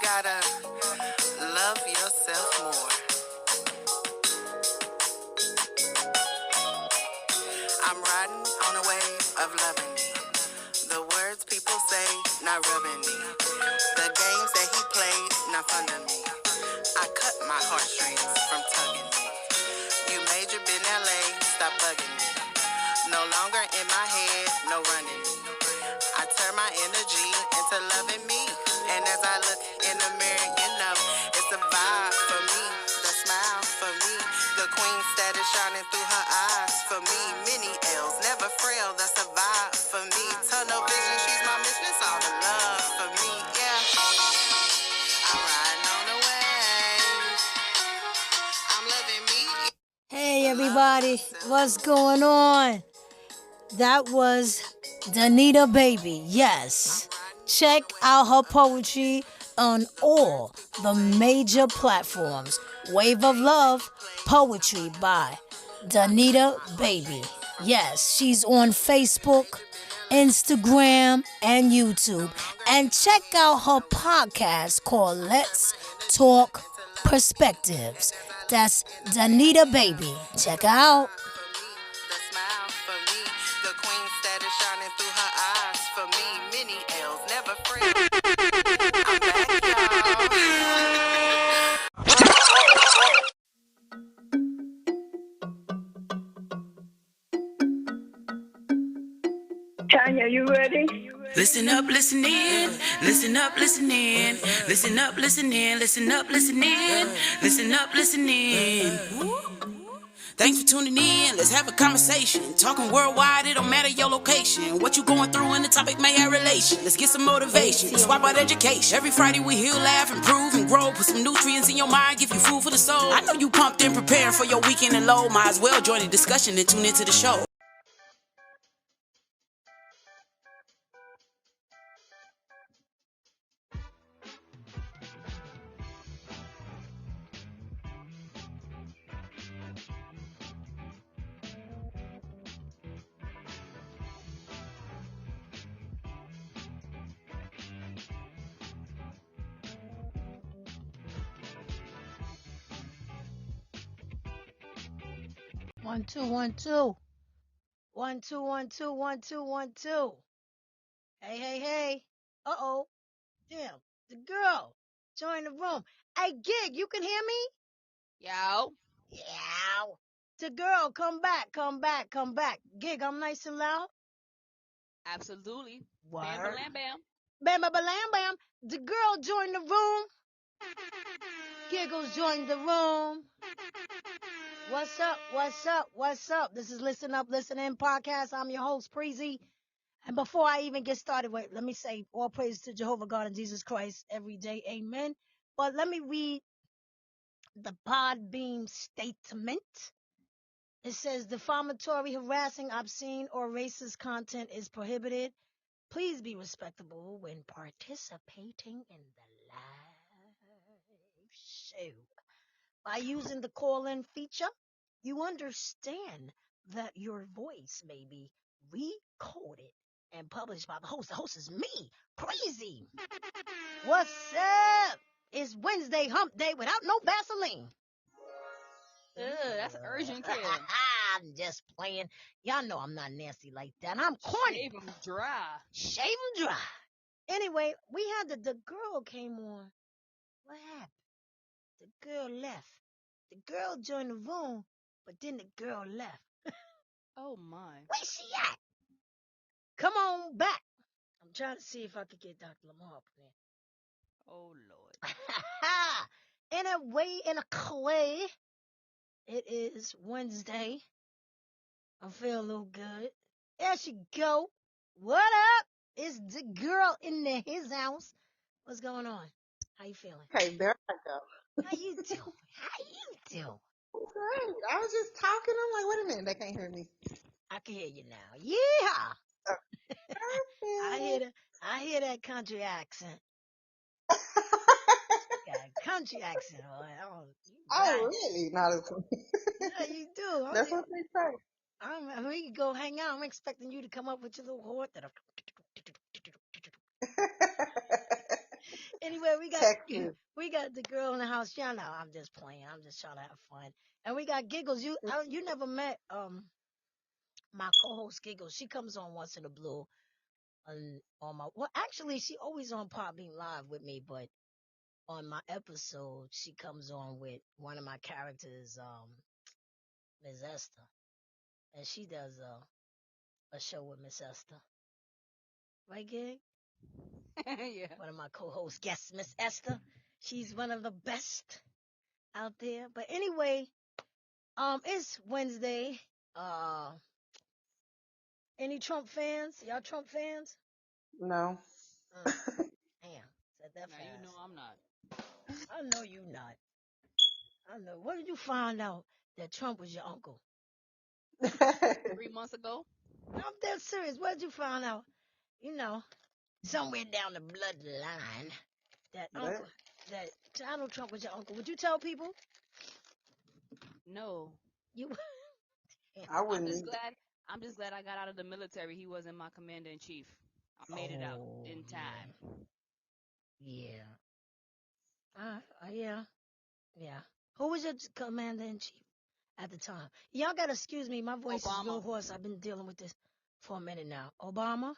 gotta love yourself more. I'm riding on a wave of loving me. The words people say, not rubbing me. The games that he played, not fun to me. I cut my heartstrings from tugging me. You major been LA, stop bugging me. No longer in my head, no running me. I turn my energy into loving me. And as I look in the mirror, you know, it's a vibe for me. The smile for me. The queen status shining through her eyes for me. Many L's, never frail, that's a vibe for me. Tunnel vision, she's my mission, it's all the love for me, yeah. I'm riding on the wave. I'm loving me. Hey everybody, what's going on? That was Danita Baby, yes. Check out her poetry on all the major platforms. Wave of Love, poetry by Danita Baby. Yes, she's on Facebook, Instagram, and YouTube. And check out her podcast called Let's Talk Perspectives. That's Danita Baby. Check her out. The smile for me. The queen status shining through her eyes for me. Many L's, never frail. I'm back, y'all. Tanya, you ready? Listen up, listen in. Listen up, listen in. Listen up, listen in. Listen up, listen in. Listen up, listen in. Thanks for tuning in. Let's have a conversation. Talking worldwide, it don't matter your location. What you going through and the topic may have relation. Let's get some motivation. Swap out education. Every Friday we heal, laugh, improve, and grow. Put some nutrients in your mind, give you food for the soul. I know you pumped and preparing for your weekend and low. Might as well join the discussion and tune into the show. One, two, one, two. 1 2 1 2 1 2 1 2. Hey, hey, hey. Uh-oh. Damn. The girl. Join the room. Hey, Gig, you can hear me? Yo. Yeah. The girl, come back, come back, come back. Gig, I'm nice and loud. Absolutely. Word. Bam, bam, bam. Bam, bam, bam, bam. The girl joined the room. Giggles joined the room. What's up? What's up? What's up? This is Listen Up, Listen In podcast. I'm your host, Preezy. And before I even get started, wait, let me say all praise to Jehovah God and Jesus Christ every day. Amen. But let me read the Podbean statement. It says defamatory, harassing, obscene, or racist content is prohibited. Please be respectable when participating in the live show. By using the call-in feature, you understand that your voice may be recorded and published by the host. The host is me, Preezy. What's up? It's Wednesday hump day without no Vaseline. That's urgent care. I'm just playing. Y'all know I'm not nasty like that. I'm corny. Shave 'em dry. Shave 'em dry. Anyway, we had the girl came on. What happened? The girl left. The girl joined the room, but then the girl left. Oh my. Where's she at? Come on back. I'm trying to see if I could get Dr. Lamar up there. Oh Lord. Anyway, in a clay, it is Wednesday. I feel a little good. There she go. What up? It's the girl in his house. What's going on? How you feeling? Okay, there I go. How you doing? How you doing? Great. I was just talking. I'm like, wait a minute, they can't hear me. I can hear you now. Yeah. Perfect. I hear that country accent. Got a country accent. Oh, really? Not as Yeah, you do. That's what they say. We can go hang out. I'm expecting you to come up with your little horn. Anyway, we got Texas. we got the girl in the house. Y'all know I'm just playing. I'm just trying to have fun. And we got Giggles. You never met my co-host Giggles. She comes on once in a blue on my well actually she always on Podbean Live with me, but on my episode she comes on with one of my characters, Miss Esther. And she does a show with Miss Esther. Right, Gig? Yeah. One of my co-host guests, Miss Esther. She's one of the best out there. But anyway, it's Wednesday. Uh, any Trump fans? Y'all Trump fans? No. Mm, damn, said that Now you know fast. I'm not. I know you not. I know. What did you find out that Trump was your uncle? 3 months ago. No, I'm dead serious. What did you find out? You know, somewhere down the bloodline, that But uncle, that Donald Trump was your uncle. Would you tell people? No. You. I I'm wouldn't just either. glad. I'm just glad I got out of the military. He wasn't my commander in chief. I made it out Oh in yeah, time. yeah. Yeah, yeah. Who was your commander in chief at the time? Y'all gotta excuse me. My voice is real Obama. hoarse. I've been dealing with this for a minute now. Obama.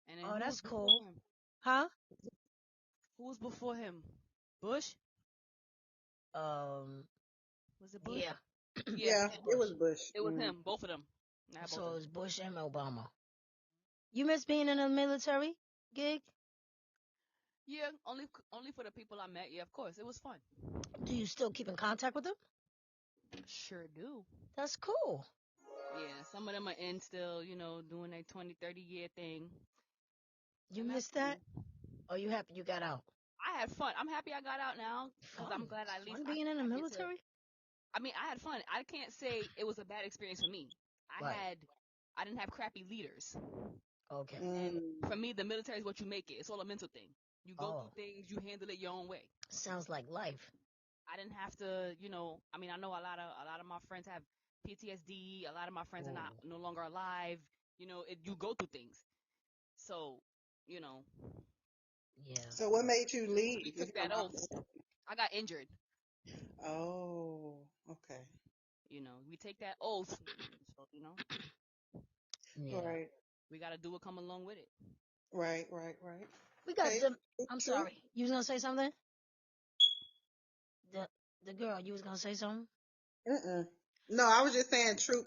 And then Oh, who was that's before cool. him? Huh? Who was before him? Bush? Um. Was it Bush? Yeah. Yeah, Yeah, him. it was Bush. Bush. It was him. Both of them. I had both So of it them. was Bush and Obama. You miss being in a military gig? Yeah, only for the people I met. Yeah, of course. It was fun. Do you still keep in contact with them? Sure do. That's cool. Yeah, some of them are in still, doing a 20, 30-year thing. You And that's miss that? cool. Or you happy you got out? I had fun. I'm happy I got out now because Fun. I'm glad It's at least fun I, being in the I get to. military? I mean, I had fun. I can't say it was a bad experience for me. Right. I didn't have crappy leaders. Okay. And Mm. for me, the military is what you make it. It's all a mental thing. You go Oh, through things, you handle it your own way. sounds like life. I didn't have to, I mean, I know a lot of my friends have PTSD. A lot of my friends are Ooh. not no longer alive. You go through things. So, you know, Yeah. So what made you we leave? If took you don't that mind oath. me I got injured. asking? Oh, okay. We take that oath. So, Yeah. Right, we got to do what come along with it. right. We got Okay, the. I'm true. sorry. You was gonna say something? The the girl. You was gonna say something? Mm-mm. No, I was just saying true.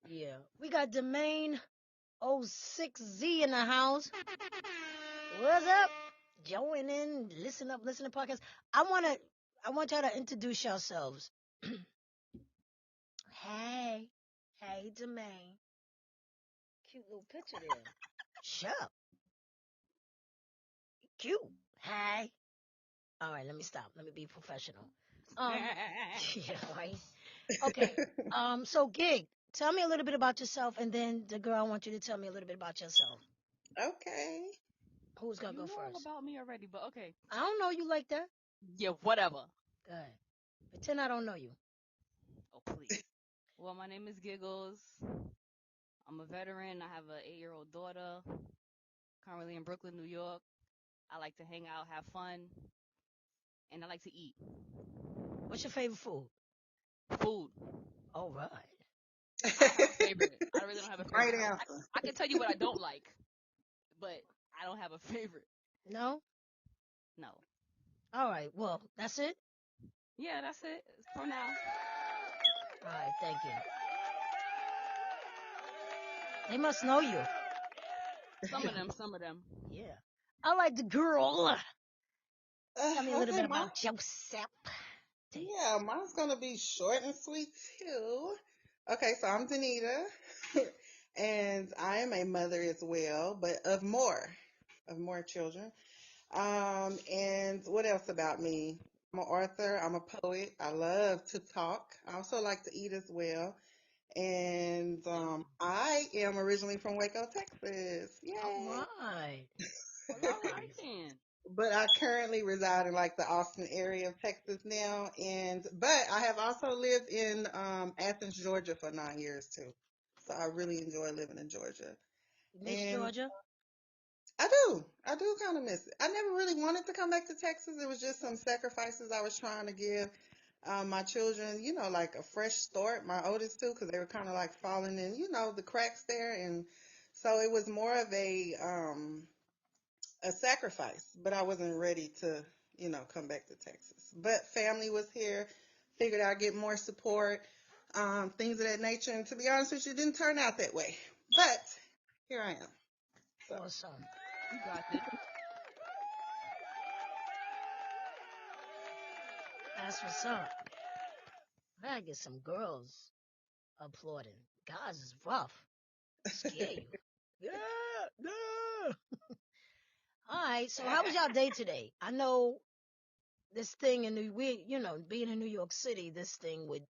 Yeah. We got the main 06Z in the house. What's up? Join in. Listen to podcast. I want y'all to introduce yourselves. Hey. Hey, Jermaine. Cute little picture there. Shut up. Cute. Hey. All right, let me stop. Let me be professional. Yeah, right. Okay. So Gig, tell me a little bit about yourself, and then the girl, I want you to tell me a little bit about yourself. Okay. Who's gonna You go know all first? about me already, but okay. I don't know you like that. Yeah, whatever. Go ahead. Pretend I don't know you. Oh, please. Well, my name is Giggles. I'm a veteran. I have an 8-year-old daughter, currently in Brooklyn, New York. I like to hang out, have fun, and I like to eat. What's your favorite food? Food. All right. I don't have a favorite. I really don't have a Great favorite. answer. I can tell you what I don't like, but I don't have a favorite. No. No. All right. Well, that's it. Yeah, that's it for now. All right. Thank you. They must know you. Some of them, some of them. Yeah. All right, the girl. Tell me a little Okay, bit about yourself. yeah, mine's gonna be short and sweet too. Okay, so I'm Danita, and I am a mother as well, but of more children. And what else about me? I'm an author. I'm a poet. I love to talk. I also like to eat as well. And Yum. I am originally from Waco, Texas. All Yay! right. Well, all right Nice. then. But I currently reside in like the Austin area of Texas now, and but I have also lived in Athens, Georgia for 9 years too. So I really enjoy living in Georgia. Miss And Georgia? I do kind of miss it. I never really wanted to come back to Texas. It was just some sacrifices I was trying to give my children, like a fresh start. My oldest two, because they were kind of like falling in, the cracks there, and so it was more of a sacrifice. But I wasn't ready to, come back to Texas. But family was here. Figured I'd get more support, things of that nature. And to be honest with you, it didn't turn out that way. But here I am. So. Awesome. You got this. That's what's up. I gotta get some girls applauding. Guys is rough. Scare you. Yeah, no. All right. So how was y'all day today? I know this thing in being in New York City, this thing with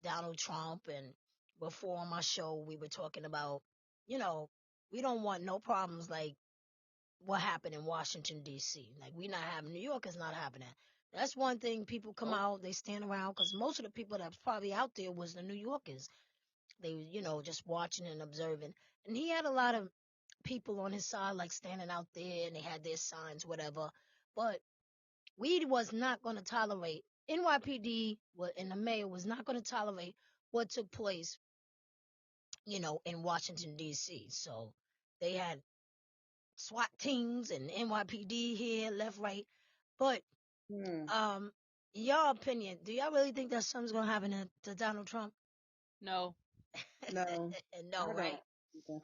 Donald Trump, and before on my show we were talking about, you know, we don't want no problems like what happened in Washington D.C. Like we not having New York is not happening. That's one thing. People come Nope. out, they stand around because most of the people that's probably out there was the New Yorkers. They was, just watching and observing. And he had a lot of people on his side, like standing out there, and they had their signs, whatever. But we was not going to tolerate NYPD and the mayor was not going to tolerate what took place, in Washington D.C. So they had SWAT teams and NYPD here, left, right. But Hmm. um, your opinion, do y'all really think that something's gonna happen to Donald Trump? No, No, No, I right? don't.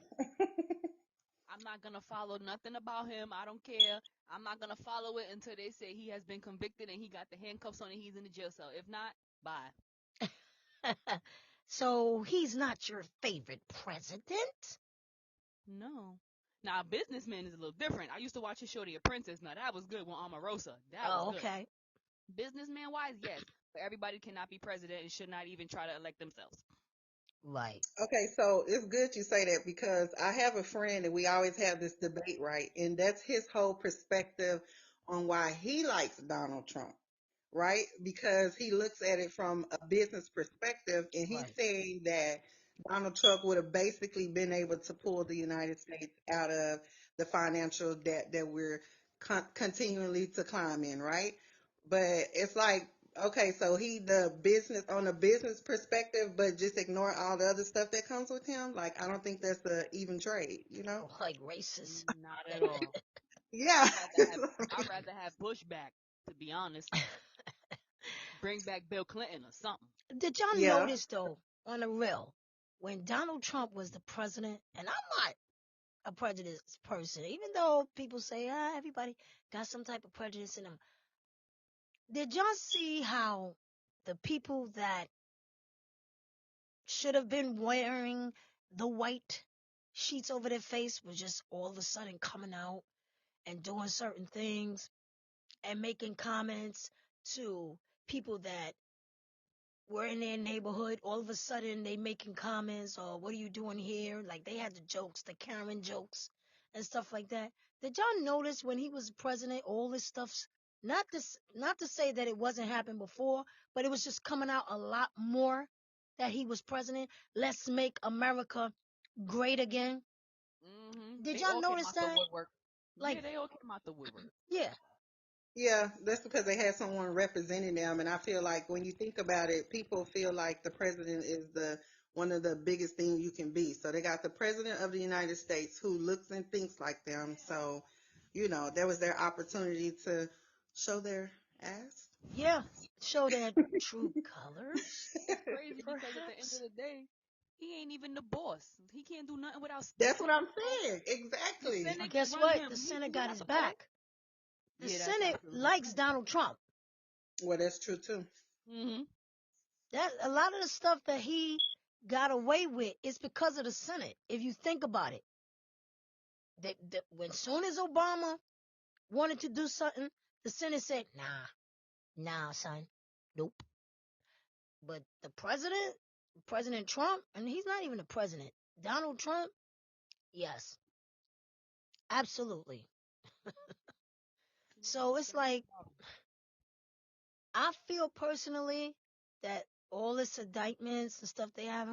I'm not gonna follow nothing about him. I don't care. I'm not gonna follow it until they say he has been convicted and he got the handcuffs on and he's in the jail cell. If not, bye. So he's not your favorite president? No. Now, businessman is a little different. I used to watch his show, The Apprentice. Now, that was good with Omarosa. That was Oh, good. okay. Businessman wise, yes. But everybody cannot be president and should not even try to elect themselves. Right. Okay, so it's good you say that because I have a friend and we always have this debate, right? And that's his whole perspective on why he likes Donald Trump, right? Because he looks at it from a business perspective and he's Right. saying that Donald Trump would have basically been able to pull the United States out of the financial debt that we're continually to climb in, right? But it's like, okay, so he the business on a business perspective, but just ignore all the other stuff that comes with him. Like, I don't think that's a even trade, you know? Like racist. Not at all. Yeah. I'd rather have Bush back, to be honest. Bring back Bill Clinton or something. Did y'all Yeah. notice though, on the real, when Donald Trump was the president, and I'm not a prejudiced person, even though people say, everybody got some type of prejudice in them. Did y'all see how the people that should have been wearing the white sheets over their face was just all of a sudden coming out and doing certain things and making comments to people that were in their neighborhood? All of a sudden they making comments or what are you doing here? Like they had the jokes, the Karen jokes and stuff like that. Did y'all notice when he was president, all this stuff's not to say that it wasn't happening before, but it was just coming out a lot more that he was president. Let's make America great again. Did They y'all all came notice out the that? woodwork. Like, Yeah, they all came out the woodwork. yeah, Yeah, that's because they had someone representing them, and I feel like when you think about it, people feel like the president is the one of the biggest things you can be. So they got the president of the United States who looks and thinks like them. So, there was their opportunity to show their ass. yeah, show their true colors, It's crazy because at the end of perhaps. the day, he ain't even the boss. He can't do nothing without That's State. what I'm So saying. the Exactly. Well, Senate guess run what? him. The Senate He got not his the boss. back. The Yeah, that's Senate absolutely likes true. Donald Trump. Well, that's true too. hmm That a lot of the stuff that he got away with is because of the Senate. If you think about it, when soon as Obama wanted to do something, the Senate said, nah, son, nope. But the president, President Trump, and he's not even the president. Donald Trump, yes, absolutely. So it's like I feel personally that all this indictments and stuff they have,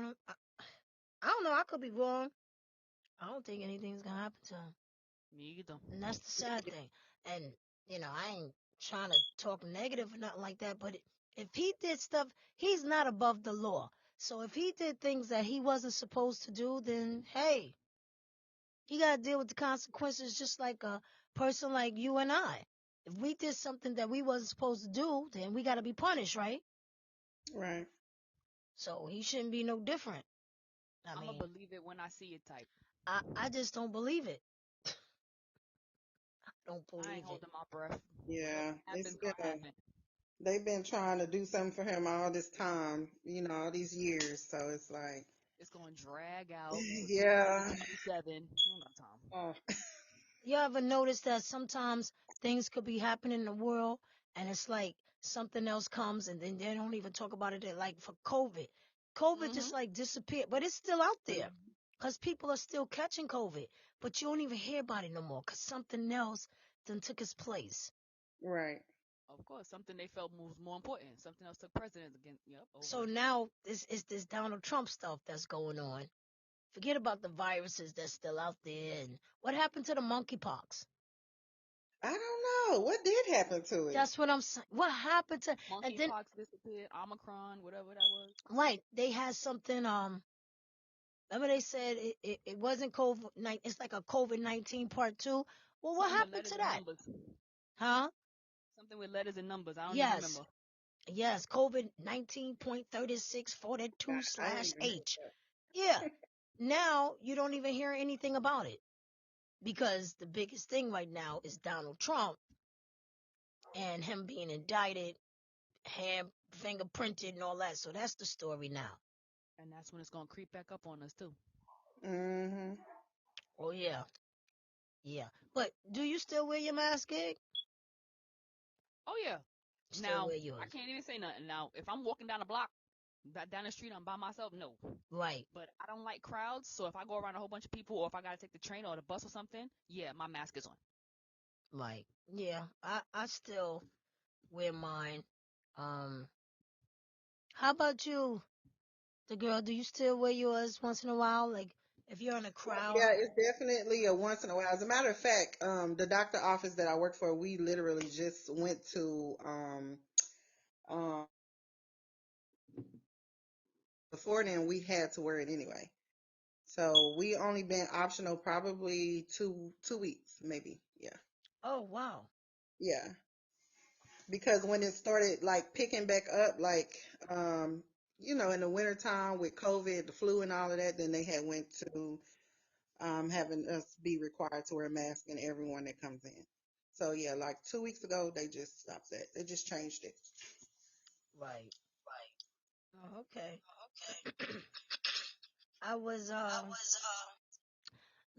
I don't know. I could be wrong. I don't think anything's gonna happen to him. Me either. And that's the sad thing. And, I ain't trying to talk negative or nothing like that, but if he did stuff, he's not above the law. So if he did things that he wasn't supposed to do, then hey, he got to deal with the consequences just like a person like you and I. If we did something that we wasn't supposed to do, then we got to be punished, right? Right. So he shouldn't be no different. I I'm going mean, to believe it when I see it type. I just don't believe it. Don't I ain't believe it. holding my breath. Whatever Yeah. It's happens, been gonna happen. they've been trying to do something for him all this time, all these years. So it's like, It's gonna drag out till yeah. 2027. We don't got time. Oh, You ever notice that sometimes things could be happening in the world and it's like something else comes and then they don't even talk about it? Like for COVID, COVID Mm-hmm. just like disappeared, but it's still out there because people are still catching COVID, but you don't even hear about it no more because something else then took its place. right. Of course, something they felt was more important. Something else took precedence again. Yep, So over. now this is this Donald Trump stuff that's going on. Forget about the viruses that's still out there and what happened to the monkeypox. I don't know. What did happen to it? That's what I'm saying. What happened to and then Monkeypox disappeared. Omicron, whatever that was. right, they had something remember they said it wasn't COVID 19, it's like a COVID-19 part 2. Well, what Something with happened letters to and that? numbers. Huh? Something with letters and numbers. I don't even Yes. remember. Yes, COVID 19.3642 I ain't slash even heard H. Yeah. Now you don't even hear anything about it because the biggest thing right now is Donald Trump and him being indicted, hand fingerprinted and all that. So that's the story now. And that's when it's gonna creep back up on us too. that. Mm-hmm. Oh yeah. Yeah. But do you still wear your mask, Gig? Oh yeah. Still Now wear I yours. can't even say nothing. Now if I'm walking down the block, down the street, I'm by myself. No. Right. But I don't like crowds. So if I go around a whole bunch of people, or if I gotta take the train or the bus or something, yeah, my mask is on. Right. Yeah. I still wear mine. Um how about you, the girl? Do you still wear yours once in a while? Like if you're in a crowd? Yeah, it's definitely a once in a while. As a matter of fact, the doctor office that I work for, we literally just went to um before then we had to wear it anyway. So we only been optional probably two weeks, maybe. Yeah. Oh wow. Yeah. Because when it started like picking back up, like in the wintertime with COVID, the flu and all of that, then they had went to having us be required to wear a mask and everyone that comes in. So yeah, like 2 weeks ago, they just stopped that. They just changed it. Right. Oh, okay. I was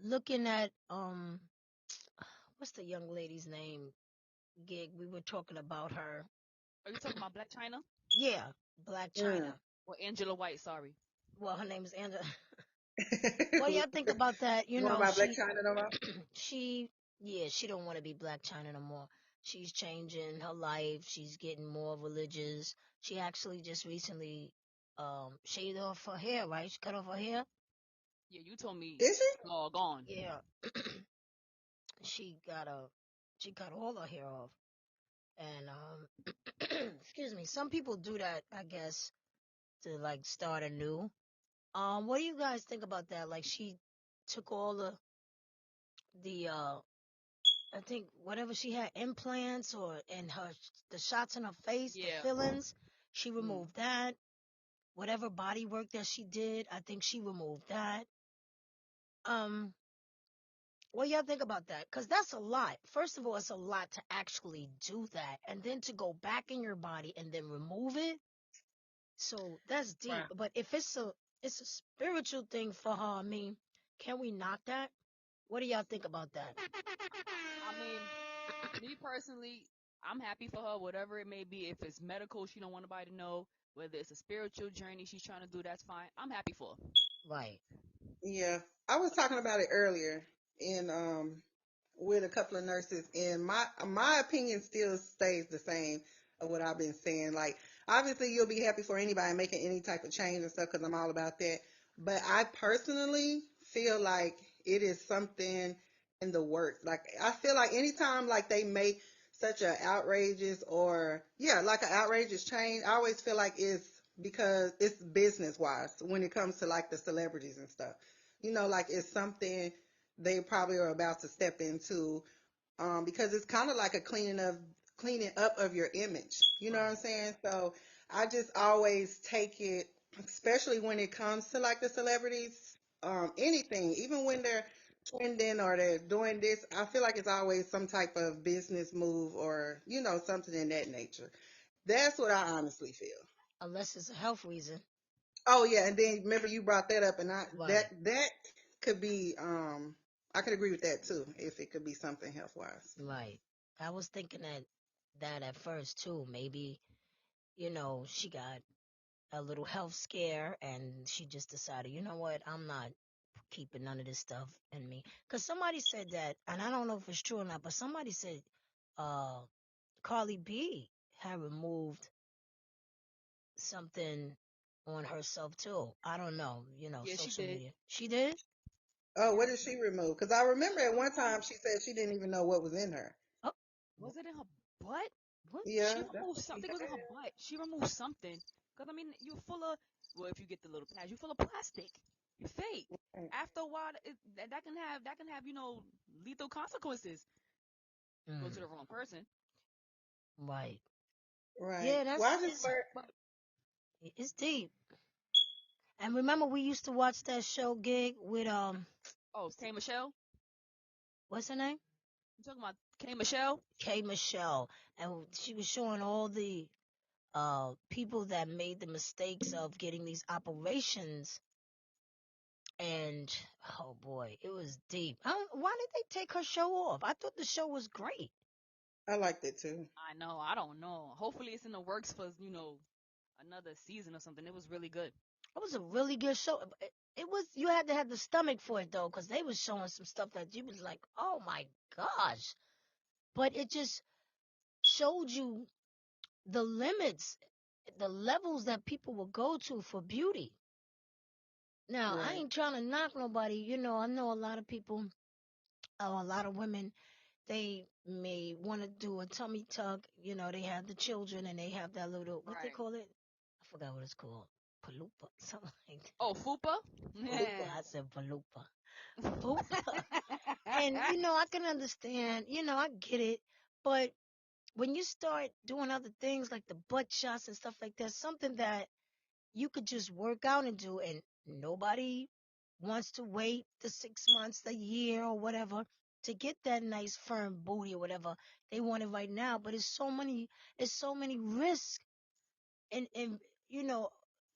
looking at what's the young lady's name? Gig. We were talking about her. Are you talking about Black China Yeah, Black Mm. China. or Angela White? Sorry. Well, her name is Angela. Well, y'all think about that. You want about Black China no more? She, yeah, she don't want to be Black China no more. She's changing her life. She's getting more religious. She actually just recently, shaved off her hair, right? She cut off her hair. Yeah, you told me Did she? it's all gone. Yeah, she got a, she cut all her hair off. And, excuse me, some people do that, I guess, to like start anew. What do you guys think about that? Like she took all the I think whatever she had implants or in her the shots in her face, the Yeah. fillings, she Mm. removed that. Whatever body work that she did, I think she removed that. Um, what y'all think about that? Because that's a lot. First of all, it's a lot to actually do that, and then to go back in your body and then remove it. So that's deep. Right. But if it's a spiritual thing for her, I mean, can we knock that? What do y'all think about that? I mean, me personally, I'm happy for her, whatever it may be. If it's medical, she don't want nobody to know. Whether it's a spiritual journey she's trying to do, that's fine. I'm happy for her. Right. Yeah. I was talking about it earlier in with a couple of nurses, and my opinion still stays the same of what I've been saying. Like, obviously, you'll be happy for anybody making any type of change and stuff because I'm all about that. But I personally feel like it is something. in the works. Like I feel like anytime like they make such a outrageous or yeah, like an outrageous change, I always feel like it's because it's business wise when it comes to like the celebrities and stuff. You know, like it's something they probably are about to step into because it's kind of like a cleaning up of your image. You know what I'm Right. saying? So I just always take it, especially when it comes to like the celebrities, anything, even when they're trending or they're doing this, I feel like it's always some type of business move or you know something in that nature. That's what I honestly feel. Unless it's a health reason. Oh yeah, and then remember you brought that up, and Right. that could be I could agree with that too if it could be something health wise. Right. I was thinking that at first too. Maybe, she got a little health scare and she just decided, you know what, I'm not keeping none of this stuff in me. Because somebody said that, and I don't know if it's true or not, but somebody said uh Carly B had removed something on herself too. I don't know, Yeah, she social did. media. She did? Oh, what did she remove? Because I remember at one time she said she didn't even know what was in her. Oh, Was it in her butt? What? Yeah, She that's removed what she something. It was in her said. butt. She removed something. Cause I mean, you're full of. Well, if you get the little pads, you're full of plastic. You're fake. Right. After a while, that can have lethal consequences. Go to mm, the wrong person. right. Right. Yeah, Well, that's I just learned. it's deep. And remember, we used to watch that show Gig with Oh, K Michelle. what's her name? You talking about K Michelle? K Michelle, and she was showing all the people that made the mistakes of getting these operations, and oh boy, it was deep. Why did they take her show off? I thought the show was great. I liked it too. I know. I don't know. Hopefully, it's in the works for another season or something. It was really good. It was a really good show. It was, you had to have the stomach for it though, because they was showing some stuff that you was like, oh my gosh. But it just showed you the limits, the levels that people will go to for beauty. Now, I Right. ain't trying to knock nobody. I know a lot of people, a lot of women, they may want to do a tummy tuck. They have the children and they have that little, what they Right. call it? I forgot what it's called. Palupa, something like that. Oh, Fupa. Fupa. Yeah. I said palupa. Fupa. And, I can understand, I get it. But when you start doing other things like the butt shots and stuff like that, something that you could just work out and do, and nobody wants to wait the 6 months, a year, or whatever to get that nice firm booty or whatever they want it right now. But it's so many risks and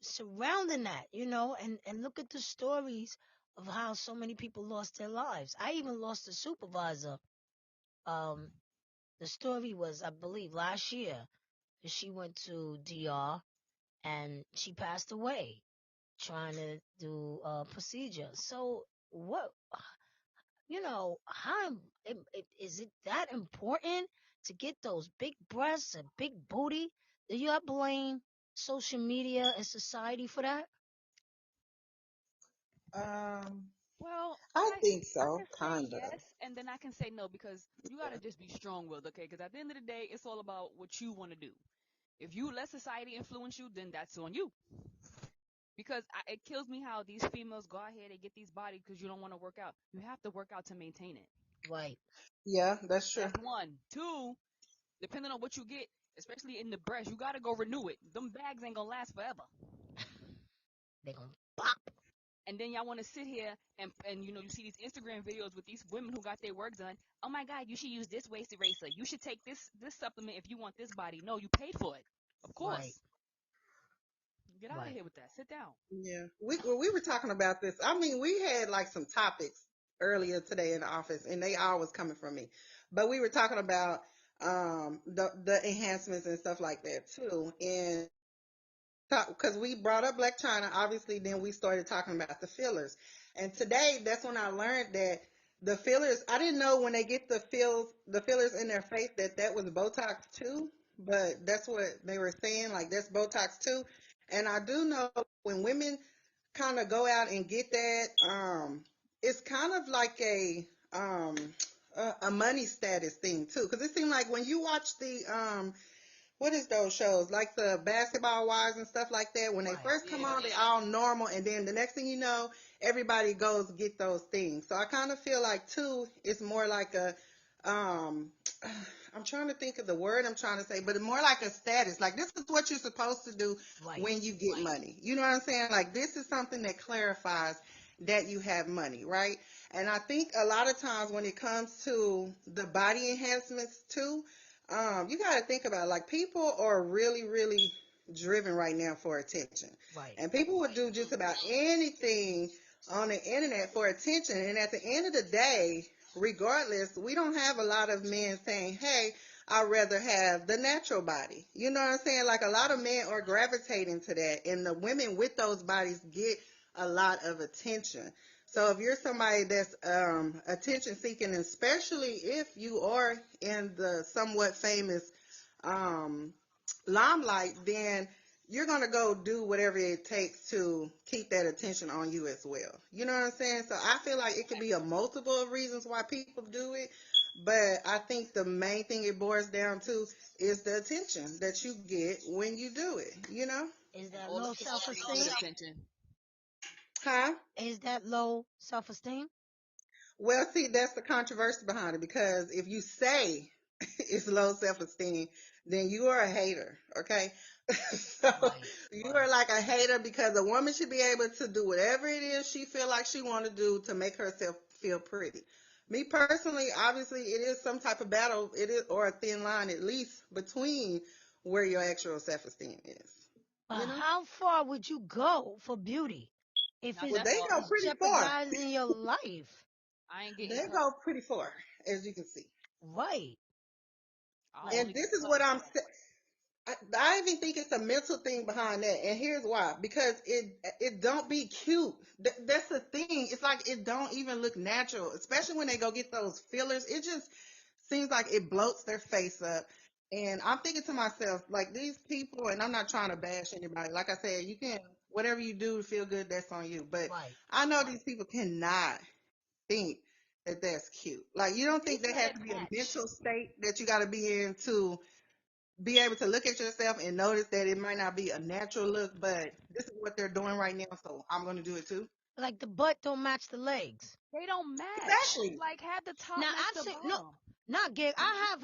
surrounding that, and look at the stories of how so many people lost their lives. I even lost a supervisor. Um, the story was, I believe, last year. She went to DR and she passed away trying to do a procedure. So what, how is it that important to get those big breasts and big booty? Do you blame social media and society for that? Um, Well, I think I so, can say kind of. yes, and then I can say no because you gotta just be strong-willed, okay? Because at the end of the day, it's all about what you want to do. If you let society influence you, then that's on you. Because it kills me how these females go out here, they get these bodies because you don't want to work out. You have to work out to maintain it. Right. Yeah, that's true. That's one. Two, depending on what you get, especially in the breast, you gotta go renew it. Them bags ain't gonna last forever. They're gonna pop. And then y'all want to sit here and you see these Instagram videos with these women who got their work done. Oh my God, you should use this waist eraser. You should take this supplement if you want this body. No, you paid for it. Of Right. course. Get out of Right. here with that. Sit down. Yeah, we were talking about this. I mean, we had like some topics earlier today in the office, and they all was coming from me. But we were talking about the enhancements and stuff like that too. And because we brought up Black China, obviously, then we started talking about the fillers. And today, that's when I learned that the fillers. I didn't know when they get the fillers in their face that was Botox too. But that's what they were saying, like that's Botox too. And I do know when women kind of go out and get that, it's kind of like a um a money status thing too, because it seemed like when you watch the what is those shows like the Basketball Wives and stuff like that, when they Right. first come Yeah. on they all normal, and then the next thing you know everybody goes get those things. So I kind of feel like too it's more like a um I'm trying to think of the word I'm trying to say, but it's more like a status. Like this is what you're supposed to do Right. when you get money. You know what I'm saying? Like this is something that clarifies that you have money, right? And I think a lot of times when it comes to the body enhancements too, you got to think about it. Like people are really, really driven right now for attention, Right. and people would do just about anything on the internet for attention. And at the end of the day, regardless, we don't have a lot of men saying, "Hey, I'd rather have the natural body." You know what I'm saying? Like a lot of men are gravitating to that, and the women with those bodies get a lot of attention. So if you're somebody that's attention seeking, especially if you are in the somewhat famous um, limelight, then you're gonna go do whatever it takes to keep that attention on you as well. You know what I'm saying? So I feel like it could be a multiple of reasons why people do it, but I think the main thing it boils down to is the attention that you get when you do it. You know? Is And that all the low pictures they self-esteem? get attention. Huh? Is that low self-esteem? Well, see, that's the controversy behind it, because if you say it's low self esteem, then you are a hater, okay? So Right. you are like a hater, because a woman should be able to do whatever it is she feel like she want to do to make herself feel pretty. Me personally, obviously, it is some type of battle, it is, or a thin line at least between where your actual self esteem is. But You know, how far would you go for beauty if Not well, that they far. go it's pretty far. jeopardizing your life? I ain't getting They cut. go pretty far, as you can see. Right. I'll Like, And only get this is cut what if I'm saying. I even think it's a mental thing behind that, and here's why: because it don't be cute. That's the thing. It's like it don't even look natural, especially when they go get those fillers. It just seems like it bloats their face up. And I'm thinking to myself, like these people, and I'm not trying to bash anybody. Like I said, you can whatever you do to feel good, that's on you. But right. I know these people cannot think that that's cute. Like you don't you think there has said to be a match. mental state that you got to be in to be able to look at yourself and notice that it might not be a natural look, but this is what they're doing right now, so I'm going to do it too. Like the butt don't match the legs. They don't match. Exactly. Like have the top Now match I've the seen no, bottom. not gig. I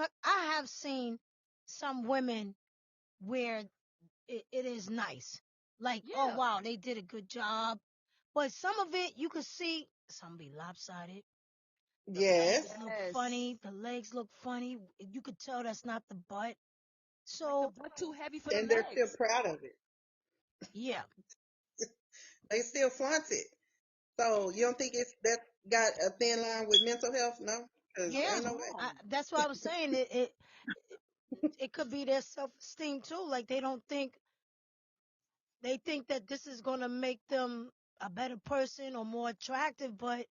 have seen some women where it is nice. Like, oh Yeah. wow, they did a good job. But some of it you could see some be lopsided. The Yes. legs look Yes. funny. The legs look funny. You could tell that's not the butt. Like the So butt too heavy for the And they're still legs. proud of it. yeah, They still flaunt it. So you don't think it's that got a thin line with mental health? No, because yeah. ain't no way. That's why I was saying it could be their self esteem too. Like they think that this is gonna make them a better person or more attractive, but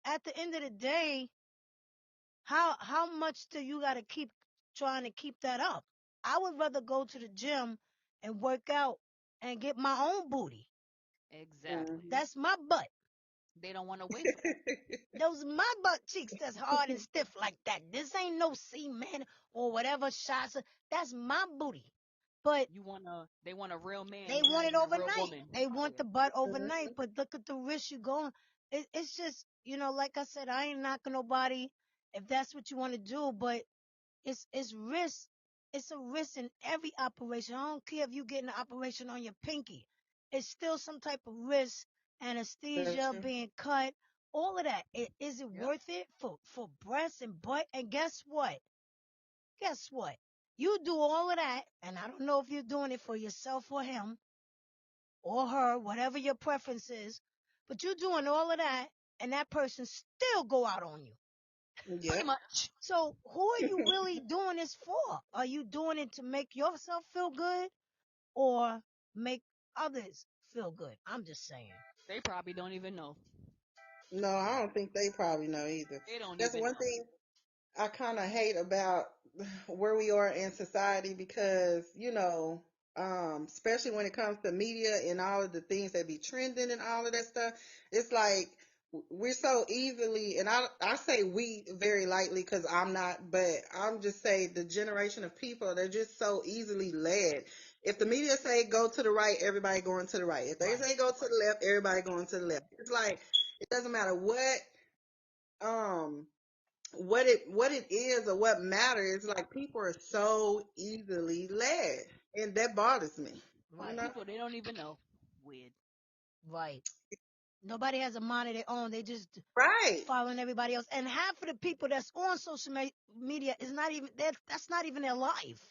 at the end of the day, how much do you gotta keep trying to keep that up? I would rather go to the gym and work out and get my own booty. Exactly. Hmm. That's my butt. They don't want to wait for that. Those my butt cheeks that's hard and stiff like that. This ain't no cement or whatever shots. That's my booty. But They want a real man. they They're not want it even a real overnight. woman. They want Yeah. the butt overnight. But look at the risk you going. It's just, like I said, I ain't knocking nobody if that's what you want to do. But it's risk. It's a risk in every operation. I don't care if you get an operation on your pinky. It's still some type of risk, That's anesthesia, true. being cut, all of that. Is it Yep. worth it for breasts and butt? And guess what? Guess what? You do all of that, and I don't know if you're doing it for yourself or him or her, whatever your preference is, but you're doing all of that, and that person still go out on you. Pretty Yep. much. So who are you really doing this for? Are you doing it to make yourself feel good or make others feel good? I'm just saying. They probably don't even know. No, I don't think they probably know either. They don't That's even one know. thing I kind of hate about where we are in society, because, especially when it comes to media and all of the things that be trending and all of that stuff, it's like we're so easily, and I say we very lightly because I'm not, but I'm just saying the generation of people, they're just so easily led. If the media say go to the right, everybody going to the right. If they Right. say go to the left, everybody going to the left. It's like it doesn't matter um what it is or what matters. Like people are so easily led, and that bothers me. You Some Right. know? people they don't even know. Weird. Right. Nobody has a mind of their own. They just Right. following everybody else. And half of the people that's on social media is not even that's not even their life.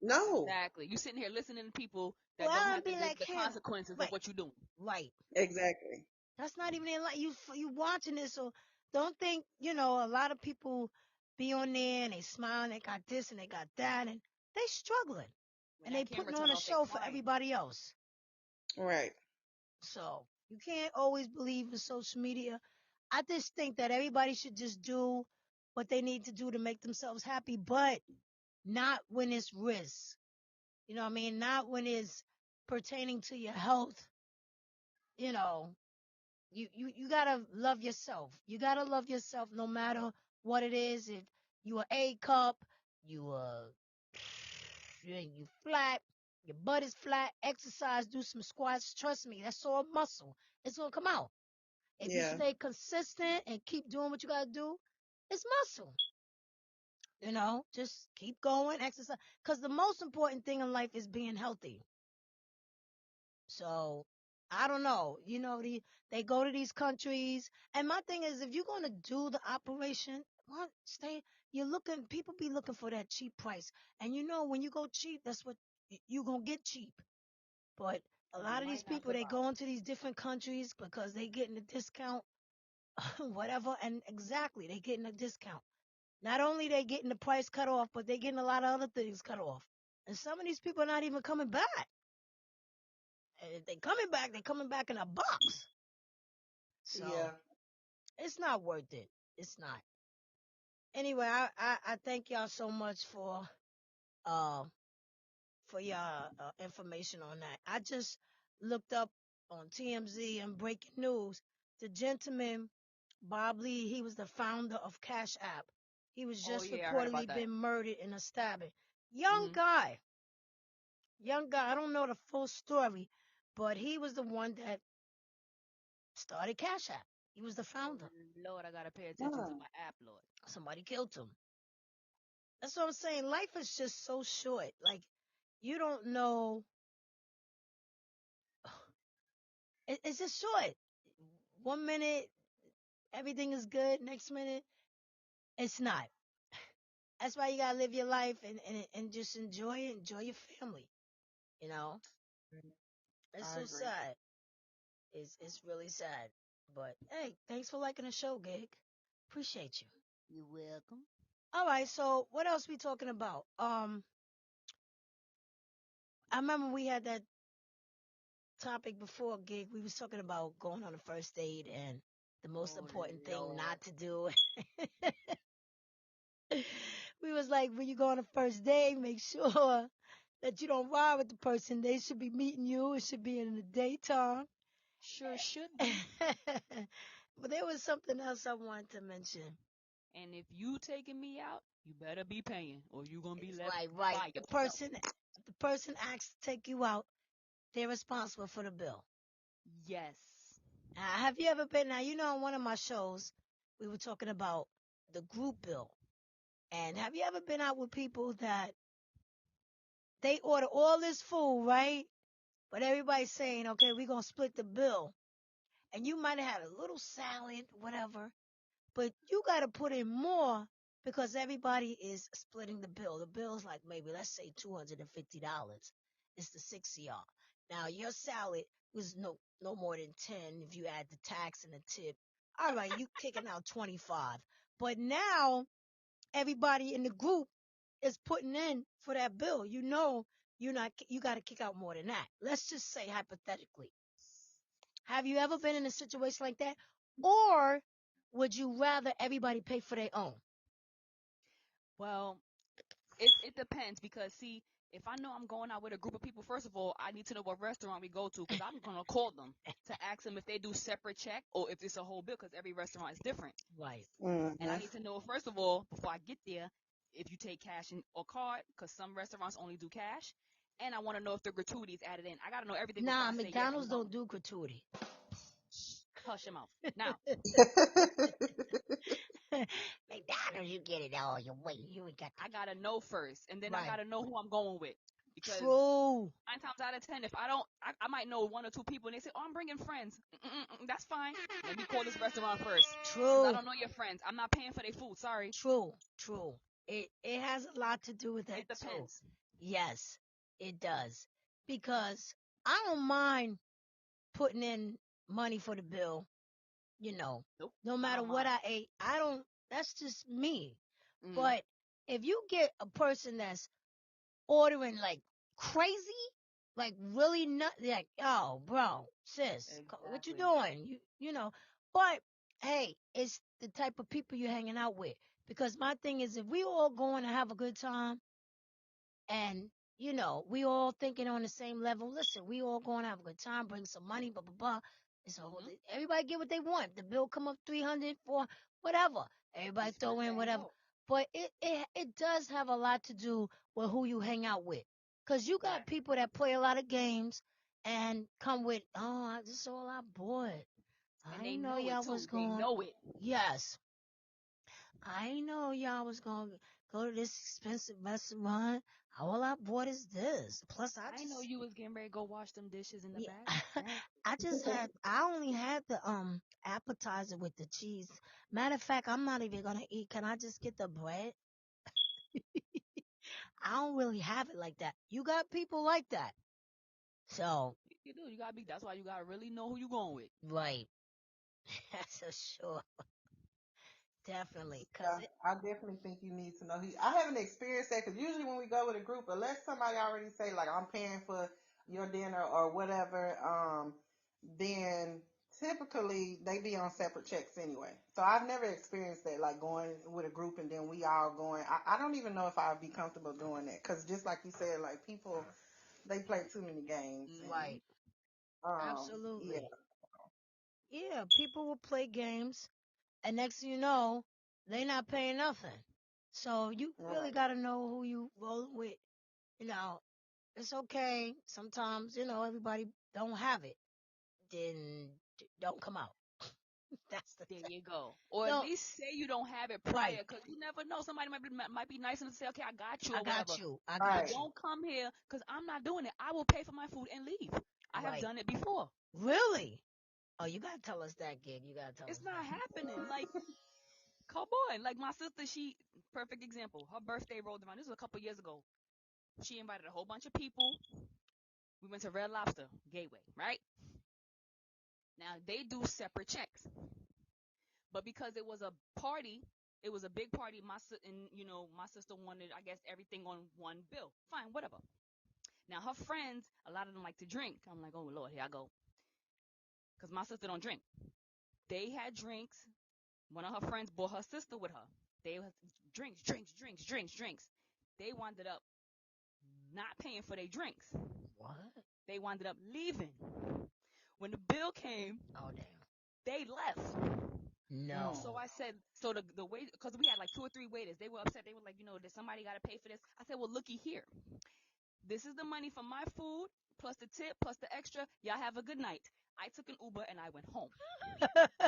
No. Exactly. You sitting here listening to people Well, that don't I'll have to be live like the him. consequences of Right. what you're doing. Right. Exactly. That's not even their life. You watching this, so don't think a lot of people be on there and they smiling, they got this and they got that, and they struggling When and they that camera putting on turn a off, they show for crying. everybody else. Right. So you can't always believe in social media. I just think that everybody should just do what they need to do to make themselves happy, but not when it's risk. You know what I mean? Not when it's pertaining to your health. You know, you gotta love yourself. You gotta love yourself no matter what it is. If you a A cup, you you flat, your butt is flat, exercise, do some squats. Trust me, that's all muscle. It's gonna come out. If you Yeah. stay consistent and keep doing what you gotta do, it's muscle. Just keep going, exercise. Because the most important thing in life is being healthy. So I don't know. They go to these countries, and my thing is, if you're gonna do the operation, well, stay. People be looking for that cheap price, and when you go cheap, that's what you gonna get cheap. But a You lot of these might not people, they survive. go into these different countries because they getting a discount, whatever, and exactly they getting a discount. Not only they getting the price cut off, but they getting a lot of other things cut off. And some of these people are not even coming back. And if they coming back, they coming back in a box. So Yeah. it's not worth it. It's not. Anyway, I thank y'all so much uh for your information on that. I just looked up on TMZ and breaking news. The gentleman Bob Lee, he was the founder of Cash App. He was Oh just yeah, I heard about reportedly that. been murdered in a stabbing. Young Mhm. guy, young guy. I don't know the full story, but he was the one that started Cash App. He was the Oh founder. Lord, I gotta pay attention to Oh, my app, Lord. Somebody killed him. That's what I'm saying. Life is just so short. Like you don't know. It's just short. One minute everything is good. Next minute it's not. That's why you gotta live your life and just enjoy it. Enjoy your family. You know. It's I so agree. sad. It's really sad. But hey, thanks for liking the show, Gig. Appreciate you. You're welcome. All right, so what else we talking about? I remember we had that topic before, Gig. We was talking about going on a first date and the most Oh important thing Lord. not to do. We was like, when you go on a first date, make sure that you don't ride with the person. They should be meeting you. It should be in the daytime. Sure should be. But there was something else I wanted to mention. And if you taking me out, you better be paying, or you gonna be left Right, right. by The yourself. person, if the person asks to take you out, they're responsible for the bill. Yes. Have you ever been? Now, on one of my shows, we were talking about the group bill. And have you ever been out with people that they order all this food, right? But everybody's saying, okay, we're going to split the bill. And you might have had a little salad, whatever, but you got to put in more because everybody is splitting the bill. The bill's like maybe, let's say $250. It's the six of y'all. Now, your salad was no more than 10 if you add the tax and the tip. All right, you kicking out 25. But now everybody in the group is putting in for that bill. You got to kick out more than that. Let's just say hypothetically. Have you ever been in a situation like that? Or would you rather everybody pay for their own? Well, It depends because see, if I know I'm going out with a group of people, first of all, I need to know what restaurant we go to because I'm gonna call them to ask them if they do separate check or if it's a whole bill because every restaurant is different. Right. And I Mm-hmm. need to know first of all before I get there if you take cash or card because some restaurants only do cash, and I want to know if the gratuity is added in. I gotta know everything before Nah, I say yes. I'm McDonald's going. don't do gratuity. Hush your mouth. Now McDonald's, you get it all your way. You ain't got I to. gotta know first, and then I Right. gotta know who I'm going with because True. 9 times out of 10, if I don't, I might know 1 or 2 people, and they say, "Oh, I'm bringing friends." That's fine. Let me call this restaurant first, cause I True. don't know your friends. I'm not paying for their food. Sorry. True. True. It has a lot to do with that It too. depends. Yes, it does. Because I don't mind putting in money for the bill, you know, Nope. no I matter don't what mind. I ate. I don't, that's just me. Mm, But if you get a person that's ordering like crazy, like really not like, oh, bro, sis, what you exactly. doing? You know. But hey, it's the type of people you're hanging out with. Because my thing is, if we all going to have a good time, and we all thinking on the same level. Listen, we all going to have a good time, bring some money, blah blah blah. And so Mhm. everybody get what they want. The bill come up 300 for whatever. We Everybody throw split in that and whatever. go. But it does have a lot to do with who you hang out with. Cause you got Facts. people that play a lot of games and come with, oh, this is all I bought. And I they didn't know know it y'all was too. They going. know it. Yes, I ain't know y'all was gonna go to this expensive restaurant. All I bought is this. Plus, I know you was getting ready to go wash them dishes in the yeah, back. Dang. I only had the appetizer with the cheese. Matter of fact, I'm not even gonna eat. Can I just get the bread? I don't really have it like that. You got people like that. So, You do. You gotta be. That's why you gotta really know who you going with. right. That's for sure. Definitely. Cause Yeah, I definitely think you need to know. I haven't experienced that because usually when we go with a group, unless somebody already say like I'm paying for your dinner or whatever, then typically they be on separate checks anyway. So I've never experienced that, like going with a group and then we all going. I don't even know if I'd be comfortable doing that because just like you said, like people they play too many games and Mhm. right. yeah. Absolutely. Yeah, people will play games and next thing you know, they not paying nothing. So you really Right. gotta know who you roll with. You know, it's okay. Sometimes, everybody don't have it. Then don't come out. That's the There thing. you go. Or at Don't. least say you don't have it Right. prior, cause you never know. Somebody might be nice enough to say, okay, I got you I or whatever. got you. I But got Right. you. don't come here, cause I'm not doing it. I will pay for my food and leave. I have Right. done it before. Really? Oh, you gotta tell us that, kid. You gotta tell It's us not that. happening. Like, come on. Like my sister, she perfect example. Her birthday rolled around. This was a couple years ago. She invited a whole bunch of people. We went to Red Lobster Gateway, right? Now they do separate checks, but because it was a party, it was a big party. My sister wanted, I guess, everything on one bill. Fine, whatever. Now her friends, a lot of them like to drink. I'm like, oh Lord, here I go, because my sister don't drink. They had drinks. One of her friends brought her sister with her. They had drinks, drinks, drinks, drinks, drinks. They wound up not paying for their drinks. What? They wound up leaving. When the bill came, Oh, damn. they left. Mm. So No. I said, so the wait, because we had like 2 or 3 waiters. They were upset. They were like, did somebody got to pay for this? I said, well, looky here. This is the money for my food plus the tip plus the extra. Y'all have a good night. I took an Uber and I went home.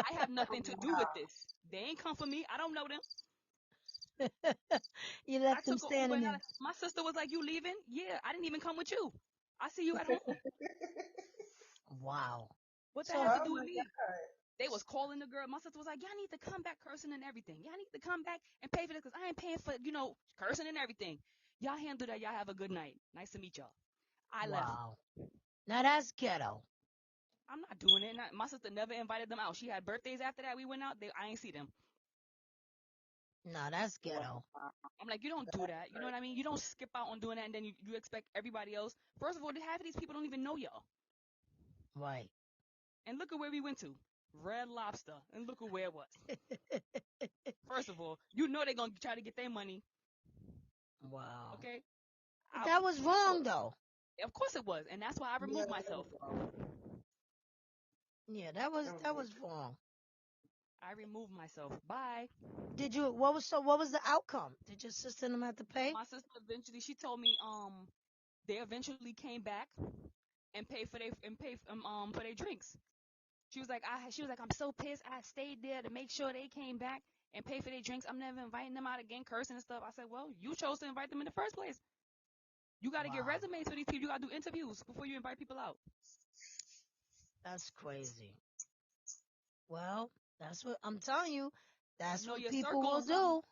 I have nothing to do with this. They ain't come for me. I don't know them. You I left them took an Uber standing and there. my sister was like, you leaving? Yeah, I didn't even come with you. I see you at home. Wow. What that So, have to Oh do my with me? They was calling the girl. My sister was like, y'all need to come back cursing and everything. Y'all need to come back and pay for this because I ain't paying for, cursing and everything. Y'all handle that. Y'all have a good night. Nice to meet y'all. I left. wow. Now that's ghetto. I'm not doing it. My sister never invited them out. She had birthdays after that. We went out. I ain't see them. No, that's God. ghetto. I'm like, you don't do that. You know what I mean? You don't skip out on doing that and then you expect everybody else. First of all, half of these people don't even know y'all. Right. And look at where we went to. Red Lobster. And look at where it was. First of all, they're going to try to get their money. Wow. Okay, But that was wrong though. of course it was, and that's why I Yeah, removed that myself. was wrong. Yeah, that was That was that weird. was wrong. I removed myself. Bye. Did you what was the outcome? Did your sister and them have to pay? My sister eventually, she told me they eventually came back and paid for their drinks. She was like, I'm so pissed. I stayed there to make sure they came back and pay for their drinks. I'm never inviting them out again, cursing and stuff. I said, well, you chose to invite them in the first place. You got to get Wow. resumes for these people. You got to do interviews before you invite people out. That's crazy. Well, that's what I'm telling you. You got That's to know what your people circle will or something. do.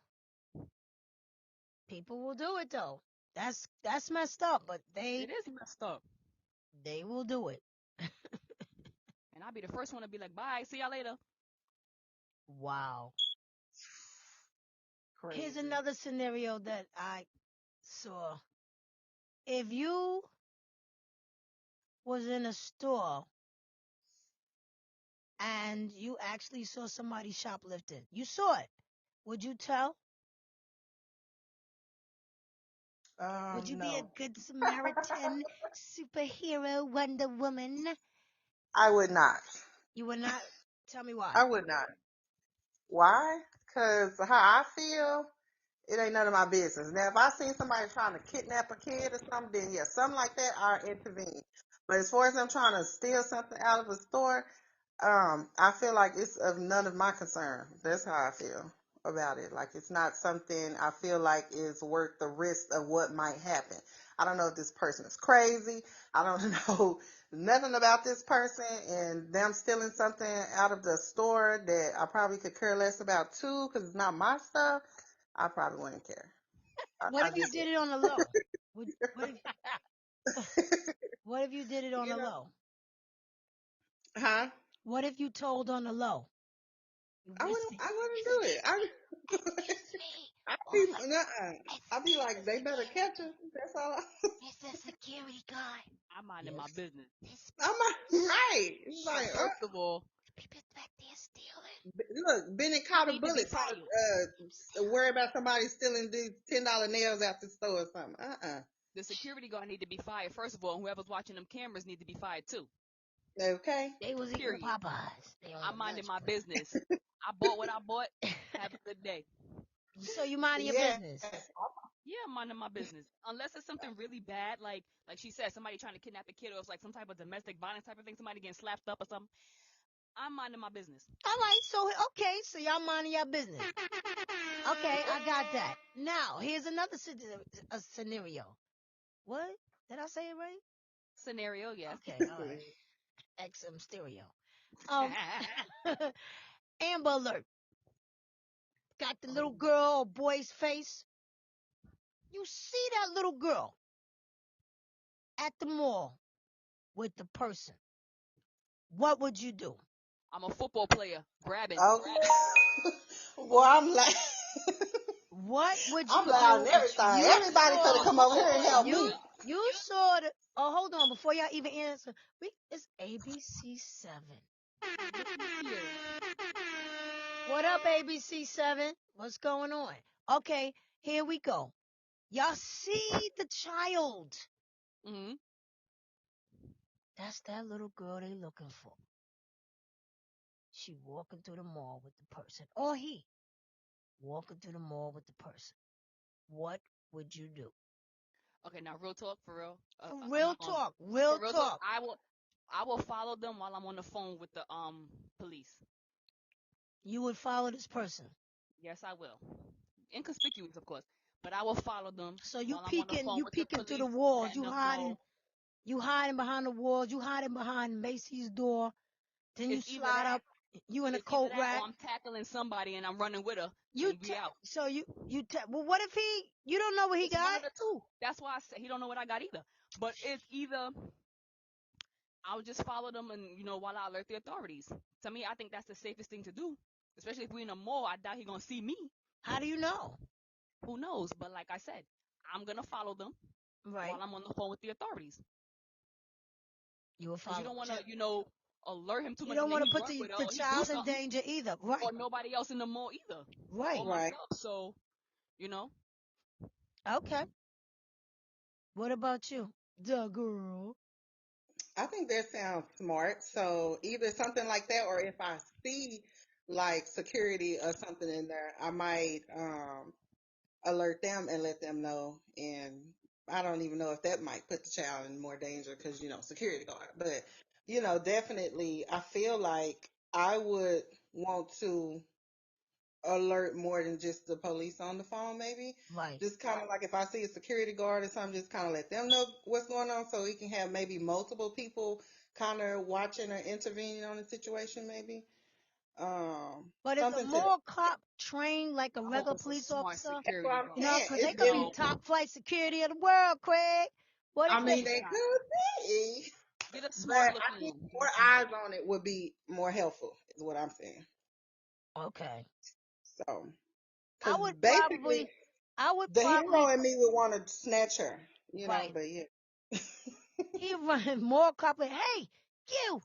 People will do it though. That's messed up, but It is messed up. they will do it. And I'll be the first one to be like, bye, see y'all later. Wow. Here's Crazy. another scenario that I saw. If you was in a store and you actually saw somebody shoplifting, you saw it. Would you tell? Would you be a No, good Samaritan, superhero, Wonder Woman? I would not. You would not. Tell me why. I would not. Why? Because how I feel, it ain't none of my business. Now, if I seen somebody trying to kidnap a kid or something, then yeah, something like that, I'll intervene. But as far as them trying to steal something out of a store, I feel like it's of none of my concern. That's how I feel about it. Like it's not something I feel like is worth the risk of what might happen. I don't know if this person is crazy. I don't know nothing about this person and them stealing something out of the store that I probably could care less about too because it's not my stuff. I probably wouldn't care. What I if you just, did it on the low? What if what if you did it on you the know, low? huh? What if you told on the low? You whispered, I wouldn't "Excuse do it. excuse me, I'd be, over, nuh-uh. I'd be Mr. like, they better catch Security, her. That's all. Mr. Security guard. I'm minding my Yes, business. this I'm not, right. It's Because like, first of all, people back there stealing. look, Benny you caught a need to be bullet trying fired. to worry about somebody stealing these $10 nails out the store or something. The security guard need to be fired first of all, and whoever's watching them cameras need to be fired too. Okay. They was eating Period. Popeyes. They on I'm the minding lunch my business. I bought what I bought. Have a good day. break. So you minding your Yes. business. Yeah, I'm minding my business. Unless it's something really bad, like she said, somebody trying to kidnap a kid, or it's like some type of domestic violence type of thing, somebody getting slapped up or something. I'm minding my business. All right, so okay, so y'all minding your business. Okay, I got that. Now, here's another a scenario. What? Did I say it right? Scenario, yes. Okay, all right. XM stereo. Um, Amber Alert. Got the little girl or boy's face. You see that little girl at the mall with the person. What would you do? I'm a football player, grabbing. Okay. Well, I'm like, What would I'm you loud and do? everything. You Everybody could have saw come over here and helped you me. you saw the. Oh, hold on, before y'all even answer. It's ABC7. Listen here. What up, ABC7? What's going on? Okay, here we go. Y'all see the child. Hmm. That's that little girl they looking for. She walking through the mall with the person. Or he walking through the mall with the person. What would you do? Okay, now real talk for real. For I'm real not gonna. talk. For Real real talk, talk. I will follow them while I'm on the phone with the police. You would follow this person. Yes, I will. Inconspicuous, of course, but I will follow them So you while I'm on the peeking, phone you with the peeking through the police, walls. letting them know You hiding behind the walls. You hiding behind Macy's door. Then you it's either slide that, up. You in a it's either coat that, or rack. I'm tackling somebody and I'm running with her You and we out. so well, what if you don't know what he It's one got? of the two. That's why I said he don't know what I got either. But it's either I'll just follow them and while I alert the authorities. To me, I think that's the safest thing to do. Especially if we in a mall, I doubt he gonna see me. How do you know? Who knows? But like I said, I'm gonna follow them Right. while I'm on the phone with the authorities. You will Because you follow. don't want to, alert him too You much don't and then want he to put run with her the or he do child in something danger either. Right. or nobody else in the mall either. Right. Or Right. myself. So, you know, Okay. What about you? The girl. I think that sounds smart. So either something like that, or if I see like security or something in there, I might alert them and let them know. And I don't even know if that might put the child in more danger because security guard. But definitely, I feel like I would want to alert more than just the police on the phone, maybe. Right. Just kind of like if I see a security guard or something, just kind of let them know what's going on so we can have maybe multiple people kind of watching or intervening on the situation, maybe. But is a Something to that. mall cop trained like a I hope regular it's a police smart officer? That's what security I'm You guard. know, saying. 'cause they It's could be it, No, top flight security of the world, Craig. What I if mean, they? they nah. could be, Get a but smart I think looking more detail. eyes on it would be more helpful, is what I'm saying. Okay. So, I because would basically, probably. I would the hero probably. in me would want to snatch her, Right. but yeah. He run more cop. Like, hey, you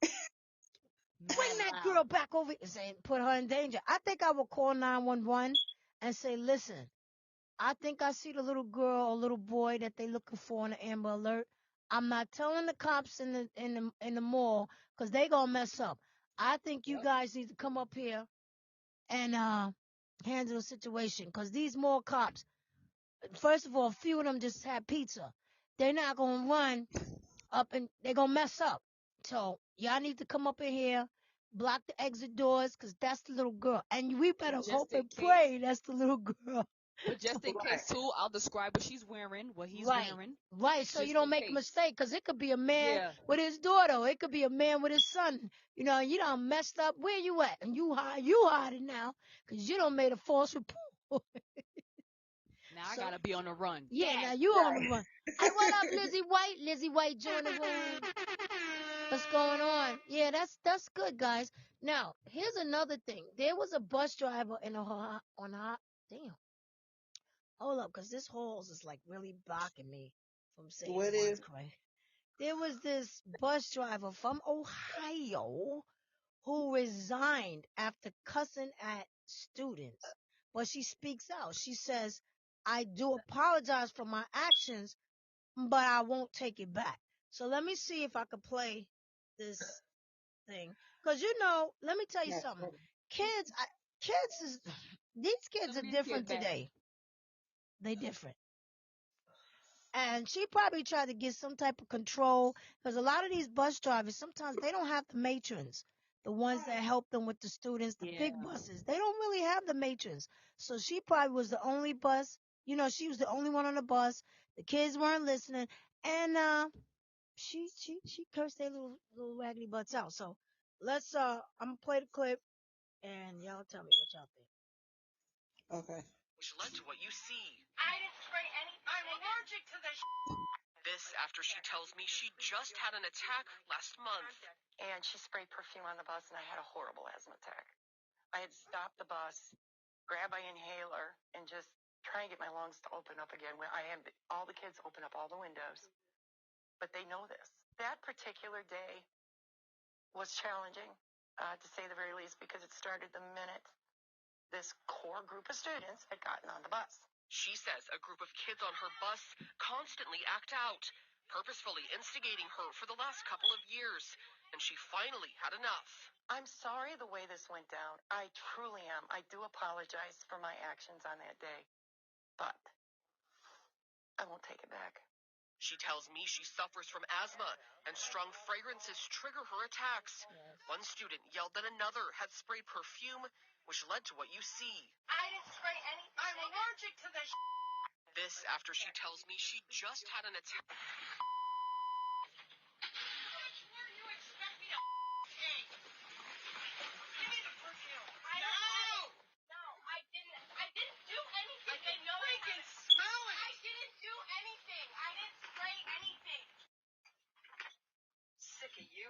bring Mad that loud. girl back over and say put her in danger. I think I would call 911 and say, listen, I think I see the little girl or little boy that they looking for on the Amber Alert. I'm not telling the cops in the mall because they gonna mess up. I think you Yep. guys need to come up here and handle the situation because these mall cops, first of all, a few of them just had pizza. They're not gonna run up and they're gonna mess up. So y'all need to come up in here, block the exit doors because that's the little girl, and we But better hope just in and case, pray that's the little girl. but just in Right. case too, I'll describe what she's wearing, what he's Right. wearing, Right. So you just don't in make a case. mistake because it could be a man Yeah. with his daughter. Or it could be a man with his son. You done messed up. Where you at? And you hiding now because you don't made a false report. Now I So gotta be on the run. yeah, now Dad. you on the Right. run. Hey, what up, Lizzie White? Lizzie White join the room. What's going on? Yeah, that's good, guys. Now, here's another thing. There was a bus driver in a on a damn. Hold up, cause this halls is like really blocking me from saying What words is correct. There was this bus driver from Ohio who resigned after cussing at students. But she speaks out. She says, I do apologize for my actions, but I won't take it back. So let me see if I could play this thing. Because, let me tell you not something. funny. Kids, kids is, these kids Some are of these kids different bad. today. They different. And she probably tried to get some type of control because a lot of these bus drivers sometimes they don't have the matrons, the ones that help them with the students, the Yeah. big buses. They don't really have the matrons. So she probably was the only bus. She was the only one on the bus. The kids weren't listening, and she cursed their little raggedy butts out. So let's I'm gonna play the clip, and y'all tell me what y'all think. Okay. Which led to what you see. I didn't spray anything. I'm allergic to this. This after she tells me she just had an attack last month. And she sprayed perfume on the bus, and I had a horrible asthma attack. I had stopped the bus, grab my inhaler, and just try and get my lungs to open up again. When I had all the kids open up all the windows, but they know this. That particular day was challenging, to say the very least, because it started the minute this core group of students had gotten on the bus. She says a group of kids on her bus constantly act out, purposefully instigating her for the last couple of years, and she finally had enough. I'm sorry the way this went down. I truly am. I do apologize for my actions on that day, but I won't take it back. She tells me she suffers from asthma and strong fragrances trigger her attacks. Yes. One student yelled that another had sprayed perfume, which led to what you see. I didn't spray anything. I'm allergic to this. This after she tells me she just had an attack. Where do you expect me to take? Give me the perfume. No, I didn't. I didn't do anything. I can freaking smell it. I didn't do anything. I didn't spray anything. Sick of you.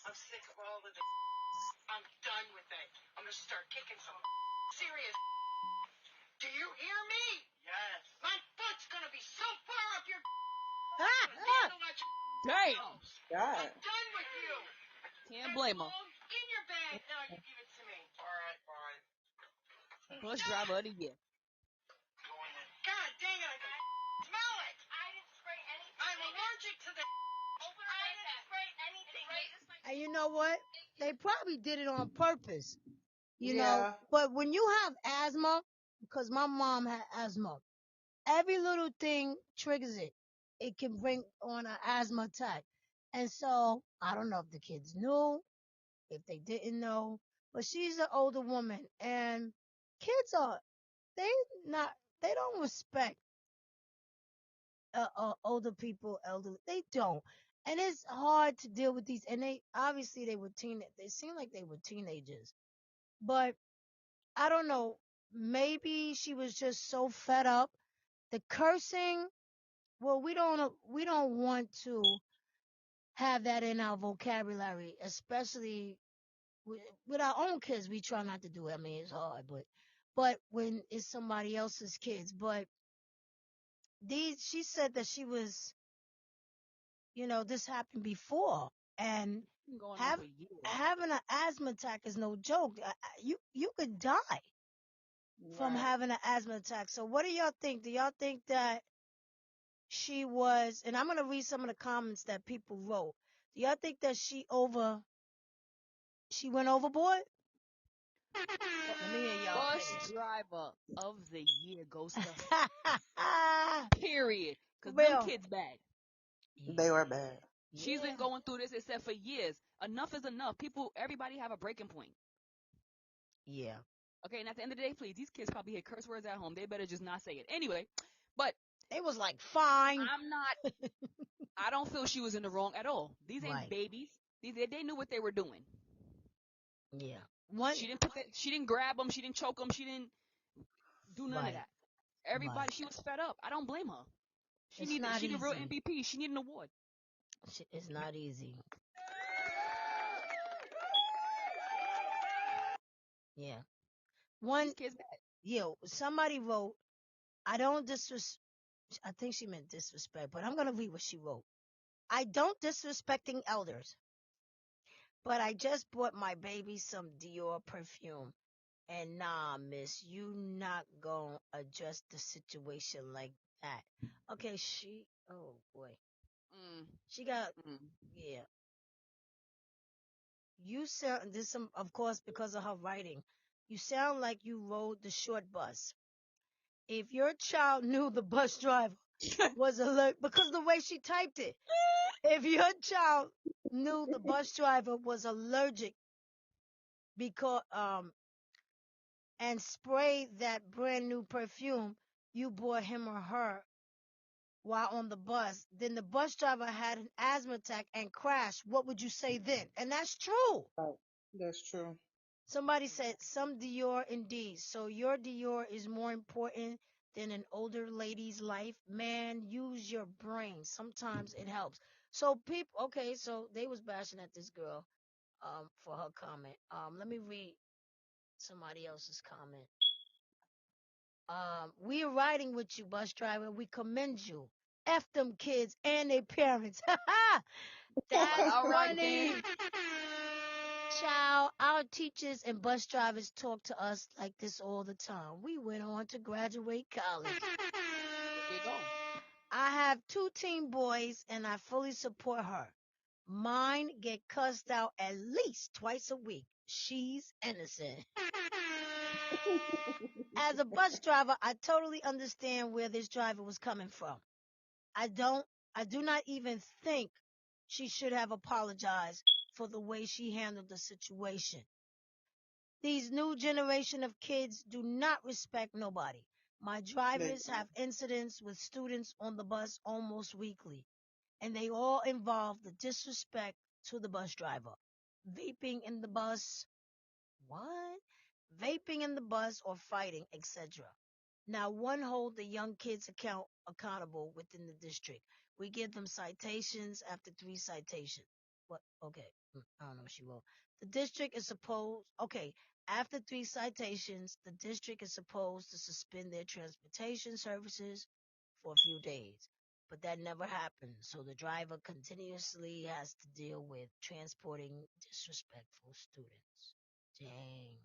I'm sick of all of this. I'm done with it. I'm gonna start kicking some serious. Do you hear me? Yes. My foot's gonna be so far up your. I'm Damn. God. done with you. Can't blame her. In your bag. Now you give it to me. All right, fine. Bus driver of the year. God dang it! And you know what? They probably did it on purpose, Yeah. But when you have asthma, because my mom had asthma, every little thing triggers it. It can bring on an asthma attack. And so I don't know if the kids knew, if they didn't know, but she's an older woman and kids they not, they don't respect older people, elderly. They don't. And it's hard to deal with these. And they obviously they seem like they were teenagers. But I don't know. Maybe she was just so fed up. The cursing, well, we don't want to have that in our vocabulary, especially with, with our own kids. We try not to do it. I mean, it's hard, but when it's somebody else's kids. But she said that she was, this happened before, and Been going on have for years. having an asthma attack is no joke. You could die from Right. having an asthma attack. So what do y'all think? Do y'all think that she was, and I'm gonna read some of the comments that people wrote. Do y'all think that she went overboard? Let me hear y'all Bus opinion. driver of the year goes to period. Cause them Real. kids bad. Yeah. They were bad. She's Yeah. been going through this and said for years. Enough is enough. Everybody have a breaking point. Yeah. Okay, and at the end of the day, please, these kids probably hear curse words at home. They better just not say it. Anyway, but It was like fine. I'm not. I don't feel she was in the wrong at all. These ain't Right. babies. They knew what they were doing. Yeah. One. She didn't grab them. She didn't choke them. She didn't do none of Right. that. Right. Everybody, she was fed up. I don't blame her. It's not She the real easy. MVP. She need an award. It's not easy. Yeah. One. These kids bad. Somebody wrote. I don't disres. I think she meant disrespect, but I'm gonna read what she wrote. I don't disrespecting elders, but I just bought my baby some Dior perfume. And nah, miss, you not gonna address the situation like that. Okay, oh boy. Mm, She got, mm. yeah. You sound, this some, of course, because of her writing. You sound like you rode the short bus. If your child knew the bus driver was alert, because the way she typed it, if your child knew the bus driver was allergic because and sprayed that brand new perfume you bought him or her while on the bus, then the bus driver had an asthma attack and crashed, what would you say then? And that's true. Right. That's true. Somebody said some Dior indeed. So your Dior is more important than an older lady's life. Man, use your brain. Sometimes it helps. So people, okay, so they was bashing at this girl for her comment. Let me read somebody else's comment. We are riding with you, bus driver. We commend you. F them kids and their parents. Well, That's all right funny. then. Child, our teachers and bus drivers talk to us like this all the time. We went on to graduate college. There you go. I have two teen boys and I fully support her. Mine get cussed out at least twice a week. She's innocent. As a bus driver, I totally understand where this driver was coming from. I don't, I do not even think she should have apologized for the way she handled the situation. These new generation of kids do not respect nobody. My They drivers don't. have incidents with students on the bus almost weekly, and they all involve the disrespect to the bus driver. Vaping in the bus, what? Vaping in the bus or fighting, etc. Now, one hold the young kids accountable within the district. We give them citations after 3 citations. What? Okay, I don't know what she wrote. The district is supposed. Okay, after 3 citations, the district is supposed to suspend their transportation services for a few days. But that never happened, so the driver continuously has to deal with transporting disrespectful students. Dang.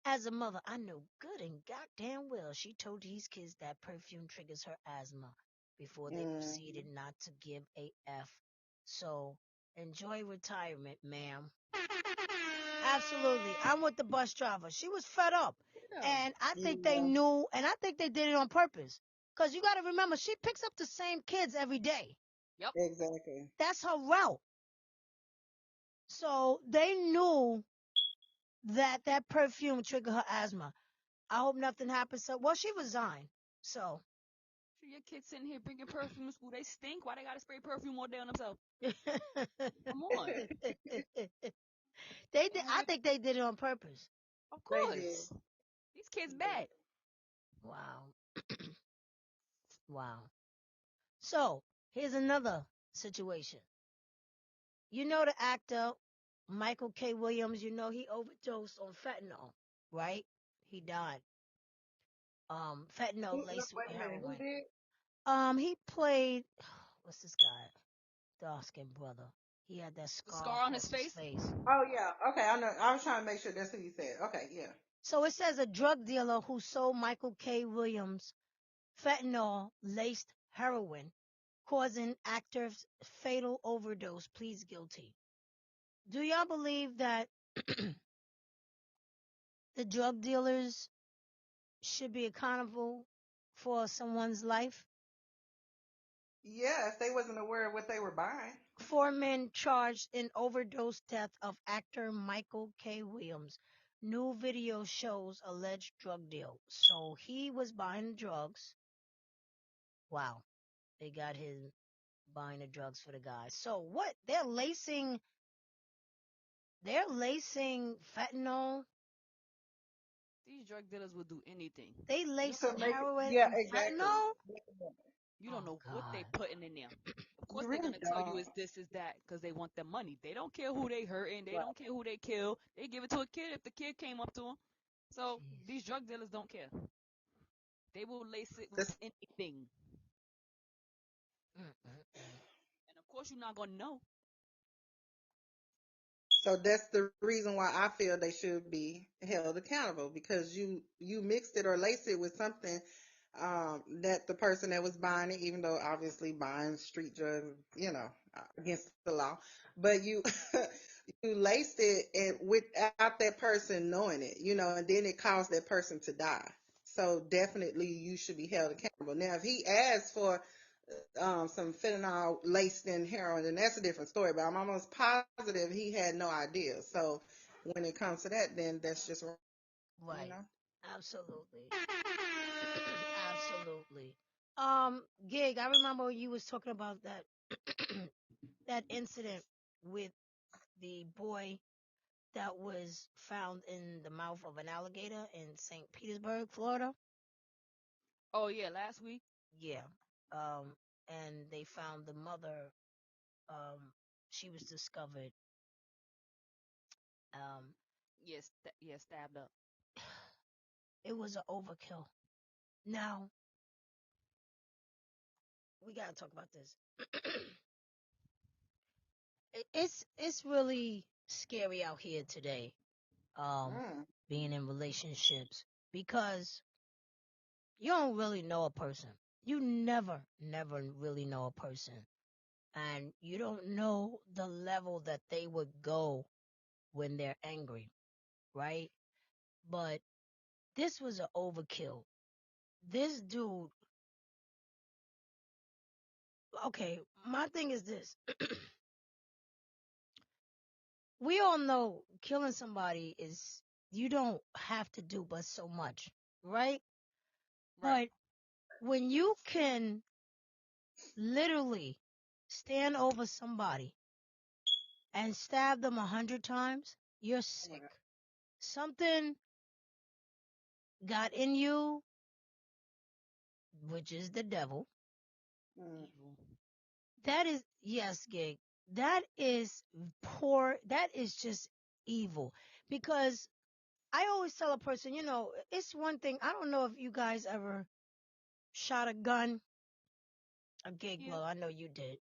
As a mother, I know good and goddamn well she told these kids that perfume triggers her asthma. before they Mm. proceeded not to give a F. So enjoy retirement, ma'am. Absolutely. I'm with the bus driver. She was fed up. Yeah. And I think they Yeah. knew, and I think they did it on purpose. Because you got to remember, she picks up the same kids every day. Yep. Exactly. That's her route. So they knew that that perfume triggered her asthma. I hope nothing happens to. Well, she resigned. So Sure, your kids sitting here bringing perfume to school. They stink. Why they gotta spray perfume all day on themselves? they Come on. did. And when I you, think they did it on purpose. of They did. course, these kids bad. Wow. Wow. So here's another situation. You know the actor Michael K. Williams. You know he overdosed on fentanyl, right? He died. Fentanyl No, laced with wait a minute. Who heroin. did? He played. What's this guy? Dark skinned brother. He had that The scar scar on his across his face. face. Oh yeah. Okay, I know. I was trying to make sure that's who you said. Okay, yeah. So it says a drug dealer who sold Michael K. Williams fentanyl laced heroin, causing actor's fatal overdose, pleads guilty. Do y'all believe that the drug dealers should be accountable for someone's life? Yeah, if they wasn't aware of what they were buying. Four men charged in overdose death of actor Michael K. Williams. New video shows alleged drug deal. So he was buying drugs. Wow. They got him buying the drugs for the guy. So what? They're lacing fentanyl. These drug dealers will do anything. They You don't To lacing know. make it, heroin yeah, and exactly. fentanyl? You don't Oh know what they God. putting in there. Of course, You they're really gonna tell you don't. is this is that because they want the money. They don't care who they hurting. They Right. don't care who they kill. They give it to a kid if the kid came up to them. So Jeez. these drug dealers don't care. They will lace it with This, anything, Mm-mm-mm. and of course, you're not gonna know. so that's the reason why I feel they should be held accountable because you mixed it or laced it with something that the person that was buying it, even though obviously buying street drugs, against the law, but you you laced it and without that person knowing it, and then it caused that person to die. So definitely you should be held accountable. Now, if he asked for some fentanyl laced in heroin, and that's a different story. But I'm almost positive he had no idea. So when it comes to that, then that's just wrong, you Right. know. Absolutely. Absolutely. Gig, I remember you was talking about that that incident with the boy that was found in the mouth of an alligator in St. Petersburg, Florida. Oh yeah, last week. Yeah. Um, and they found the mother. Um, she was discovered. Um, Yes, yeah, stabbed up. it was an overkill. Now we gotta talk about this. It's really scary out here today. Mm. Being in relationships because you don't really know a person. You never really know a person, and you don't know the level that they would go when they're angry, right? But this was an overkill. This dude, okay, my thing is this. We all know killing somebody is, you don't have to do but so much, right? Right. But when you can literally stand over somebody and stab them 100 times, you're sick. Right. Something got in you, which is the devil. Mm. Evil. That is, yes, Gig. That is poor. That is just evil. Because I always tell a person, it's one thing. I don't know if you guys ever shot a gun, a gig Yeah. blow. I know you did.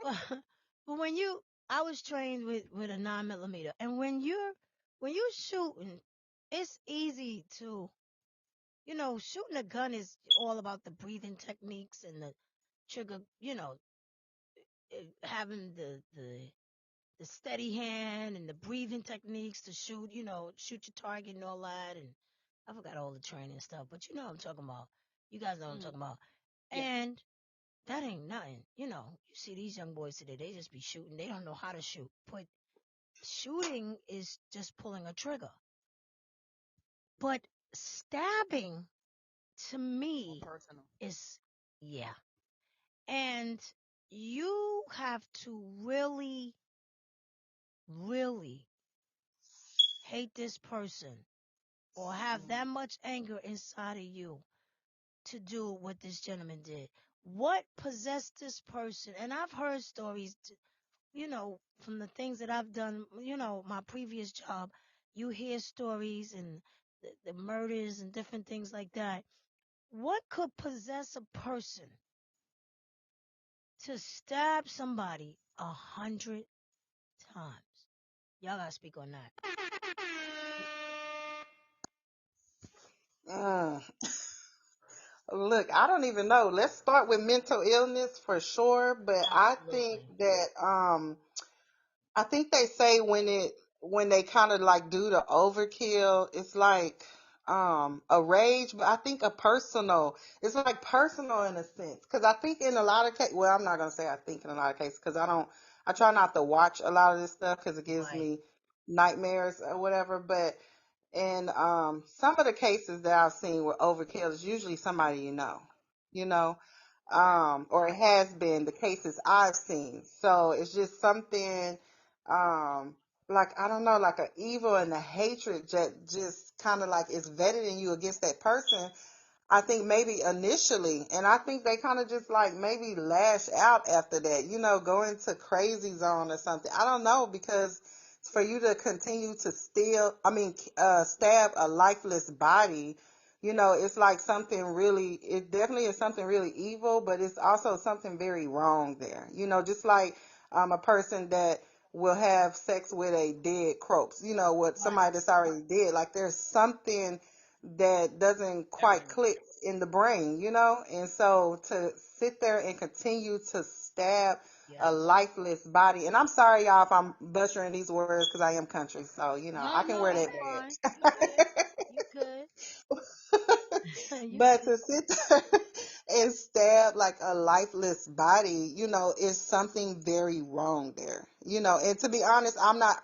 But, but I was trained with a 9 millimeter. And when you're shooting, it's easy to shooting a gun is all about the breathing techniques and the trigger, having the steady hand and the breathing techniques to shoot, shoot your target and all that. And I forgot all the training stuff, but you know what I'm talking about. You guys know what I'm Mm. talking about. Yeah. And that ain't nothing. You see these young boys today, they just be shooting. They don't know how to shoot. But shooting is just pulling a trigger. But stabbing to More me personal. is, yeah. And you have to really, really hate this person or have Mm. that much anger inside of you to do what this gentleman did. What possessed this person? And I've heard stories, from the things that I've done, my previous job, you hear stories and the murders and different things like that. What could possess a person to stab somebody 100 times? Y'all gotta speak on that. Mm. Look, I don't even know. Let's start with mental illness for sure, but Absolutely. I think they say when they kind of like do the overkill, it's like a rage, but I think a personal. It's like personal in a sense, because I think in a lot of cases, well, I'm not gonna say I think in a lot of cases, because I try not to watch a lot of this stuff because it gives Right. me nightmares or whatever, but. And some of the cases that I've seen with overkill is usually somebody you know, Right. or it has been the cases I've seen. So it's just something, um, like I don't know, like a evil and a hatred that just kind of like is vetted in you against that person. I think maybe initially, and I think they kind of just like maybe lash out after that, go into crazy zone or something. I don't know, because for you to continue to stab a lifeless body, it's like something really, it definitely is something really evil, but it's also something very wrong there. Just like a person that will have sex with a dead corpse, what Right. somebody that's already dead. Like there's something that doesn't quite Definitely. click in the brain. And so to sit there and continue to stab a Yes. lifeless body, and I'm sorry, y'all, if I'm butchering these words because I am country, so No, I can no, wear you that fine. You good. You good. badge. You But good. to sit there and stab like a lifeless body, is something very wrong there. And to be honest, I'm not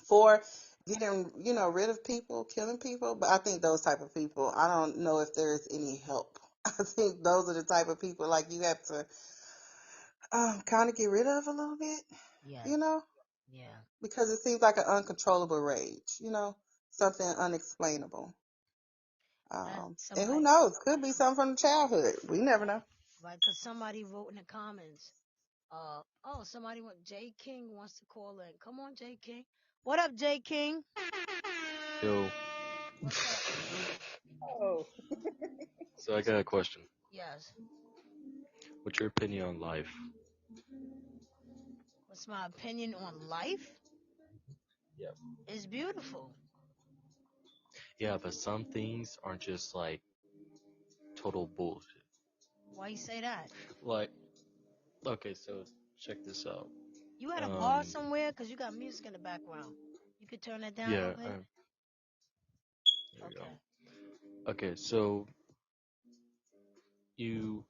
for getting, rid of people, killing people. But I think those type of people, I don't know if there's any help. I think those are the type of people like you have to kind of get rid of a little bit, Yes. you know, Yeah. because it seems like an uncontrollable rage, something unexplainable. That And who somebody, knows? Could be something from the childhood. We never know. right? Because somebody wrote in the comments, somebody J King wants to call in. Come on, J King. What up, J King? Yo, What's up? Oh. so I got a question. Yes. What's your opinion on life? What's my opinion on life? Yep. It's beautiful. Yeah, but some things aren't just like total bullshit. Why you say that? Like, okay, so check this out. You at a bar Um, somewhere? Because you got music in the background. You could turn that down a yeah, little bit? there we Okay. go. Okay, so you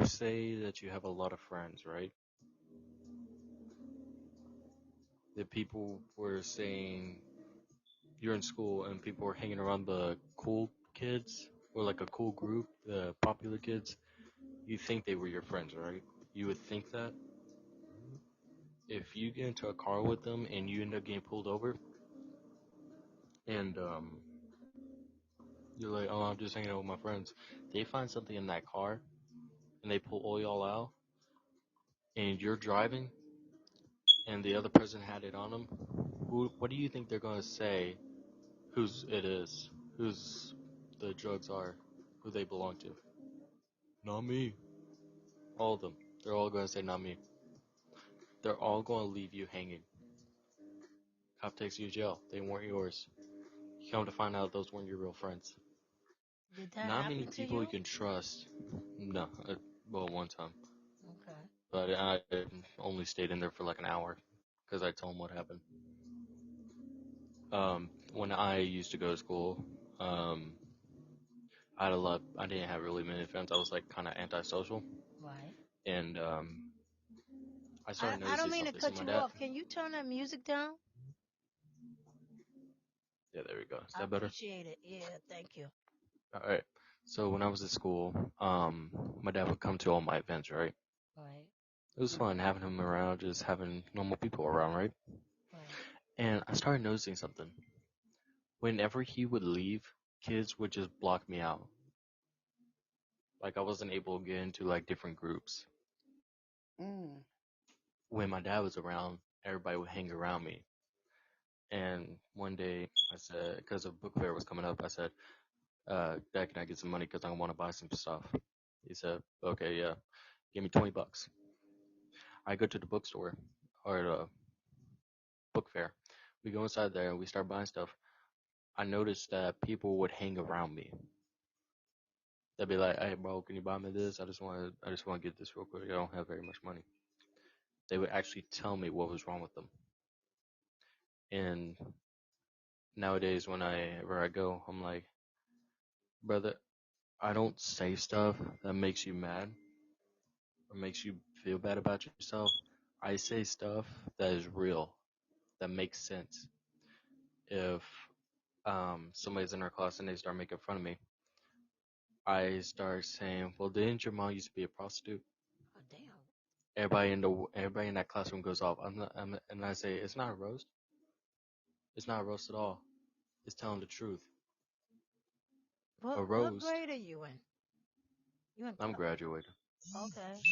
say that you have a lot of friends, right? That people were saying you're in school and people were hanging around the cool kids or like a cool group, the popular kids. You think they were your friends, right? You would think that. If you get into a car with them and you end up getting pulled over and you're like, oh, I'm just hanging out with my friends, they find something in that car and they pull all y'all out and you're driving and the other person had it on them, what do you think they're gonna say? Whose it is? Whose the drugs are? Who they belong to? Not me. All of them. They're all gonna say not me. They're all gonna leave you hanging. Cop takes you to jail. They weren't yours. You come to find out those weren't your real friends. Did that Not many happen to people you you? can trust. No, well, one time, Okay. but I only stayed in there for like an hour because I told them what happened. When I used to go to school, um, I had a lot. I didn't have really many friends. I was like kind of antisocial, Right. and I I, started I don't noticing mean to something. So cut my you dad. off. Can you turn that music down? Yeah, there we go. Is I that better? appreciate it. Yeah, thank you. All right. So when I was at school, my dad would come to all my events, right? Right. It was fun having him around, just having normal people around, right? Right. And I started noticing something. Whenever he would leave, kids would just block me out. Like I wasn't able to get into like different groups. Mm. When my dad was around, everybody would hang around me. And one day I said, because a book fair was coming up, I said, Dad, can I get some money because I want to buy some stuff? He said, okay, yeah, give me $20. I go to the bookstore or the book fair. We go inside there and we start buying stuff. I noticed that people would hang around me. They'd be like, "Hey, bro, can you buy me this? I just want to get this real quick. I don't have very much money." They would actually tell me what was wrong with them. And nowadays, wherever I go, I'm like, brother, I don't say stuff that makes you mad or makes you feel bad about yourself. I say stuff that is real, that makes sense. If somebody's in our class and they start making fun of me, I start saying, "Well, didn't your mom used to be a prostitute?" Oh, damn. Everybody in that classroom goes off. And I say, "It's not a roast. It's not a roast at all. It's telling the truth. A What roast." grade are you in? You in I'm graduated. okay.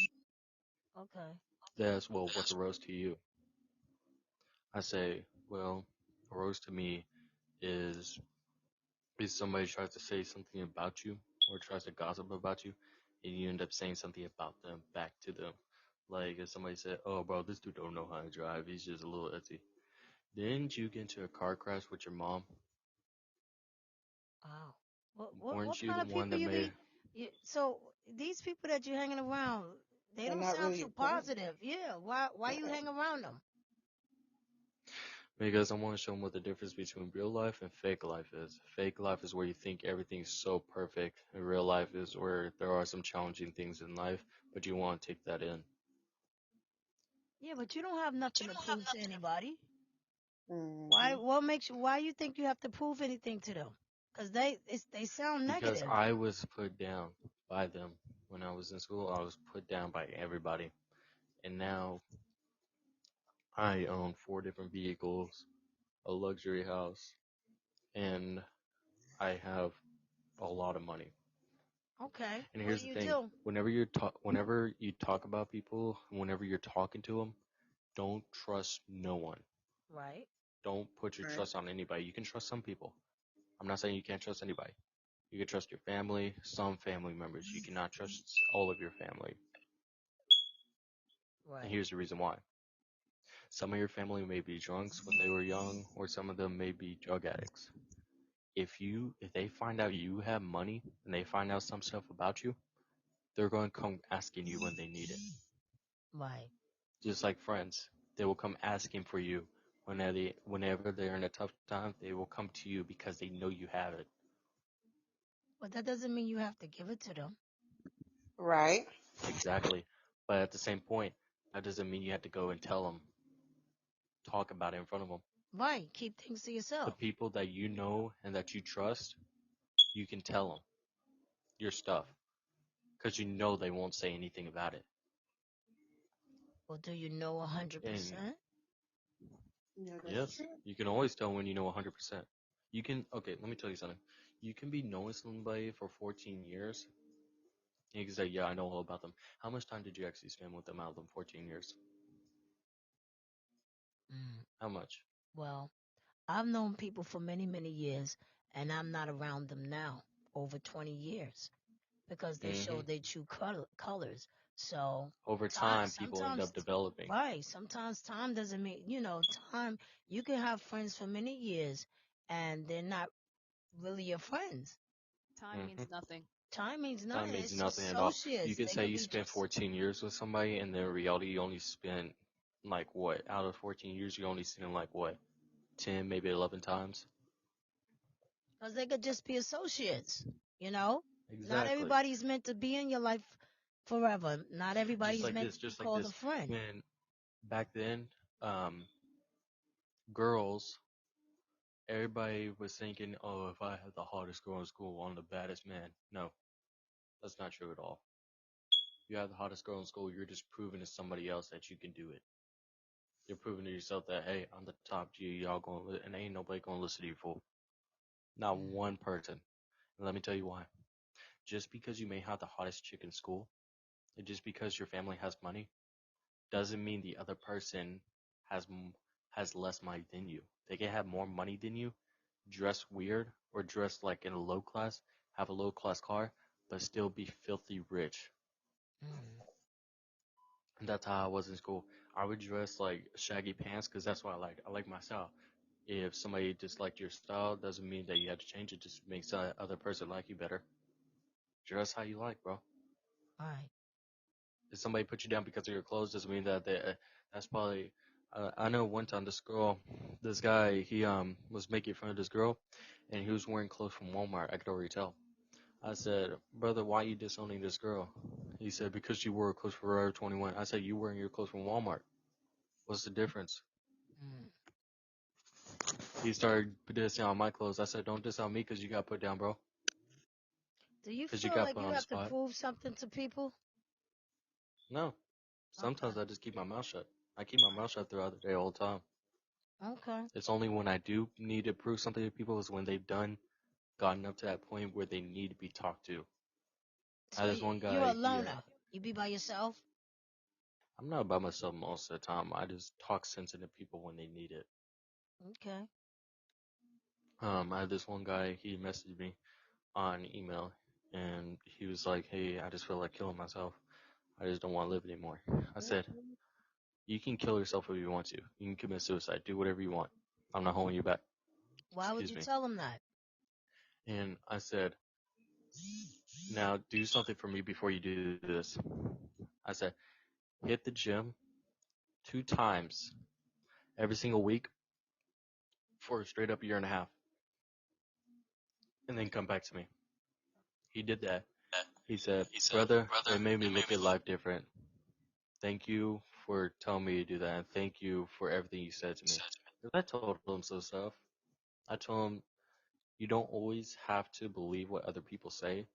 Okay. Yes. Well, what's a roast to you? I say, well, a roast to me is is somebody tries to say something about you or tries to gossip about you, and you end up saying something about them back to them. Like if somebody said, "Oh, bro, this dude don't know how to drive. He's just a little etsy." Didn't you get into a car crash with your mom? Wow. What Weren't you kind the of one people that you made? be? So these people that you hanging around, they They're don't not sound really too your friends. positive. Yeah. Why you Right. hang around them? Because I want to show them what the difference between real life and fake life is. Fake life is where you think everything's so perfect, and real life is where there are some challenging things in life, but you want to take that in. Yeah, but you don't have nothing to prove to anybody. Why? Mm-hmm. What makes you? Why you think you have to prove anything to them? Because they sound Because negative. I was put down by them when I was in school. I was put down by everybody. And now I own 4 different vehicles, a luxury house, and I have a lot of money. Okay. And What do here's the you thing: do? whenever you talk about people, whenever you're talking to them, don't trust no one. Right. Don't put your Right. trust on anybody. You can trust some people. I'm not saying you can't trust anybody. You can trust your family, some family members. You cannot trust all of your family. And Right. here's the reason why. Some of your family may be drunks when they were young, or some of them may be drug addicts. If they find out you have money and they find out some stuff about you, they're going to come asking you when they need it. Right. Just like friends, they will come asking for you whenever they're in a tough time. They will come to you because they know you have it. But that doesn't mean you have to give it to them. Right. Exactly. But at the same point, that doesn't mean you have to go and tell them, talk about it in front of them. Right. Keep things to The yourself. people that you know and that you trust, you can tell them your stuff because you know they won't say anything about it. Well, do you know And 100%? Yeah, that's yes, true. you can always tell when you know 100%. Okay, let me tell you something. You can be knowing somebody for 14 years. And you can say, yeah, I know all about them. How much time did you actually spend with them out of them 14 years? Mm. How much? Well, I've known people for many, many years, and I'm not around them now, over 20 years, because they show Hmm. their true colors. So, Over time, time, people end sometimes, up developing. right, sometimes time doesn't mean, time, you can have friends for many years, and they're not really your friends. Time means nothing. Time means That nothing. means It's just nothing at all. You associates. could They say could you be spent just 14 years with somebody, and in reality, you only spent like what? Out of 14 years, you only seen them like what? 10, maybe 11 times. because they could just be associates. You know, not Exactly. everybody's meant to be in your life forever. Not everybody's meant to be Just like called a this. friend. When back then, um, girls, everybody was thinking, oh, if I had the hottest girl in school, I'm the baddest man. No, that's not true at all. You have the hottest girl in school, you're just proving to somebody else that you can do it. You're proving to yourself that, hey, I'm the top G, y'all going, and ain't nobody going to listen to you, fool. Not Mm, one person. And let me tell you why. Just because you may have the hottest chick in school, and just because your family has money, doesn't mean the other person has has less money than you. They can have more money than you, dress weird, or dress like in a low class, have a low class car, but still be filthy rich. mm. And that's how I was in school. I would dress like shaggy pants because that's what I like. I like my style. If somebody disliked your style, doesn't mean that you have to change it. Just makes that other person like you better. Dress how you like, bro. All right. If somebody put you down because of your clothes, doesn't mean that that's probably. I know one time this guy, he was making fun of this girl, and he was wearing clothes from Walmart. I could already tell. I said, brother, why are you disowning this girl? He said, because she wore clothes for Forever 21. I said, you wearing your clothes from Walmart. What's the difference? Mm. He started dissing on my clothes. I said, don't diss on me because you got put down, bro. Do you Because you feel got like put you on the have to spot. prove something to people? No. Okay. Sometimes I just keep my mouth shut. I keep my mouth shut throughout the day all the time. Okay. It's only when I do need to prove something to people is when they've gotten up to that point where they need to be talked to. I So had this one you're a guy, loner. You be by yourself? I'm not by myself most of the time. I just talk sense into people when they need it. Okay. I had this one guy, he messaged me on email, and he was like, hey, I just feel like killing myself. I just don't want to live anymore. I said, you can kill yourself if you want to. You can commit suicide. Do whatever you want. I'm not holding you back. Why would Excuse you me. tell them that? And I said, now do something for me before you do this. I said, hit the gym 2 times every single week for a straight up year and a half, and then come back to me. He did that. He said, brother, it made me look at life different. Thank you for telling me to do that, and thank you for everything you said to me. 'Cause I told him some stuff. I told him, you don't always have to believe what other people say,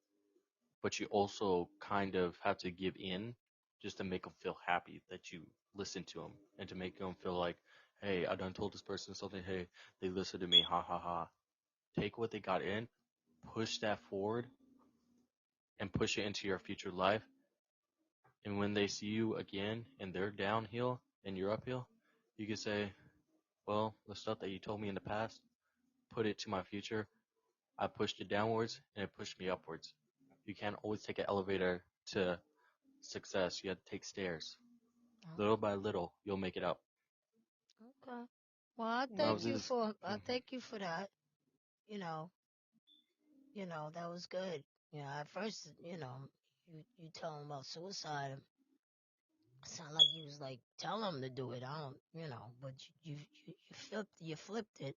but you also kind of have to give in just to make them feel happy that you listen to them and to make them feel like, hey, I done told this person something. Hey, they listened to me. Ha ha ha. Take what they got in, push that forward, and push it into your future life. And when they see you again and they're downhill and you're uphill, you can say, well, the stuff that you told me in the past, put it to my future. I pushed it downwards and it pushed me upwards. You can't always take an elevator to success. You have to take stairs. Little by little, you'll make it up. Okay. Well, I I thank was you Mm. just, for that. You know, that was good. At first, you tell them about suicide. It sound like you was like tell them to do it. I don't, but you flipped it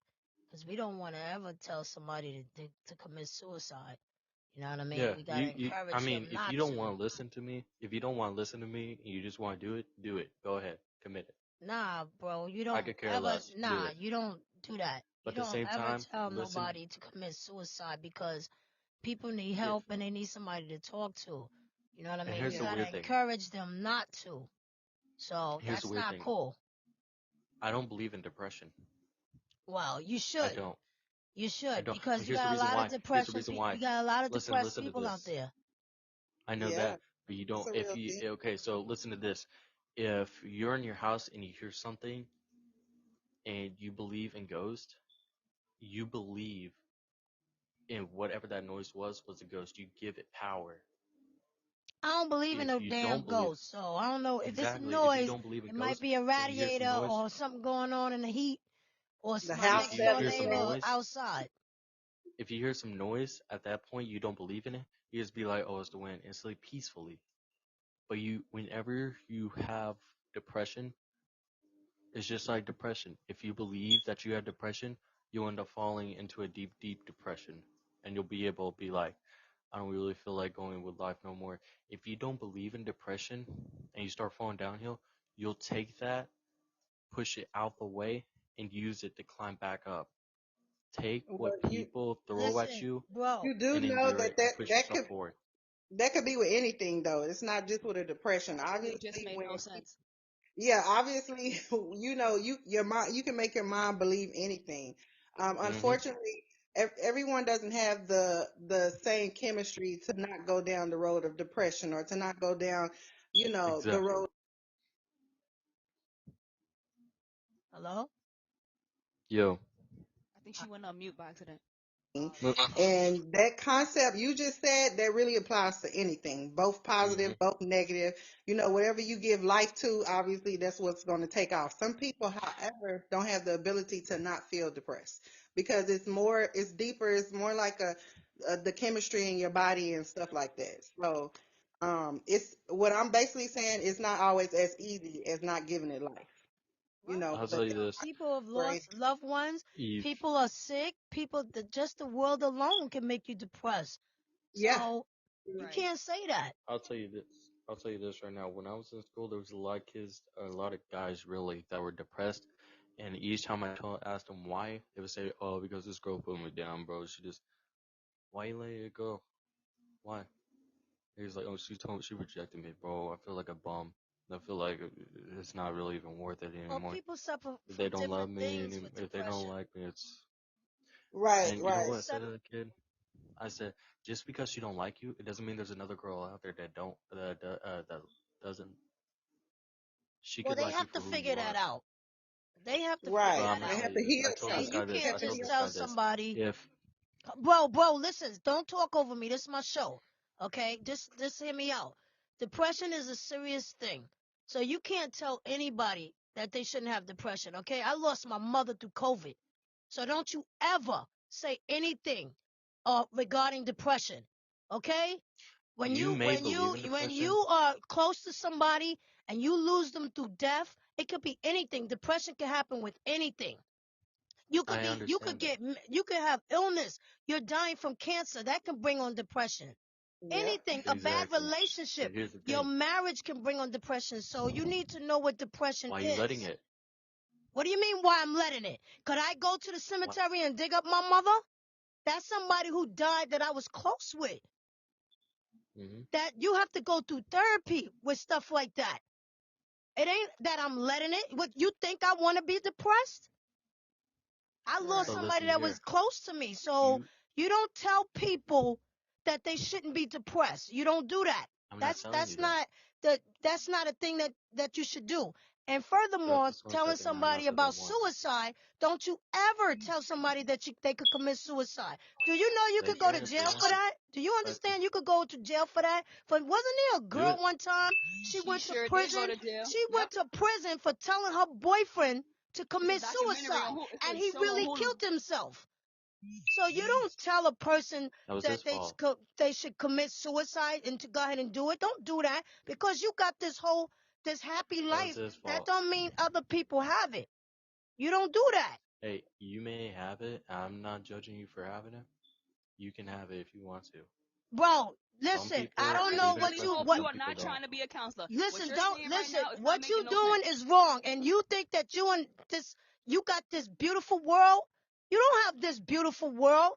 because we don't want to ever tell somebody to commit suicide. You know what I mean? yeah, We gotta I encourage mean, them if not you don't to. want to listen to me, if you don't want to listen to me and you just want to do it, go ahead, commit it. Nah, bro, I could care less, do it. you don't do that. But You at the don't same ever time, tell listen, nobody to commit suicide because people need if, help and they need somebody to talk to. You know what I and mean? here's You the Yeah. gotta weird thing. encourage them not to. So Here's the that's weird not thing. cool. I don't believe in depression. Well, you I should. don't. You I should don't. But because you here's the got a reason lot of why. Here's the reason why. you got a lot of depressed Listen to people out this. there. I know Yeah. that, but you It's don't. a If real you thing. okay, so listen to this. If you're in your house and you hear something and you believe in ghosts, you believe in whatever that noise was a ghost. You give it power. I don't believe in no If you damn don't believe ghosts, so I don't know if it's a exactly, if you noise. don't believe in It might ghosts be a and you hear some radiator noise, or something going on in the heat or The my house next you door setting hear some neighbor in. noise, outside. if you hear some noise at that point, you don't believe in it. You just be like, "Oh, it's the wind," and sleep peacefully. But whenever you have depression, it's just like depression. If you believe that you have depression, you'll end up falling into a deep, deep depression, and you'll be able to be like, "I don't really feel like going with life no more." If you don't believe in depression and you start falling downhill, you'll take that, push it out the way, and use it to climb back up. Take Well, what you people throw at Listen, you bro. you do and know endure that it and push yourself forward. that could be with anything though. It's not just with a depression. That to me just Obviously, made no sense. yeah, obviously, your mind, you can make your mind believe anything. Hmm. Unfortunately, everyone doesn't have the same chemistry to not go down the road of depression or to not go down, the Exactly. road. Hello? Yo. I think she went on mute by accident. And that concept you just said, that really applies to anything, both positive, Hmm. both negative. Whatever you give life to, obviously that's what's going to take off. Some people, however, don't have the ability to not feel depressed because it's deeper, it's more like the chemistry in your body and stuff like that. So, it's what I'm basically saying. It's not always as easy as not giving it life, Right. I'll but tell you this. People have great. lost loved ones. Eve. People are sick. Just the world alone can make you depressed. Yeah. So you Right. can't say that. I'll tell you this. I'll tell you this right now. When I was in school, there was a lot of kids, a lot of guys really that were depressed. And each time asked them why, they would say, "Oh, because this girl put me down, bro. Why you let it go? Why?" He was like, "Oh, she rejected me, bro. I feel like a bum. I feel like it's not really even worth it Well, anymore. people suffer If they from don't love different me, things with if they don't depression. like me, it's." Right, And you know right. what I People said suffer. to the kid? I said, just because she don't like you, it doesn't mean there's another girl out there that doesn't. She Well, could they like you have for to who figure you that are. out. They have to figure But Right. I'm that gonna They out. tell have to you this. heal And you something. They can't have to just heal tell something. somebody, If bro, listen, don't talk over me. This is my show. Okay? Just hear me out. Depression is a serious thing. So you can't tell anybody that they shouldn't have depression. Okay? I lost my mother through COVID. So don't you ever say anything regarding depression. Okay? When you you may when believe you in when you depression, are close to somebody and you lose them through death, it could be anything. Depression can happen with anything. I understand that. You could have illness. You're dying from cancer. That can bring on depression. Yeah. Anything, a bad Exactly. But relationship, here's the your thing. marriage can bring on depression. So you need to know what depression Why are you letting is. it? What do you mean why I'm letting it? Could I go to the Why? cemetery and dig up my mother? That's somebody who died that I was close with. Hmm. That you have to go through therapy with stuff like that. It ain't that I'm letting it. What you think I want to be depressed? I lost Right. So somebody listen that was here. close to me. So You. you don't tell people that they shouldn't be depressed. You don't do that. I'm not That's telling that's you that. not that's not a thing that you should do. And Yo, furthermore, just one telling second. I'm not somebody said that about once. suicide, don't you ever tell somebody that they could commit suicide. Do you know you They could go to can if they jail want for to. that? Do you Let them understand you could go to jail for that? For wasn't there a do girl it. one time? She She went to sure did go prison. to jail. She Yep. went to prison for telling her boyfriend to It's a commit documentary on suicide, Hulu. It's and a he show on really Hulu. killed himself. So you don't tell a person That was that his fault. they should commit suicide and to go ahead and do it. Don't do that because you got this happy That was life. his That fault. don't mean other people have it. You don't do that. Hey, you may have it. I'm not judging you for having it. You can have it if you want to. Bro, Some listen, I people don't I believe know in sincerely depression, hope what you some are people not don't. trying to be a counselor. What listen, you're don't saying right listen. now is not What you making no doing sense. is wrong and you think that you got this beautiful world. You don't have this beautiful world.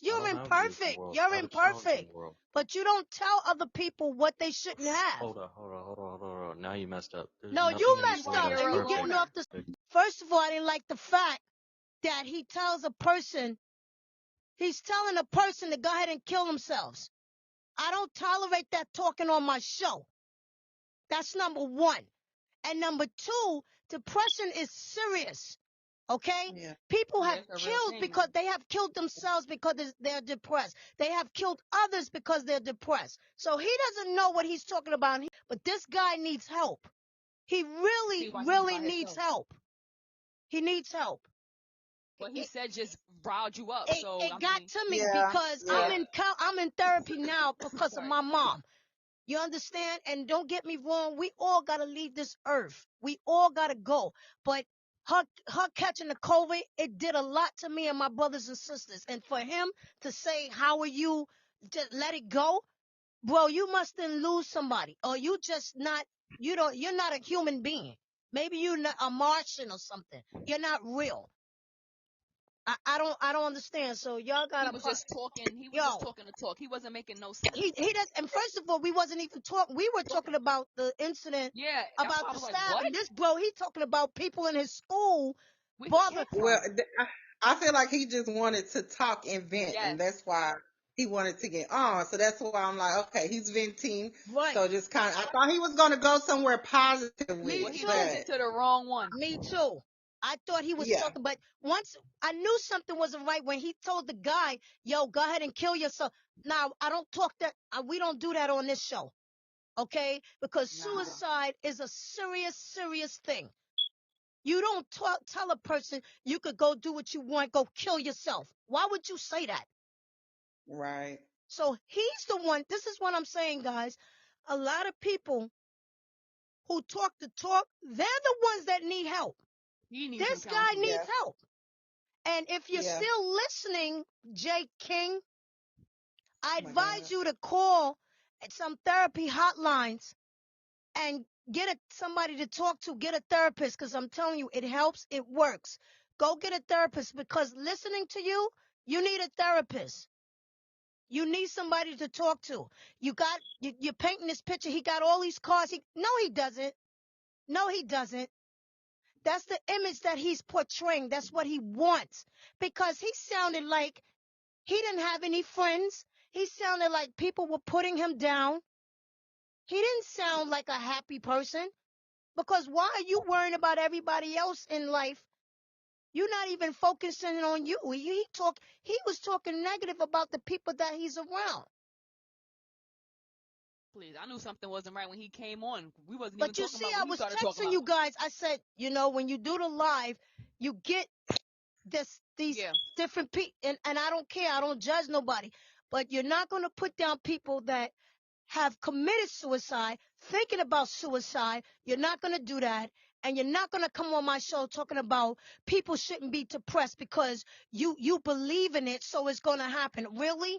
I You're don't have a beautiful imperfect. world. You're I have a challenging imperfect. world. But you don't tell other people what they shouldn't have. Hold on. Now you messed up. There's No, you nothing in this messed world up that's and you 21-year-old getting perfect. loner. off the. First of all, I didn't like the fact that he's telling a person to go ahead and kill themselves. I don't tolerate that talking on my show. That's number one. And number two, depression is serious. Okay? Yeah. People Yeah, have it's a real killed thing because now. they have killed themselves because they're depressed. They have killed others because they're depressed. So he doesn't know what he's talking about. But this guy needs help. He really, See why he's really by needs himself. help. He needs help. But he It, said just riled you up. it, So I it got mean, to me Yeah, because yeah. I'm in therapy now because of right. my mom. You understand? And don't get me wrong, we all gotta leave this earth. We all gotta go. But her catching the COVID, it did a lot to me and my brothers and sisters. And for him to say, "How are you?" Just let it go, bro. You must then lose somebody, or you just not. You don't. You're not a human being. Maybe you're not a Martian or something. You're not real. I don't understand. So y'all He gotta was just talking. He was just yo. talking to talk. He wasn't making no sense. He does. And first of all, we wasn't even talking. We were talking Talking. about the incident Yeah, that's about why I the was like, what? stabbing. This bro, he talking about people in his school Where he bother. came Well, from? I feel like he just wanted to talk and vent, Yes. and that's why he wanted to get on. So that's why I'm like, okay, he's venting. Right. So just kind of, I thought he was going to go somewhere positive with Me Well, it, he too. vented but to the wrong one. Me too. I thought he was yeah, talking, but once I knew something wasn't right when he told the guy, "Yo, go ahead and kill yourself." Now I don't talk that. We don't do that on this show, okay? Because Nah. suicide is a serious, serious thing. You don't tell a person you could go do what you want, go kill yourself. Why would you say that? right. So he's the one. This is what I'm saying, guys. A lot of people who talk the talk, they're the ones that need help. He needs some This guy counseling. needs Yeah, help. And if you're yeah. still listening, Jay King, I Oh my advise God. you to call some therapy hotlines and get somebody to talk to, get a therapist, because I'm telling you, it helps, it works. Go get a therapist because listening to you, you need a therapist. You need somebody to talk to. You're painting this picture. He got all these cars. No, he doesn't. No, he doesn't. That's the image that he's portraying. That's what he wants. Because he sounded like he didn't have any friends. He sounded like people were putting him down. He didn't sound like a happy person. Because why are you worrying about everybody else in life? You're not even focusing on you. He was talking negative about the people that he's around. Please, I knew something wasn't right when he came on. We wasn't even But you talking see, about I what he was started talking texting about. you guys. I said, when you do the live, you get these Yeah, different people, and I don't care. I don't judge nobody. But you're not going to put down people that have committed suicide, thinking about suicide. You're not going to do that. And you're not going to come on my show talking about people shouldn't be depressed because you believe in it, so it's going to happen. Really?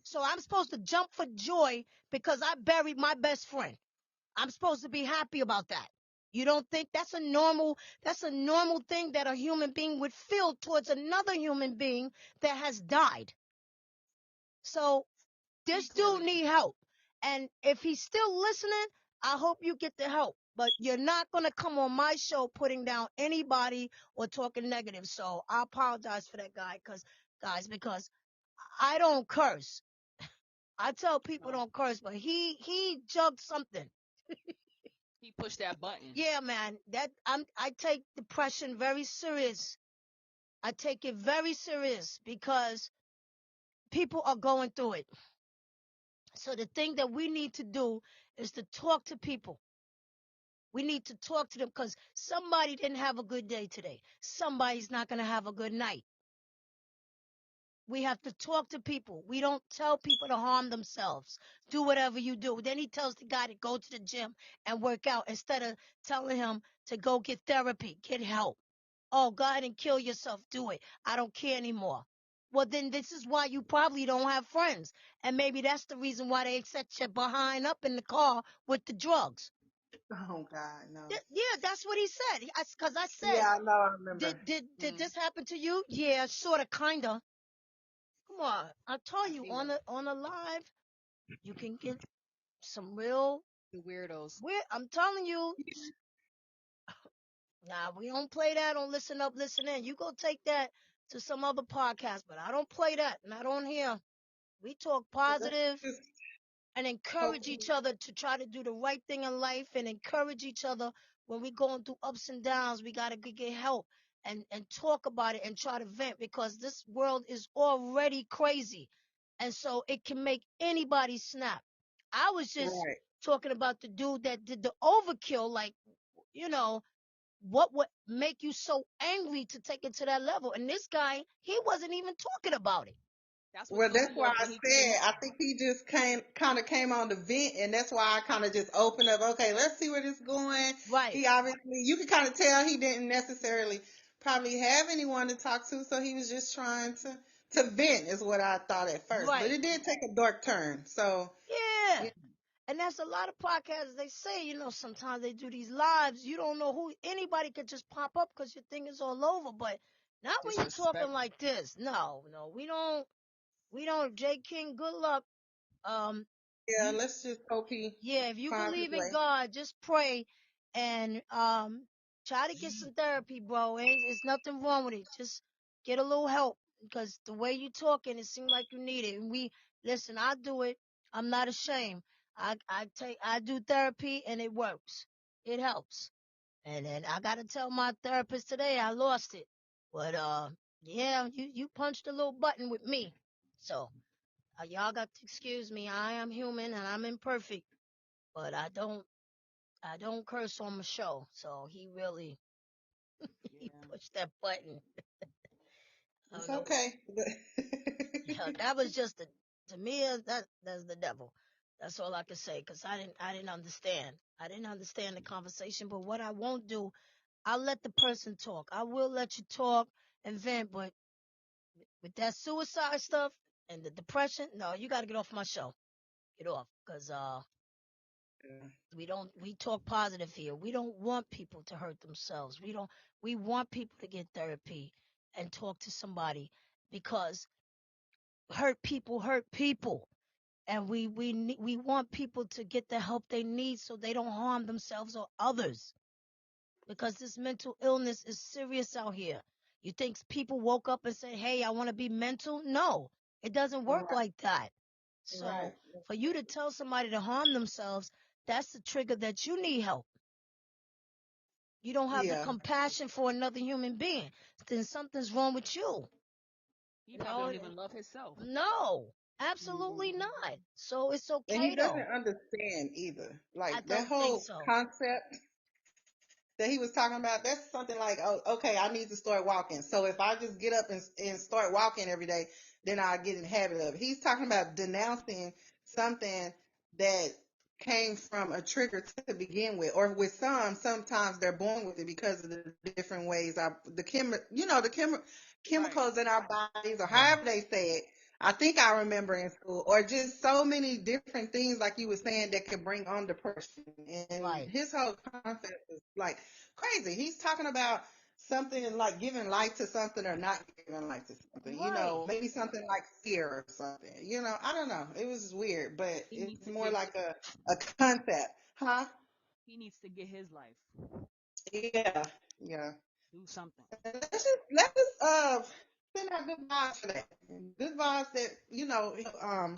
So I'm supposed to jump for joy because I buried my best friend. I'm supposed to be happy about that. You don't think that's a normal thing that a human being would feel towards another human being that has died. So he this dude clearly. need help. And if he's still listening, I hope you get the help. But you're not going to come on my show putting down anybody or talking negative. So I apologize for that guys, because I don't curse. I tell people No, don't curse, but he jugged something. he pushed that button. Yeah, man. I take depression very serious. I take it very serious because people are going through it. So the thing that we need to do is to talk to people. We need to talk to them because somebody didn't have a good day today. Somebody's not going to have a good night. We have to talk to people. We don't tell people to harm themselves. Do whatever you do. Then he tells the guy to go to the gym and work out instead of telling him to go get therapy, get help. Oh, go ahead and kill yourself. Do it. I don't care anymore. Well, then this is why you probably don't have friends. And maybe that's the reason why they set you behind up in the car with the drugs. Oh God, no. Yeah, that's what he said. Because I said, Yeah, I know. I did, remember. did, did Mm, this happen to you? Yeah, sort of, kind of. Come on. I told I you see on them. the live, you can get some real The weirdos. weird. I'm telling you, nah, we don't play that on Listen Up, Listen In. You go take that to some other podcast, but I don't play that. Not on here. We talk Let's positive just and hope encourage he. each other to try to do the right thing in life and encourage each other when we're going through ups and downs. We got to get help and talk about it and try to vent because this world is already crazy. And so it can make anybody snap. I was just Right. talking about the dude that did the overkill, like, you know, what would make you so angry to take it to that level? And this guy, he wasn't even talking about it. That's what Well, threw that's me why off I when he came said I on. think he just kind of came on the vent, and that's why I kind of just opened up. Okay, let's see where this is going. Right, He obviously, you could kind of tell he didn't necessarily probably have anyone to talk to, so he was just trying to vent, is what I thought at first. But right. it did take a dark turn. So Yeah. yeah, And that's a lot of podcasts. They say, sometimes they do these lives. You don't know who, anybody could just pop up because your thing is all over. But not when you're talking Disrespectful. like this. No, no, we don't. J. King, good luck. yeah, You, let's just hope he yeah, if you finds his believe in way. God, just pray and try to get some therapy, bro. It's nothing wrong with it. Just get a little help because the way you talking, it seems like you need it. And listen, I do it. I'm not ashamed. I do therapy and it works. It helps. And then I gotta tell my therapist today I lost it. But yeah, you punched a little button with me. So y'all got to excuse me. I am human and I'm imperfect, but I don't curse on my show. So he really he Yeah. pushed that button. I It's don't know what. okay. Yeah, that was just to me that's the devil. That's all I can say because I didn't understand. I didn't understand the conversation. But what I won't do, I'll let the person talk. I will let you talk and vent, but with that suicide stuff and the depression, no, you got to get off my show. Get off, because we talk positive here. We don't want people to hurt themselves. We want people to get therapy and talk to somebody because hurt people. And we want people to get the help they need so they don't harm themselves or others. Because this mental illness is serious out here. You think people woke up and said, "Hey, I want to be mental"? No, it doesn't work Right, like that. right. So for you to tell somebody to harm themselves, that's the trigger that you need help. You don't have the Yeah. compassion for another human being. Then something's wrong with you. He You probably know, don't even love himself. no, absolutely Mhm. not. So it's And he okay doesn't though. understand either. I Like that don't think whole so. concept that he was talking about, that's something like, oh, okay, I need to start walking. So if I just get up and start walking every day, then I get in the habit of it. He's talking about denouncing something that came from a trigger to begin with, or with sometimes they're born with it because of the different ways the Right. chemicals in our bodies, or Yeah, however they say it. I think I remember in school, or just so many different things, like you were saying, that could bring on depression. And right, his whole concept is like crazy. He's talking about something like giving life to something or not giving life to something. right. Maybe something like fear or something. I don't know. It was weird, but He needs it's to more get like a concept, huh? he needs to get his life. Yeah, yeah. Do something. Let's just send out good vibes for that. Good vibes that he'll,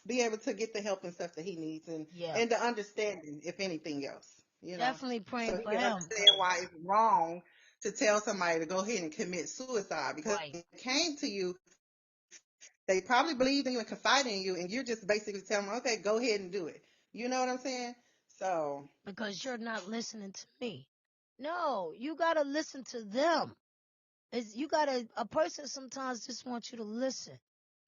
be able to get the help and stuff that he needs, and Yeah, and the understanding, if anything else, definitely so praying he for can him understand because why it's wrong to tell somebody to go ahead and commit suicide, because right, it came to you. They probably believed in you and confided in you, and you're just basically telling them, okay, go ahead and do it. You know what I'm saying? So because you're not listening to me. No, you gotta listen to them. You gotta. A person sometimes just wants you to listen.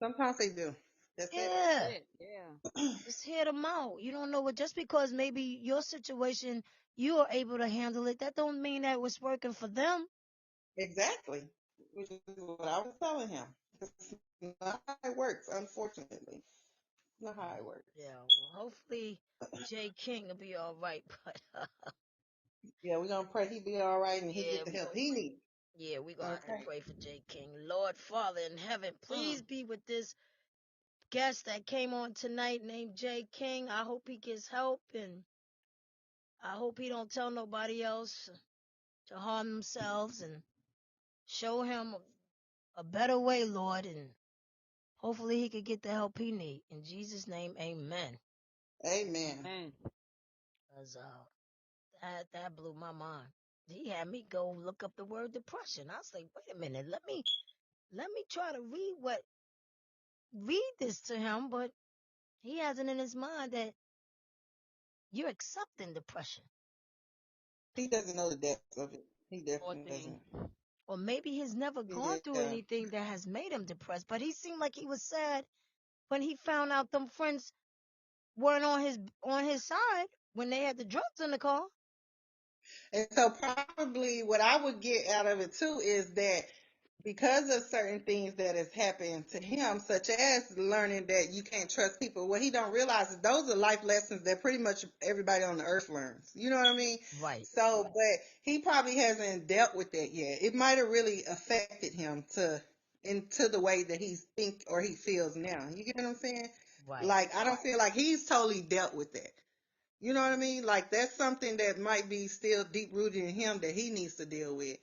sometimes they do. That's it. That's Yeah, it. Yeah. just hear them out. You don't know what. Just because maybe your situation you are able to handle it, that don't mean that it was working for them. Exactly. Which is what I was telling him. It's not how it works, unfortunately. Not how it works. Yeah, well, hopefully Jay King will be all right. But Yeah, we're gonna pray he be all right and he yeah, get the help he needs. we gonna have to Okay. pray for Jay King. Lord Father in heaven, Mm. please be with this guest that came on tonight named Jay King. I hope he gets help and I hope he don't tell nobody else to harm themselves and show him a better way, Lord, and hopefully he could get the help he need. In Jesus' name, amen. Amen. Amen. 'Cause that blew my mind. He had me go look up the word depression. I was like, wait a minute, let me try to read this to him, but he has it in his mind that you're accepting depression. He doesn't know the depths of it. He Poor definitely thing. doesn't. Or maybe he's never gone through Yeah. anything that has made him depressed. But he seemed like he was sad when he found out them friends weren't on his side when they had the drugs in the car. And so probably what I would get out of it too is that because of certain things that has happened to him, such as learning that you can't trust people, what he don't realize is those are life lessons that pretty much everybody on the earth learns. You know what I mean? Right, So, but he probably hasn't dealt with that yet. It might have really affected him into the way that he think or he feels now. You get what I'm saying? right. Like I don't feel like he's totally dealt with that. You know what I mean? Like that's something that might be still deep rooted in him that he needs to deal with.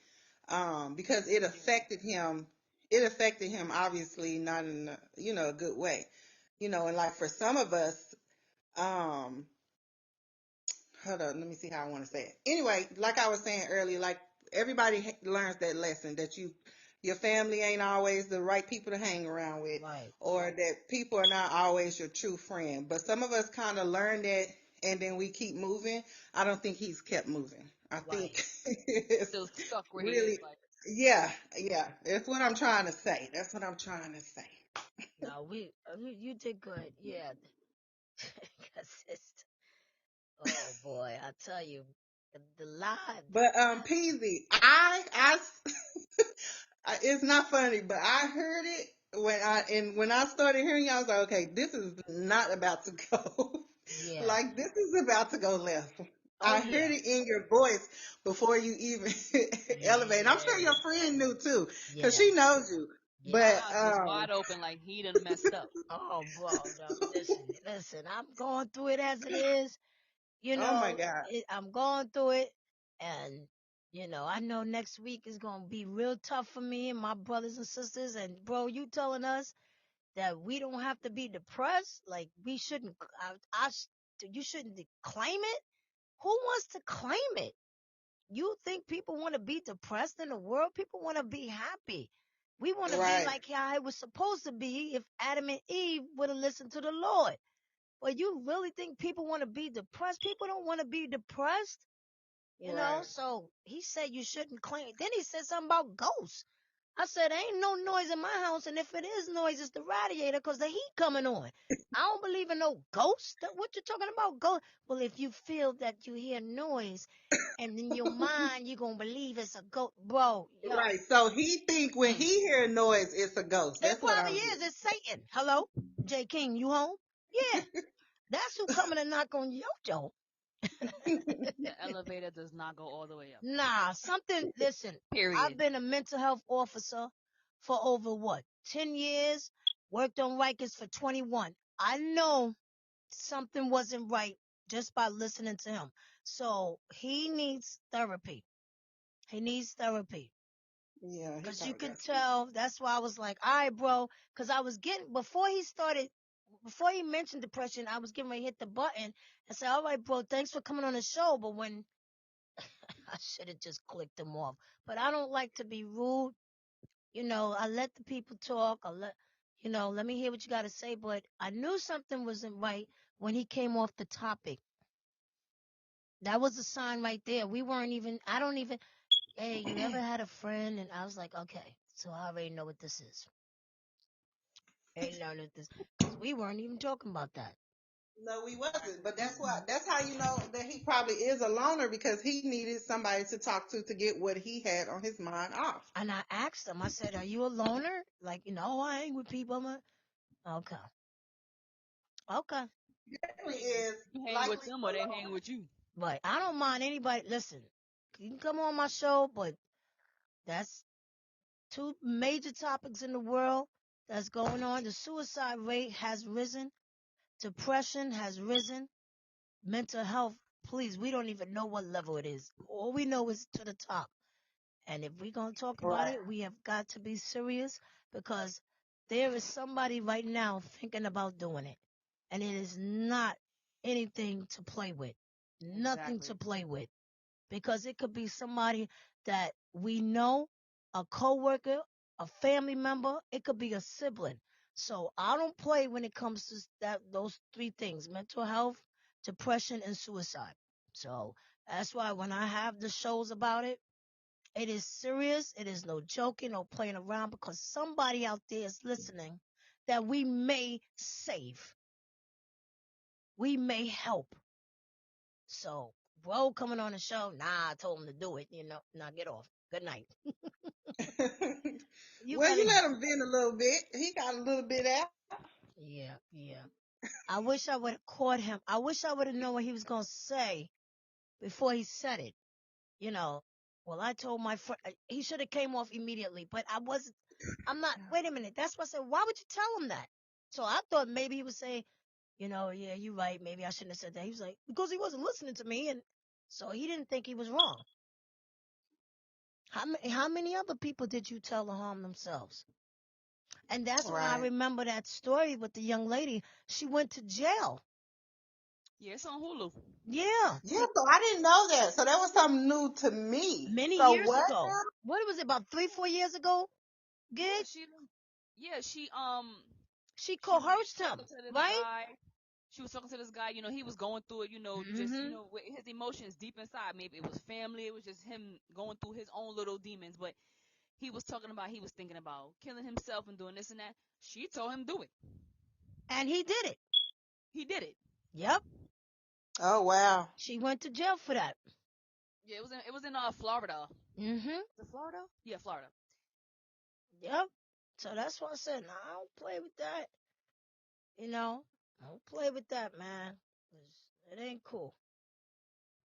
Because it affected him. It affected him obviously not in a good way. And like for some of us, um, hold on, let me see how I want to say it. Anyway, like I was saying earlier, like everybody learns that lesson that your family ain't always the right people to hang around with, Right, or that people are not always your true friend. But some of us kind of learn that, and then we keep moving. I don't think he's kept moving. I right. think He's it's still stuck where he is. really, Like, yeah, yeah. That's what I'm trying to say. That's what I'm trying to say. No, you did good. Yeah. 'Cause it's, oh boy, I tell you, the lie. But Peasy, it's not funny, but I heard it when I started hearing you, I was like, okay, this is not about to go. Yeah. Like this is about to go left. Oh I yeah. heard it in your voice before you even elevated. I'm sure Yeah. your friend knew too, because Yeah. she knows you. my Yeah. But eyes was wide open, like he done messed up. Oh, bro, no, listen. I'm going through it as it is. You oh my know, God. I'm going through it, and I know next week is gonna be real tough for me and my brothers and sisters. And bro, you telling us that we don't have to be depressed? Like we shouldn't. You shouldn't claim it. Who wants to claim it? You think people want to be depressed in the world? People want to be happy. We want to be Right. like how it was supposed to be if Adam and Eve would have listened to the Lord. But you really think people want to be depressed? People don't want to be depressed, Right. So he said you shouldn't claim. Then he said something about ghosts. I said, ain't no noise in my house, and if it is noise, it's the radiator because the heat coming on. I don't believe in no ghosts. What you talking about, ghost? Well, if you feel that you hear noise, and in your mind you're gonna believe it's a ghost, bro. Yo, Right. So he think when mm. he hear noise, it's a ghost. It That's what probably I'm is. getting. It's Satan. Hello, J. King, you home? Yeah, that's who coming to knock on your door. The elevator does not go all the way up. Nah, something. Listen, I've Period. been a mental health officer for over what 10 years. Worked on Rikers for 21. I know something wasn't right just by listening to him. So he needs therapy. He needs therapy. Yeah, he Cause you probably can got some. tell. That's why I was like, all right, bro. Cause I was getting before he mentioned depression, I was getting ready to hit the button and say, all right, bro, thanks for coming on the show. But when I should have just clicked him off. But I don't like to be rude. I let the people talk. Let me hear what you got to say. But I knew something wasn't right when he came off the topic. That was a sign right there. I don't even, hey, you ever had a friend? And I was like, okay, so I already know what this is. I already know what this, because we weren't even talking about that. No, we wasn't. But that's how you know that he probably is a loner because he needed somebody to talk to get what he had on his mind off. And I asked him, I said, are you a loner? Like, I hang with people. Okay. Okay. Definitely is You hang with likely them a or they hang loner. with you. But I don't mind anybody. Listen, you can come on my show, but that's two major topics in the world that's going on. The suicide rate has risen, depression has risen, mental health. Please, we don't even know what level it is. All we know is to the top. And if we're going to talk about Right. it, we have got to be serious because there is somebody right now thinking about doing it. And it is not anything to play with. Nothing to Exactly. play with. Because it could be somebody that we know, a coworker, a family member, it could be a sibling. So I don't play when it comes to those three things: mental health, depression, and suicide. So that's why when I have the shows about it, It is serious. It is no joking, no playing around, because somebody out there is listening that we may save. We may help. So, bro coming on the show, nah, I told him to do it. Now get off. Good night. You Well, gotta, you let him vent a little bit. He got a little bit out. yeah, yeah. I wish I would have caught him. I wish I would have known what he was gonna say before he said it. You know, well, I told my friend he should have came off immediately, but I wasn't. I'm not. Wait a minute. That's what I said. Why would you tell him that? So I thought maybe he would say, yeah, you're right. Maybe I shouldn't have said that. He was like, because he wasn't listening to me, and so he didn't think he was wrong. How many other people did you tell to harm themselves? And that's why I Right. remember that story with the young lady. She went to jail. Yeah, it's on Hulu. Yeah, Yeah, so I didn't know that. So that was something new to me. many So years what ago. What was it, about 3, 4 years ago? Yeah, Gig. She she was coerced talking him, to this right? guy. She was talking to this guy. He was going through it. Just Mm-hmm. with his emotions deep inside. Maybe it was family. It was just him going through his own little demons. But he was talking about he was thinking about killing himself and doing this and that. She told him do it. And he did it. He did it. Yep. Oh wow. She went to jail for that. Yeah, it was in Florida. Mm-hmm. Is it Florida? Yeah, Florida. Yep. So that's why I said, nah, I don't play with that. I don't play with that, man. 'Cause it ain't cool.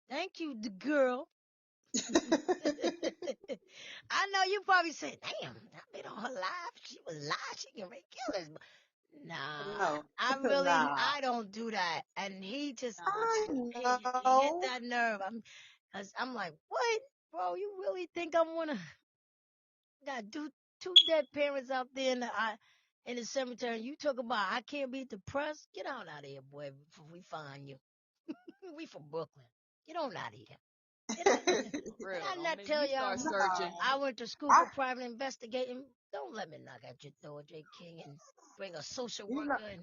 Thank you, the girl. I know you probably said, damn, I made on her live. She was live. She can make killers. Nah, No. I Nah. don't do that. And he just, Nah. I he hit know. that nerve. I'm like, what? Bro, you really think I'm gonna, got two dead parents out there in the cemetery. You talk about I can't be depressed. Get on out of here, boy, before we find you. We from Brooklyn. Get on out of here. Did I For did real. I Don't not make tell me y'all start searching. I went to school I, for private investigating? Don't let me knock at your door, J. King, and bring a social you know, worker. And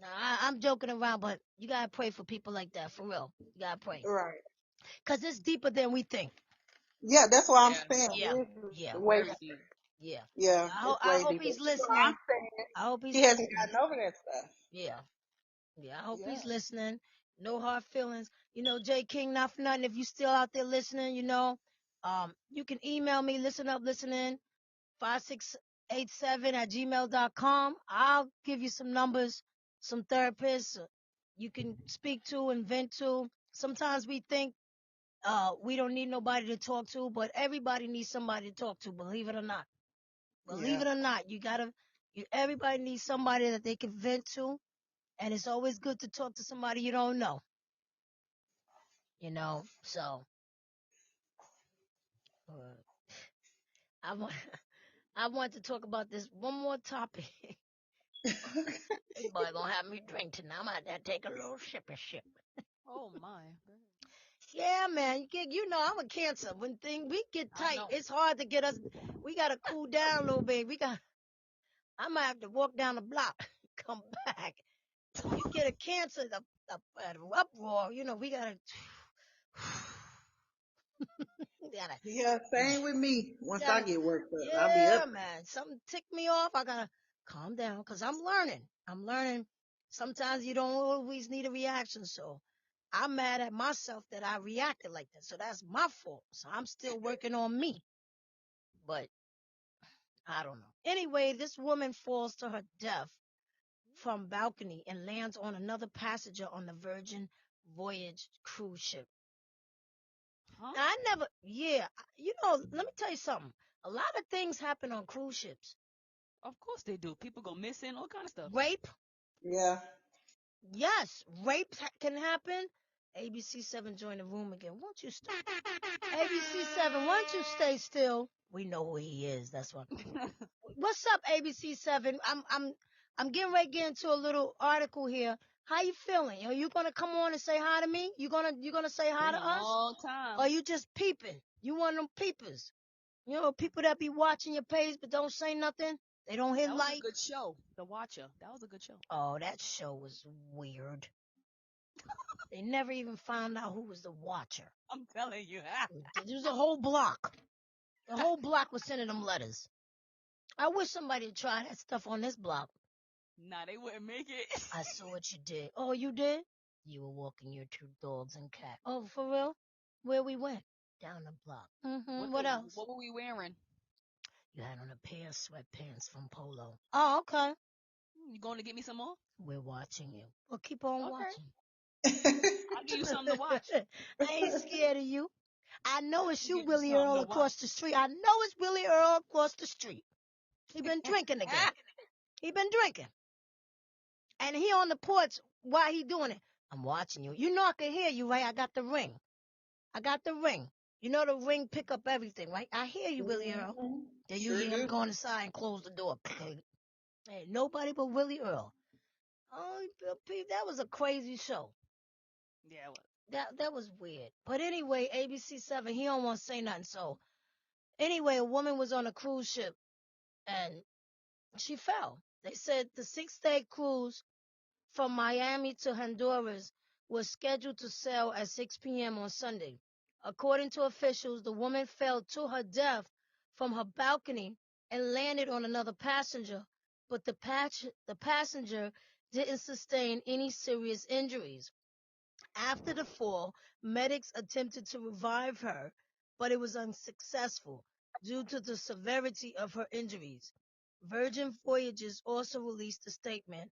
no, I'm joking around, but you gotta pray for people like that, for real. You gotta pray, right. cause it's deeper than we think. Yeah, that's what I'm Yeah, saying. Yeah, It's yeah, way, very deep. yeah. yeah, I it's I way hope deeper. he's So I'm listening. saying I hope he's he hasn't listening. gotten over that stuff. Yeah. Yeah, I hope Yeah. he's listening. No hard feelings. J. King, not for nothing. If you still out there listening, you can email me, listening 5687 @gmail.com. I'll give you some numbers, some therapists you can speak to and vent to. Sometimes we think we don't need nobody to talk to, but everybody needs somebody to talk to, believe it or not. Believe Yeah. it or not, everybody needs somebody that they can vent to, and it's always good to talk to somebody you don't know. So uh, I want I want to talk about this one more topic. This boy gonna have me drink tonight. I'm gonna have to take a little sip and ship. Oh my. Yeah, man. I'm a cancer. When we get I tight, know. it's hard to get us. We gotta cool down a little bit. I might have to walk down the block, come back. When you get a cancer, an uproar. We gotta. we gotta Yeah, same with me. Once I gotta, get worked up, I'll be yeah, up. man. Something ticked me off. I gotta calm down because I'm learning. I'm learning. Sometimes you don't always need a reaction. So I'm mad at myself that I reacted like that. So that's my fault. So I'm still working on me. But I don't know. Anyway, this woman falls to her death from balcony and lands on another passenger on the Virgin Voyage cruise ship. Huh? Now, yeah, let me tell you something. A lot of things happen on cruise ships. Of course they do. People go missing, all kind of stuff. Rape, Yeah. yes, rape can happen. ABC7 join the room again. Won't you stop? ABC7, why don't you stay still? We know who he is. That's why. What's up, ABC7? I'm getting ready to get into a little article here. How you feeling? Are you gonna come on and say hi to me? You gonna say hi Been to a us? long Or time. you just peeping? You one of them peepers? People that be watching your page but don't say nothing. They don't hit That was a like. good show. The Watcher. That was a good show. Oh, that show was weird. They never even found out who was the watcher. I'm telling you. There was a whole block. The whole block was sending them letters. I wish somebody would try that stuff on this block. Nah, they wouldn't make it. I saw what you did. Oh, you did? You were walking your two dogs and cat. Oh, for real? Where we went? Down the block. What else? What were we wearing? You had on a pair of sweatpants from Polo. Oh, okay. You going to get me some more? We're watching you. Well, keep on Okay. watching. I'll give you something to watch. I ain't scared of you. I know it's I'll you, get you Willie something Earl, to across watch. the street. I know it's Willie Earl across the street. He been drinking again. He been drinking. And he on the porch while he doing it. I'm watching you. You know I can hear you, right? I got the ring. I got the ring. You know the ring pick up everything, right? I hear you, Willie Earl. Then you Sure hear him do. go inside and close the door. Hey, nobody but Willie Earl. Oh, Pete, that was a crazy show. Yeah, what? That was weird. But anyway, ABC7, he don't want to say nothing. So anyway, a woman was on a cruise ship and she fell. They said the 6-day cruise from Miami to Honduras was scheduled to sail at 6 p.m. on Sunday. According to officials, the woman fell to her death from her balcony and landed on another passenger, but the passenger didn't sustain any serious injuries. After the fall, medics attempted to revive her, but it was unsuccessful due to the severity of her injuries. Virgin Voyages also released a statement,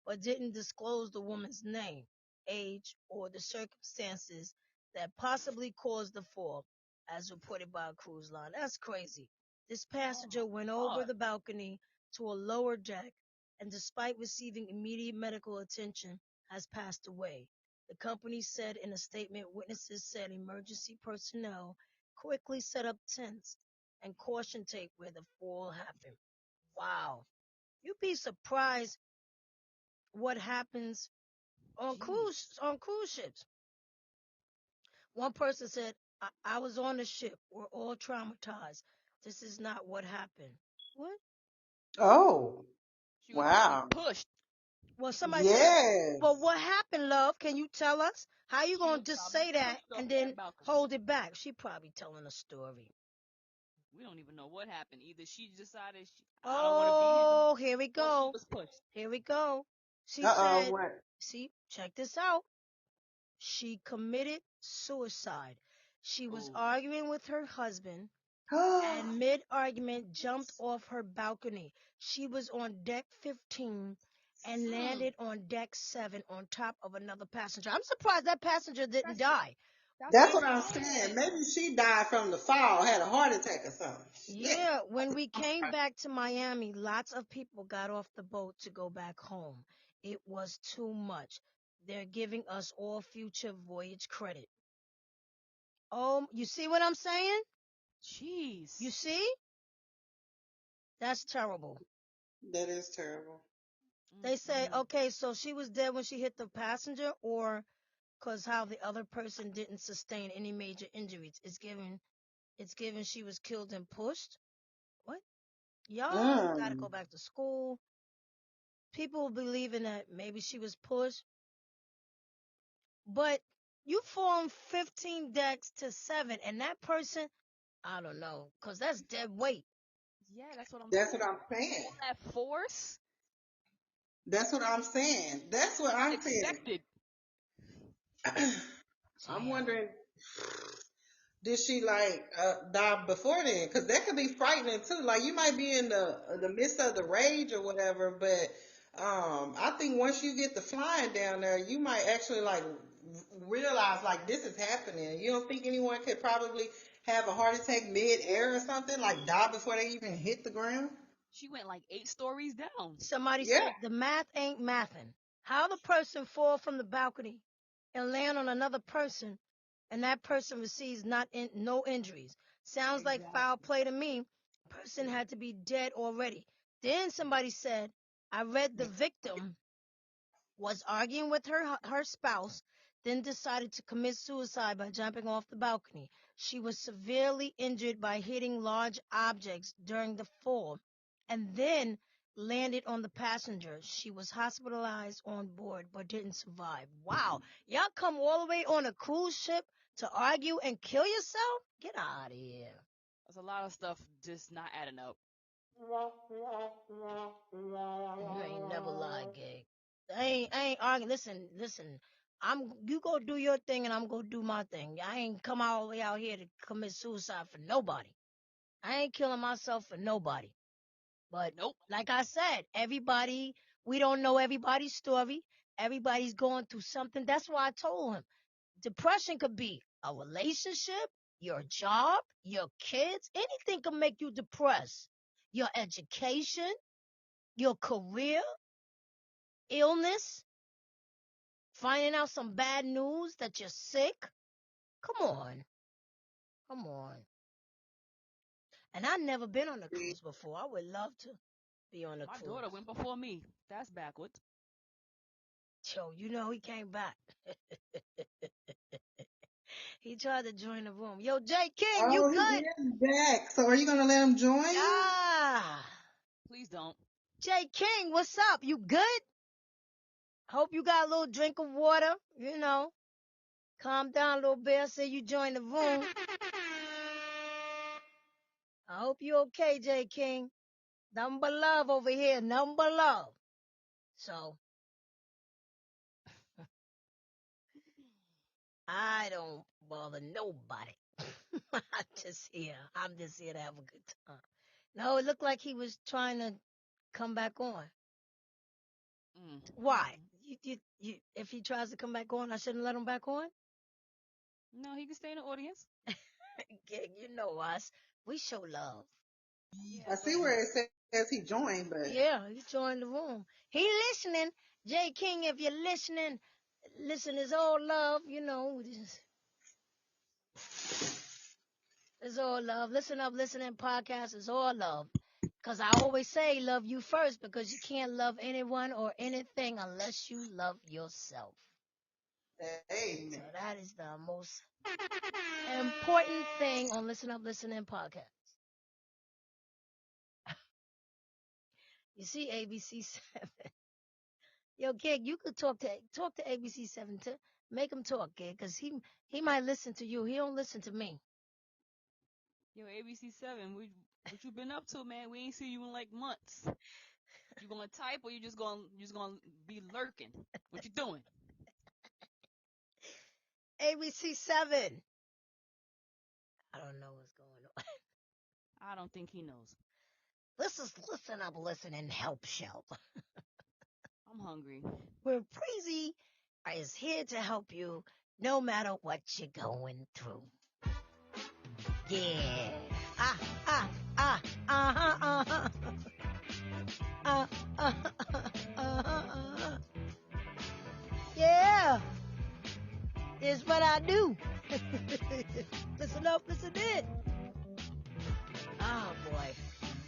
but didn't disclose the woman's name, age, or the circumstances that possibly caused the fall, as reported by a cruise line. That's crazy. This Oh my passenger went over God. the balcony to a lower deck and, despite receiving immediate medical attention, has passed away. The company said in a statement witnesses said emergency personnel quickly set up tents and caution tape where the fall happened. Wow. You'd be surprised what happens on Jeez. cruise ships. One person said, I was on the ship. We're all traumatized. This is not what happened. What? Oh, She was probably wow. pushed. Well, somebody said, but Yes. what happened, love? Can you tell us? How you She gonna was just probably say that pushed off and that then balcony. hold it back? She probably telling a story. We don't even know what happened. Either she decided I don't want to be here, Oh, here we or she go. was pushed. Here we go. She Uh-oh, said, what? see, check this out. She committed suicide. She was Oh, arguing with her husband and mid argument jumped off her balcony. She was on deck 15 and mm, landed on deck 7 on top of another passenger. I'm surprised that passenger didn't that's what die. that's what That's I'm what I'm saying. saying. Maybe she died from the fall, had a heart attack or something. Shit. Yeah, when we came back to Miami, lots of people got off the boat to go back home. It was too much. They're giving us all future voyage credit. Oh, you see what I'm saying? You Jeez. see? That's terrible. That is terrible. They say, Mm-mm. okay, so she was dead when she hit the passenger, or because how the other person didn't sustain any major injuries. It's given she was killed and pushed. What? Y'all gotta Mm. go back to school. People believing that maybe she was pushed, but you falling 15 decks to 7, and that person, I don't know, because that's dead weight. Yeah, that's what I'm That's what saying. I'm saying. All that force, That's what I'm saying. That's what I'm saying. unexpected. I'm Damn. wondering, did she like die before then? Because that could be frightening too. Like you might be in the midst of the rage or whatever, but I think once you get the flying down there, you might actually like realize like this is happening. You don't think anyone could probably have a heart attack mid air or something, like die before they even hit the ground? She went like 8 stories down. Somebody Yeah, said the math ain't mathin'. How the person fall from the balcony and land on another person, and that person receives no injuries. Sounds like foul Exactly. play to me. Person had to be dead already. Then somebody said, I read the victim was arguing with her spouse, then decided to commit suicide by jumping off the balcony. She was severely injured by hitting large objects during the fall, and then landed on the passenger. She was hospitalized on board but didn't survive. Wow. Y'all come all the way on a cruise ship to argue and kill yourself? Get out of here. There's a lot of stuff just not adding up. You ain't never lied, gay. I ain't arguing. Listen. You go do your thing and I'm gonna do my thing. I ain't come all the way out here to commit suicide for nobody. I ain't killing myself for nobody. But Nope. like I said, we don't know everybody's story. Everybody's going through something. That's why I told him depression could be a relationship, your job, your kids. Anything can make you depressed. Your education, your career, illness, finding out some bad news that you're sick. Come on. Come on. And I've never been on a cruise before. I would love to be on a My cruise. daughter went before me. That's backwards. Yo, he came back. He tried to join the room. Yo, Jay King, you Oh, he good? is back. So are you gonna let him join you? Ah. Please don't. Jay King, what's up? You good? Hope you got a little drink of water. Calm down a little bit. I say you join the room. I hope you okay, Jay King. Nothing but love over here. Nothing but love. So, I don't bother nobody. I'm just here to have a good time. No, it looked like he was trying to come back on. Mm. Why? If he tries to come back on, I shouldn't let him back on? No, he can stay in the audience. Gig, you know us. We show love. Yeah, I so see where it says he joined, but Yeah, he joined the room. He listening. Jay King, if you're listening, listen, it's all love, it's all love. Listen up, listening podcast is all love. Because I always say love you first because you can't love anyone or anything unless you love yourself. amen. So that is the most important thing on Listen Up, Listening podcast. You see ABC 7. Yo, Gig, you could talk to ABC 7 to make him talk, Gig, because he might listen to you. He don't listen to me. yo, ABC7, what you been up to, man? We ain't see you in like months. You gonna type or you just gonna be lurking? What you doing? ABC 7. I don't know what's going on. I don't think he knows. This is Listen Up, Listening Help Show, I'm hungry. where Preezy is here to help you no matter what you're going through. Yeah. Ah, ah, ah, uh-huh, uh-huh. Uh-huh. Yeah. It's what I do. Listen up, listen in. Oh, boy.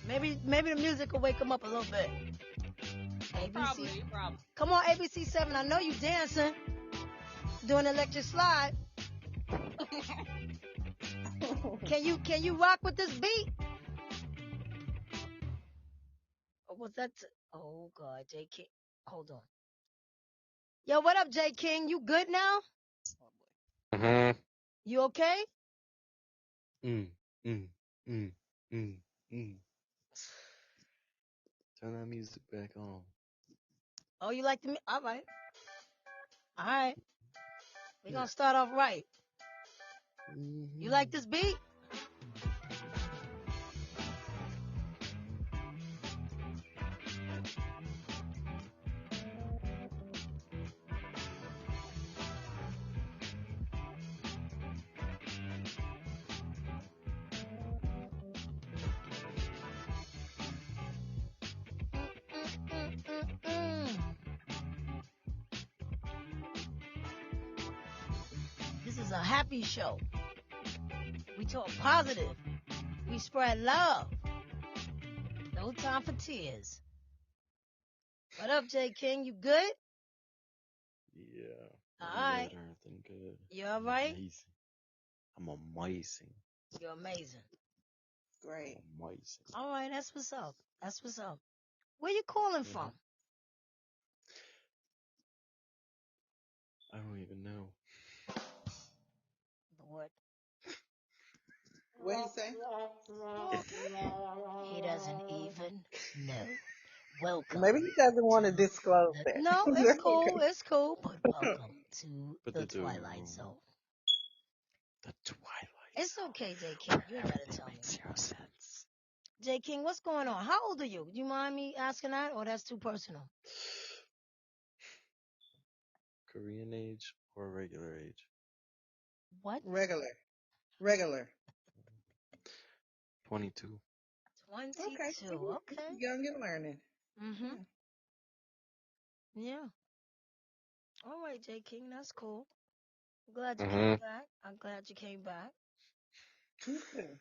Maybe the music will wake him up a little bit. Probably. Come on, ABC 7. I know you dancing. Doing electric slide. Can you rock with this beat? Or was that? Oh God, J King. Hold on. Yo, what up, J King? You good now? Mm-hmm. You okay? Mm, mm, mm, mm, mm. Turn that music back on. Oh, you like the music? All right. All right. We're Yeah. gonna start off right. Mm-hmm. You like this beat? This is a happy show. We talk positive. We spread love. No time for tears. What up, J King? You good? Yeah. All I'm right. better than good. You all right? Amazing. I'm amazing. You're amazing. Great. Amazing. All right, that's what's up. That's what's up. Where you calling Mhm. from? I don't even know. Lord. What he say? He doesn't even know. Welcome Maybe he doesn't want to to disclose the. that. No, it's That's cool. okay. It's cool. But welcome to But the the doom Twilight room. Zone. The Twilight It's Zone. okay, J. King. Where You ain't gotta everything tell me. makes zero sense. J. King, what's going on? How old are you? Do you mind me asking that, or that's too personal? Korean age or regular age? What? Regular. Regular. 22. Okay. 22. So Okay. young and learning. Mm-hmm. Yeah. Yeah. All right, J. King. That's cool. I'm glad you came Mhm. back. I'm glad you came back. Me too.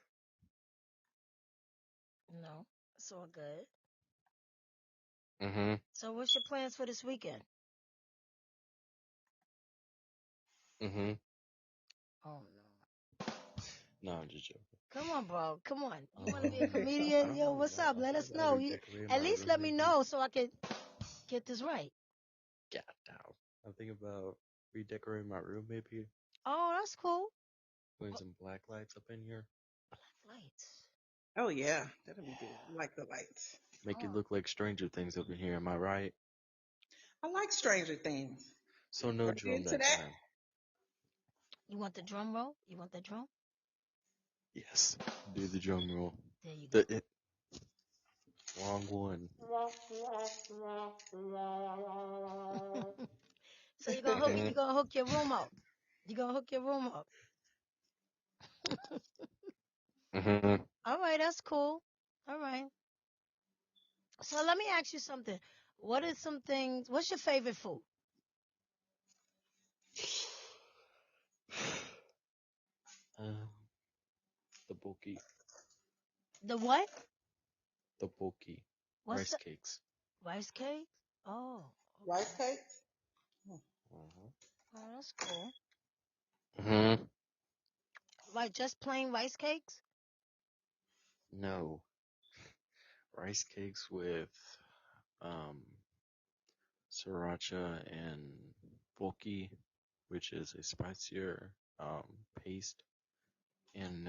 No, it's all good. Mhm. So, what's your plans for this weekend? Mhm. Oh no. No, I'm just joking. Come on, bro. Come on. You want to be a I comedian? don't Yo, really what's know. up? I Let think us about know. You redecorating at my least room let me maybe. know so I can get this right. Get down. I'm thinking about redecorating my room maybe. Oh, that's cool. Putting Oh, some black lights up in here. black lights. Oh yeah, that'll be good. I like the lights. Make it Oh, look like Stranger Things up in here. Am I right? I like Stranger Things. So no Are you drum into that that? time. you want the drum roll? You want the drum? Yes. Do the drum roll. There you go. The wrong one. So you Mhm. gonna hook your room up. You gonna hook your room up. Mhm. All right, that's cool. All right. So let me ask you something. What are some things? What's your favorite food? Um, the bulky. The what? The bulky. What's Rice the cakes. rice cake? Oh, Rice okay. cakes? Mhm. Oh, that's cool. Mhm. Right, just plain rice cakes? No. Rice cakes with um sriracha and bulky, which is a spicier paste, and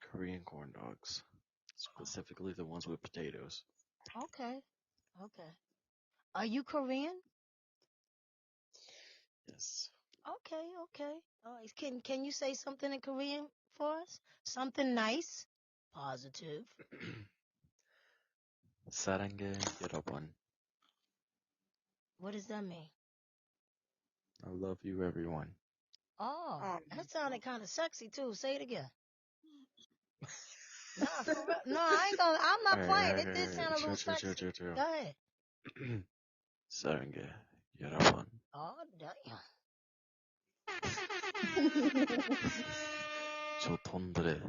Korean corn dogs, specifically the ones with potatoes. Oh, okay. Okay. Are you Korean? Yes. Okay, okay. All right. Can you say something in Korean for us? Something nice? Positive. 사랑해 여러분. What does that mean? I love you, everyone. Oh, Um, that sounded kind of sexy too. Say it again. Nah, for real. No, I ain't gonna. I'm not playing. It did sound a little Chill, chill, chill, sexy. chill, chill. Go ahead. 사랑해 여러분. Oh, damn. 저 돈들의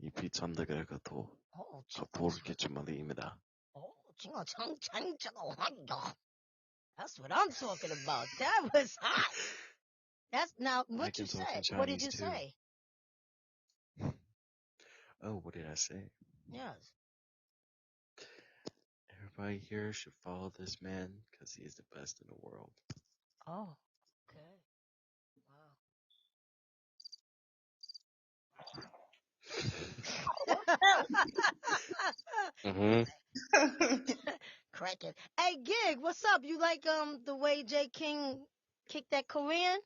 이 비천대결 같고 Oh, 가포르게 주말입니다. oh, that's what I'm talking about. That was hot. That's now I what you can talk in said. What did Chinese you too. say? Oh, what did I say? Yes. Everybody here should follow this man because he is the best in the world. Oh, okay. Mm-hmm. Wow. Cracking. Hey, Gig, what's up? You like the way J King kicked that Korean?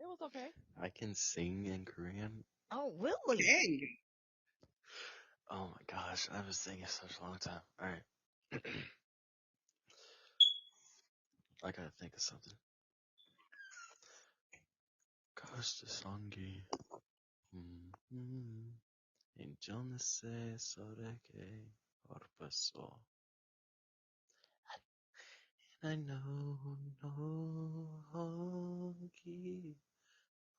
It was okay. I can sing in Korean. Oh, really? dang. Oh my gosh, I was singing such a long time. All right, I gotta think of something. Gosh, the songy. In Jonase Soreke Orpaso. I know no hoki.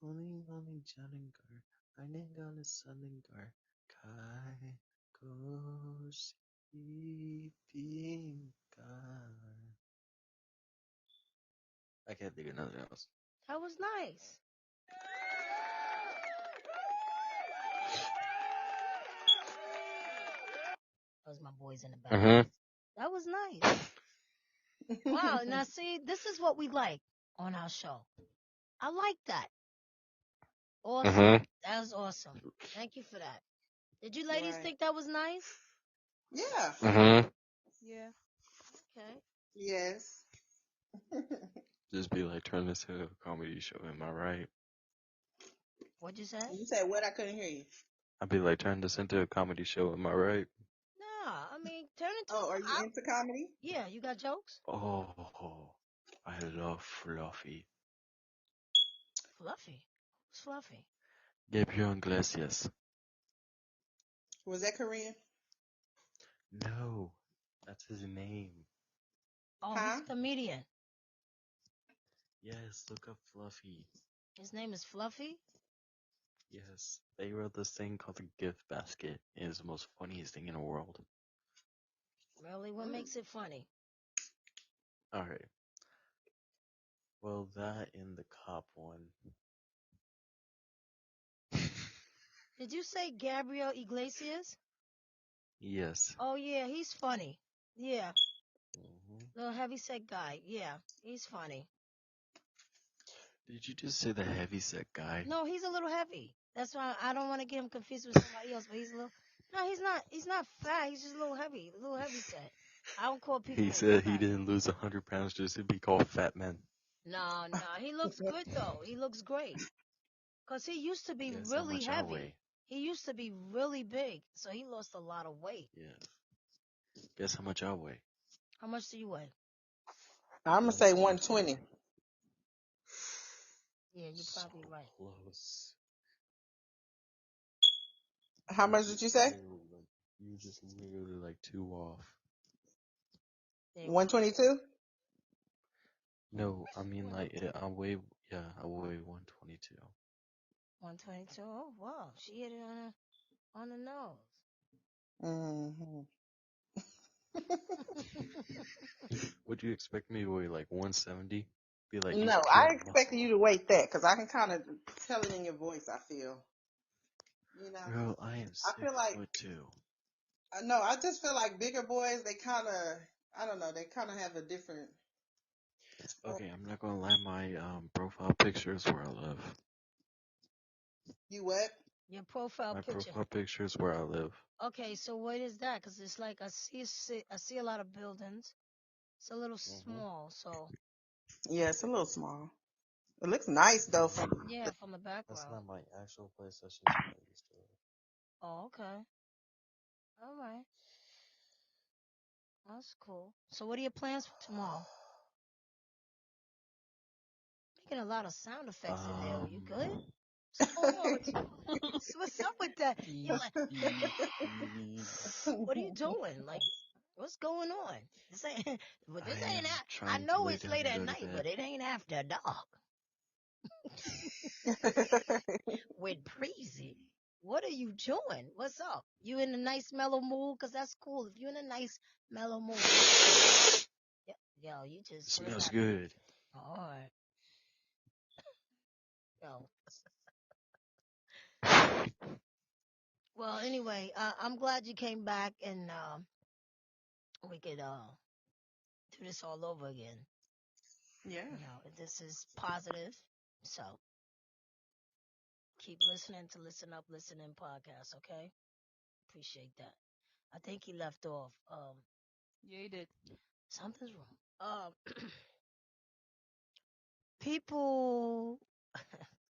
Only Janingar. I ain't gonna Suningar. Kai Koshi Pingar. I can't think of nothing else. That was nice. Those my boys in the back. Mhm. That was nice. Wow. Now see, this is what we like on our show. I like that. Awesome. Mhm. That was awesome. Thank you for that. Did you ladies Right. think that was nice? Yeah. Mhm. Yeah. Okay. Yes. Just be like, turn this into a comedy show. Am I right? What'd you say? You said what? I couldn't hear you. I'd be like, turn this into a comedy show. Am I right? Nah, I mean, turn into Oh, are you into comedy? yeah, you got jokes? Oh, I love Fluffy. Fluffy. Who's Fluffy? Gabriel Iglesias. Was that Korean? No, that's his name. Oh, he's Huh? a comedian. Yes, look up Fluffy. His name is Fluffy? Yes, they wrote this thing called the gift basket. It is the most funniest thing in the world. Really? What Mm. makes it funny? All right. Well, that and the cop one. Did you say Gabriel Iglesias? Yes. Oh yeah, he's funny. Yeah. Mhm. Little heavyset guy. Yeah, he's funny. Did you just say the heavyset guy? No, he's a little heavy. That's why I don't want to get him confused with somebody else, but he's a little no, he's not. He's not fat. He's just a little heavy set. I don't call He people said he fat. didn't lose 100 pounds just to be called Fat Man. No, no, he looks good though. He looks great. Cause he used to be Guess how really much I heavy. weigh? He used to be really big, so he lost a lot of weight. Yes. Guess how much I weigh? How much do you weigh? I'm gonna say 120. 120. Yeah, you're So probably right. close. How You much did you just say? literally like you just literally like two off. Yeah, 122. No, I mean like I weigh I weigh 122. 122. Oh wow, she hit it on the nose. Mm-hmm. Would you expect me to weigh like 170? Be like, you No, I pure expected muscle. you to weight that because I can kind of tell it in your voice. I feel, you know, Girl, I am I feel six like foot two. no, I just feel like bigger boys. They kind of, I don't know, they kind of have a different. Okay, I'm not gonna lie, my profile picture is where I live. You what? Your profile My picture. profile picture is where I live. Okay, so what is that? Cause it's like I see a lot of buildings. It's a little Hmm. small, so Yeah, it's a little small. It looks nice though from. yeah, from the That's background. not my actual place. That's just where I used to live. Oh, okay. All right. That's cool. So what are your plans for tomorrow? Making a lot of sound effects in there. You good? Um. What's going on with you? What's up with that? You're Beep, like, beep, beep. what are you doing? Like, what's going on? This ain't, but I this ain't, am I trying to know lay it's down late and at go to night, bed. but it ain't after dark with Preezy. What are you doing? What's up? You in a nice mellow mood? Cause that's cool. If you're in a nice mellow mood, that's cool. Yo, you just real Smells happy. good. All right. Yo. Well, anyway, I'm glad you came back and we could do this all over again. Yeah. You know, this is positive. So keep listening to Listen Up, Listen In podcast, okay? Appreciate that. I think he left off. Yeah, you did. Something's wrong. People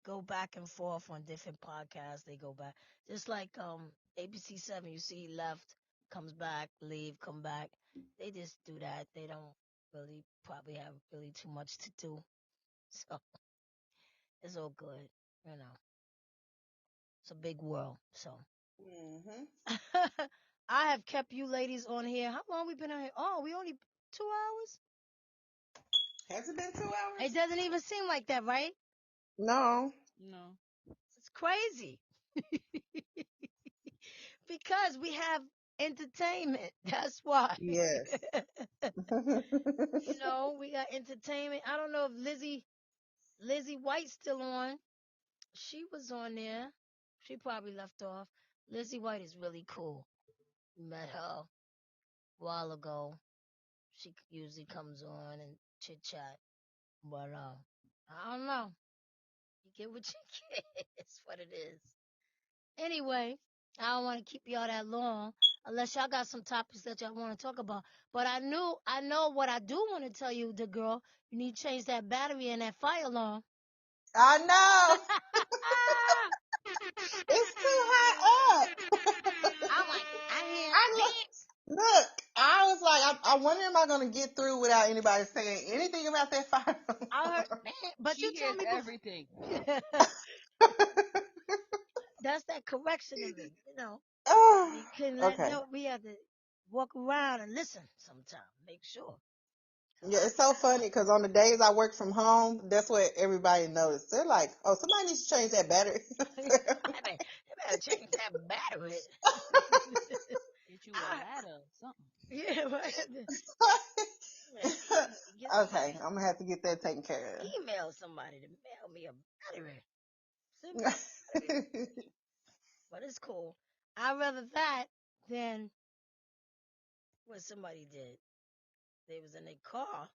go back and forth on different podcasts. They go back. Just like ABC7, you see he left, comes back, leave, come back. They just do that. They don't really probably have really too much to do. So it's all good, you know. It's a big world. So Hmm. I have kept you ladies on here. How long we been on here? Oh, we only 2 hours? Has it been 2 It hours? doesn't even seem like that, right? No. No. It's crazy. Because we have entertainment. That's why. Yes. You know, we got entertainment. I don't know if Lizzie White's still on. She was on there. She probably left off. Lizzie White is really cool. Met her. while ago. She usually comes on and chit chat, but I don't know. You get what you get. It's what it is. Anyway, I don't want to keep y'all that long unless y'all got some topics that y'all want to talk about. But I know what I do want to tell you, the girl. You need to change that battery in that fire alarm. I know. It's too high up. I'm like, I hear I beep. look. I was like, I wonder am I gonna get through without anybody saying anything about that fire? I heard, man, but you She told hears me everything. before. That's that correction in me, Oh, We couldn't okay. no, we had to walk around and listen sometime, make sure. Yeah, it's so funny because on the days I work from home, that's what everybody noticed. They're like, "Oh, somebody needs to change that battery." They better change that battery. Get you a I, ladder, something. yeah, right. Man, get Okay, somebody, I'm gonna have to get that taken care email somebody to mail me a battery. Send me of. a battery. But it's cool. I'd rather that than what somebody did. They was in their car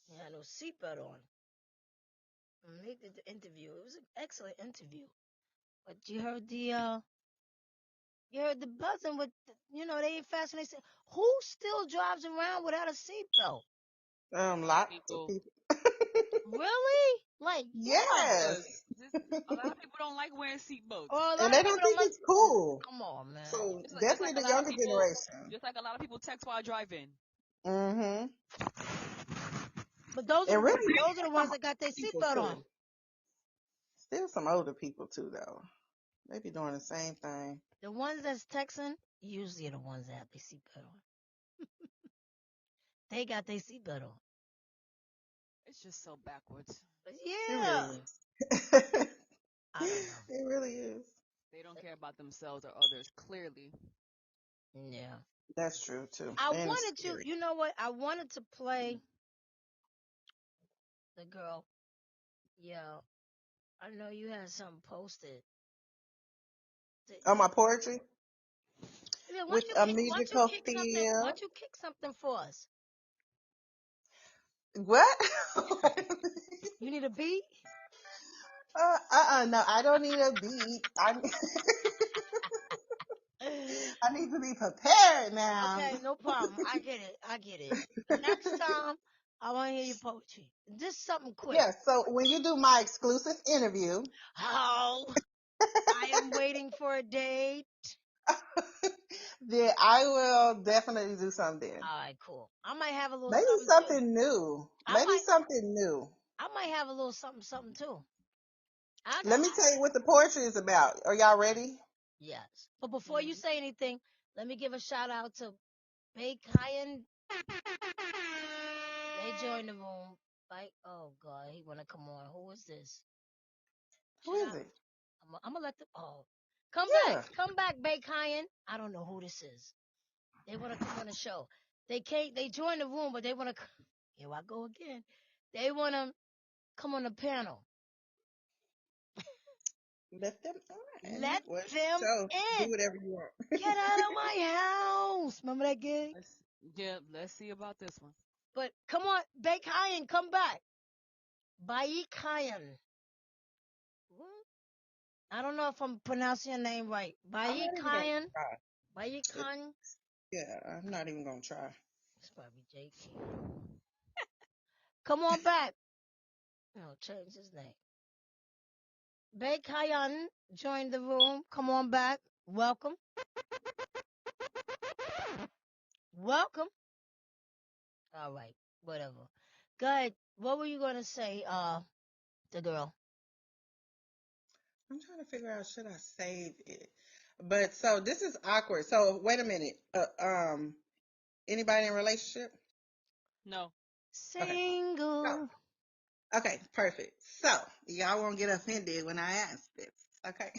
and had no seatbelt on. And they did the interview. It was an excellent interview. But you heard the buzzing with they ain't fastening. They said, who still drives around without a seatbelt? A lot of Lots of people. people. Really? Like, yeah. Yes, A lot of people don't like wearing seatbelts. Or a and lot they of people don't don't think like. it's cool. Come on, man. So Just like definitely a the lot of younger people, generation. just like a lot of people text while driving. Mm-hmm. But those are And the ones. really, Those are the ones some that got their people seatbelt too. on. Still some older people too, though. They be doing the same thing. The ones that's texting usually are the ones that have their seatbelt on. They got their seatbelt on. It's just so backwards. But It yeah, really is. I don't know. It really is. They don't care about themselves or others, clearly. Yeah. That's true too, I and it's wanted to, scary. you know what? I wanted to play the girl. Yeah, I know you had something posted. On my poetry Yeah, with why a don't you musical kick something? Why feel. don't you kick something for us? What? You need a beat? No, I don't need a beat. Okay, I need to be prepared now. no problem. I get it. I get it. Next time, I want to hear your poetry. Just something quick. Yeah, so when you do my exclusive interview, Oh, I am waiting for a date. then I will definitely do something. All right, cool. I might have a little Maybe something too. something new. I Maybe might, something new. I might have a little something too. I got, Let me tell you what the poetry is about. Are y'all ready? yes. But before you Hmm. say anything, let me give a shout out to Bake High. They joined the room. Like, oh God, he wanna come on. Who is this? Who Should I? is it? I'm gonna let the. Oh, Yeah. come back, Bake High. I don't know who this is. They wanna come on the show. They can't. They joined the room, but they wanna. Here I go again. They wanna come on the panel. Let them on. Let Well, them so do in. whatever you want. Get out of my house. Remember that gig? Let's yeah, let's see about this one. But come on, Bake High, come back. Baik High. I don't know if I'm pronouncing your name right. I'm not even gonna Bayikayan? try. It, Bayikan? yeah, I'm not even gonna try. It's probably JK. Come on back. No, change his name. Bayikayan joined the room. Come on back. Welcome. Welcome. All right. Whatever. Good. What were you gonna say, the girl? I'm trying to figure out should I save it. But so this is awkward. So wait a minute. Anybody in a relationship? No. Okay. So Single. okay, perfect. So y'all won't get offended when I ask this. Okay.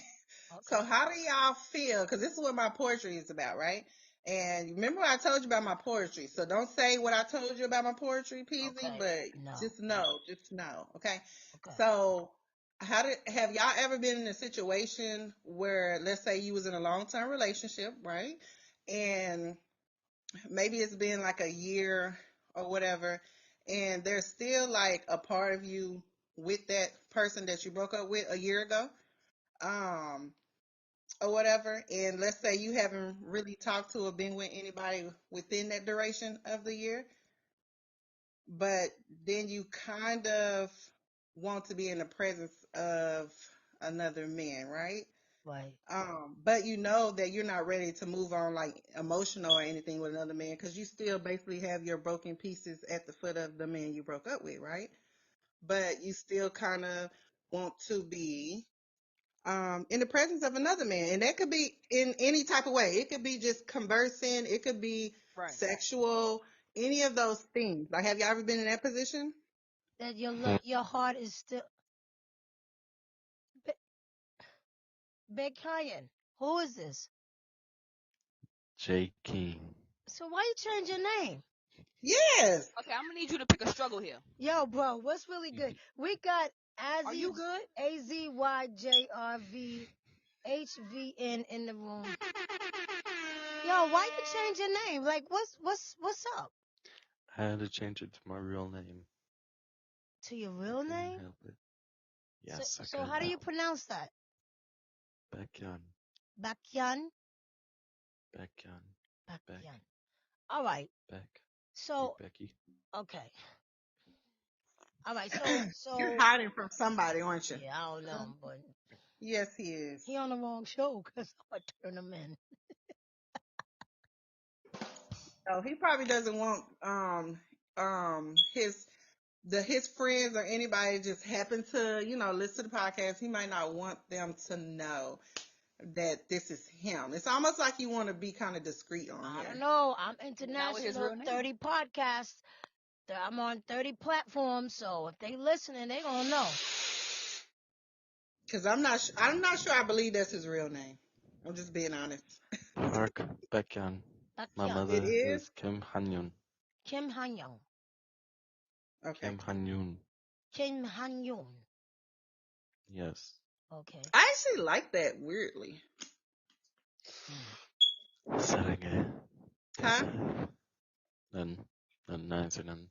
So Okay. how do y'all feel? Because this is what my poetry is about, right? And remember what I told you about my poetry. So don't say what I told you about my poetry, Peasy, Okay. but No. just know, okay? Okay. So have y'all ever been in a situation where let's say you was in a long term relationship, right? And maybe it's been like a year or whatever, and there's still like a part of you with that person that you broke up with a year ago, um, or whatever. And let's say you haven't really talked to or been with anybody within that duration of the year, but then you kind of want to be in the presence of another man, right? Right. But you know that you're not ready to move on like emotional or anything with another man because you still basically have your broken pieces at the foot of the man you broke up with, right? But you still kind of want to be in the presence of another man, and that could be in any type of way. It could be just conversing, it could be Right. sexual, any of those things. Like, have you ever been in that position? That Hmm. your heart is still Big Cayenne. Who is this? J. King. So why you change your name? Yes. Okay, I'm gonna need you to pick a struggle here. Yo, bro, what's really good? We got Are you good? AZYJRVHVN in the room. Yo, why you change your name? Like, what's up? I had to change it to my real name. To your I real couldn't name? help it. So, Yes, I so could. how do you pronounce that? Bekyan. Bakyan? Bekyan. Beck. Bakyan. All right. Beck. Like So, Becky. okay. All right. You're So, hiding from somebody, aren't you? yeah, I don't know, but Yes, he is. he on the wrong show because I'm gonna turn him in. Oh, he probably doesn't want his friends or anybody just happen to, listen to the podcast. He might not want them to know that this is him. It's almost like you want to be kind of discreet on I don't here. know. I'm Not with his international. real name. 30 podcasts. I'm on 30 platforms. So if they listening, they gonna know. Cause I'm not sure I believe that's his real name. I'm just being honest. Park Bekyan. My Bakyan. It mother is? is Kim Hanyun. Kim Han-young. Okay. Kim Hanyun. Kim Han-yoon. Yes. Okay. I actually like that weirdly. Sarenge. Huh? Then, then,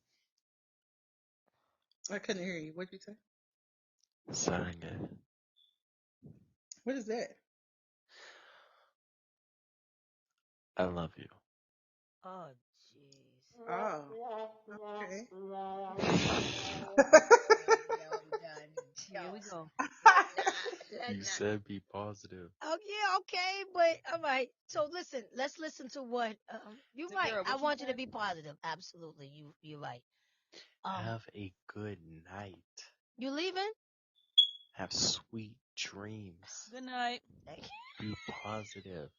I couldn't hear you. What'd you say? Sarenge. What is that? I love you. Oh, jeez. Oh, okay. Yo, I'm done. Here we Yo. go. You said be positive. Oh yeah, okay, but all right. So listen, let's listen to what you're right. Zagura, I what you want you to said? be positive. Absolutely. You're right. Um Have a good night. you leaving? Have sweet dreams. Good night. Thank you. Be positive.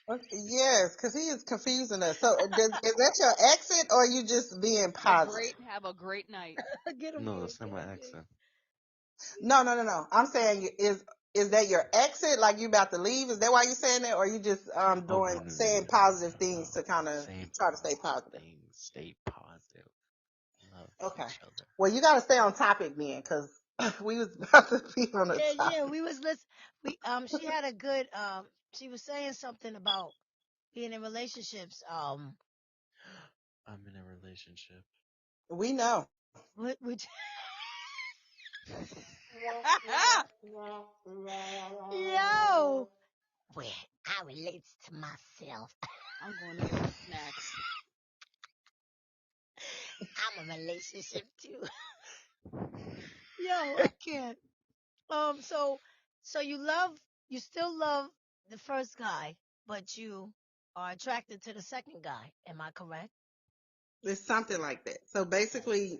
Okay, yes, because he is confusing us. So, is that your exit, or you just being positive? Have a great night. Get him No, good, that's not get my him good. accent. No, no, no, no. I'm saying is that your exit? Like you about to leave? Is that why you're saying that, or you just Oh, doing no, no, no, no, saying no, no, positive no, things to no. kind of Same try to stay positive positive? things. Stay positive. Love Okay. each other. Well, you got to stay on topic then, because we was about to be on the Yeah, topic. we was listening. She had a good she was saying something about being in relationships. I'm in a relationship. We know. Which yo, where I relate to myself. I'm going to get some snacks. I'm a relationship too. Yo, I can't. So you still love the first guy, but you are attracted to the second guy. Am I correct? It's something like that. Okay.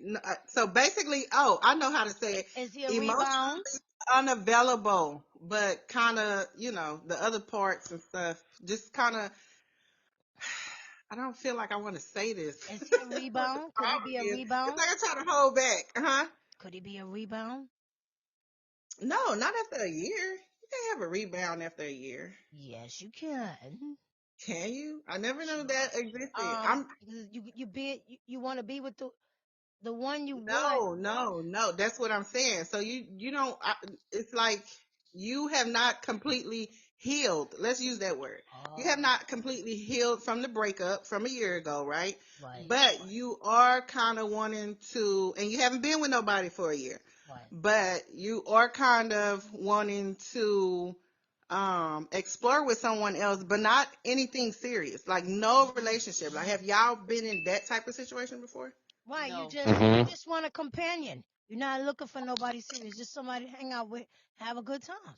So basically, oh, I know how to say it. Is he a rebound? Emotionally unavailable, but kind of, the other parts and stuff, just kind of, I don't feel like I want to say this. Is he a That's what the rebound? Could he problem be a is. It's rebound? like I try to hold back. Huh? Could he be a rebound? No, not after a year. You can't have a rebound after a year. Yes, you can. Can you? I never knew Sure. that existed. I'm You want to be with the one you want. No, no, no. That's what I'm saying. So you don't. It's like you have not completely healed. Let's use that word. You have not completely healed from the breakup from a year ago, right? Right. But you are kind of wanting to, and you haven't been with nobody for a year, Right. but you are kind of wanting to explore with someone else, but not anything serious, like no relationship. Like, have y'all been in that type of situation before? Right. No. You just want a companion. You're not looking for nobody serious. Just somebody to hang out with, have a good time.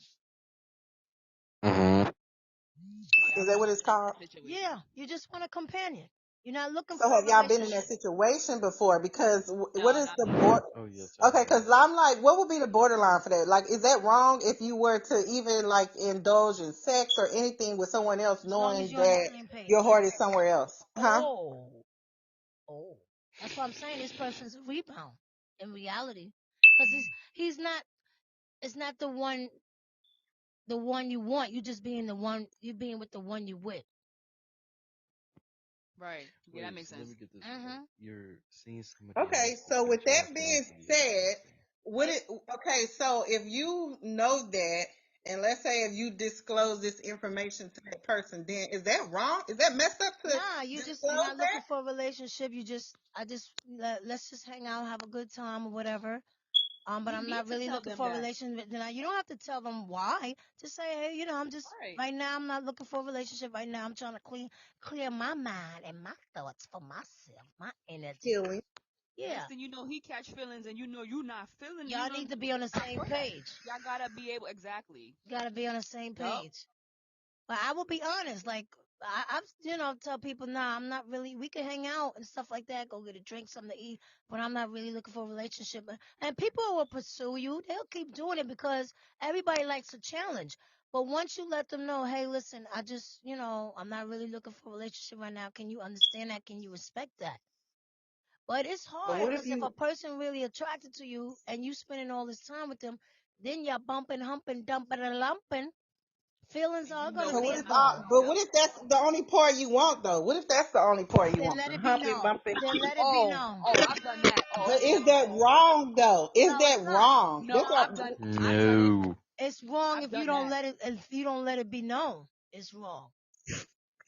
Yeah, Is I've that what never it's been in called? that situation. Yeah. You just want a companion. You're not looking So for a have y'all been in that relationship. situation before? Because what No, is not the me. board? Oh yes, I Okay, have. because I'm like, what would be the borderline for that? Like, is that wrong if you were to even like indulge in sex or anything with someone else, As long as knowing you're on the that same page. your heart is somewhere else? Huh? Oh. Oh. That's why I'm saying this person's a rebound in reality. Because he's not, it's not the one you want. You just being the one, you being with the one you with. Right. Yeah, that Wait, makes so let sense. me get this right. Mm-hmm. You're seeing somebody Okay, else so that with you're that not feeling being to be with. said, would it? Okay, so if you know that, and let's say if you disclose this information to that person, then is that wrong? Is that messed up to Nah, you're disclose not looking that? for a relationship. Let's just hang out, have a good time or whatever. But You I'm need not to really tell looking them for a that. relationship. Then you don't have to tell them why. Just say, hey, I'm just Right. right now. I'm not looking for a relationship right now. I'm trying to clear my mind and my thoughts for myself, my energy. Healing. Yeah, Next thing you know, he catch feelings, and you know you not feeling. You y'all know, need to be on the same go ahead. page. Y'all gotta be able exactly. Gotta be on the same Yup. page. But I will be honest, like I've tell people, nah, I'm not really. We can hang out and stuff like that, go get a drink, something to eat, but I'm not really looking for a relationship. And people will pursue you. They'll keep doing it because everybody likes a challenge. But once you let them know, hey, listen, I just, I'm not really looking for a relationship right now. Can you understand that? Can you respect that? But it's But hard what if because if you? a person really attracted to you and you spending all this time with them, then you're bumping, humping, dumping, and lumping. Feelings And you are know gonna So it's be what a if? no. involved. But Yep. what if that's the only part you want though? What if that's the only part you Then want? let The it be humping, known. bumping. Then let it be Oh, known. oh, I've done that. Oh, But it's is that terrible. wrong though? Is No, that it's not. wrong? This No, what, I've done it. No. It's wrong I've if you done don't that. let it be known. It's wrong.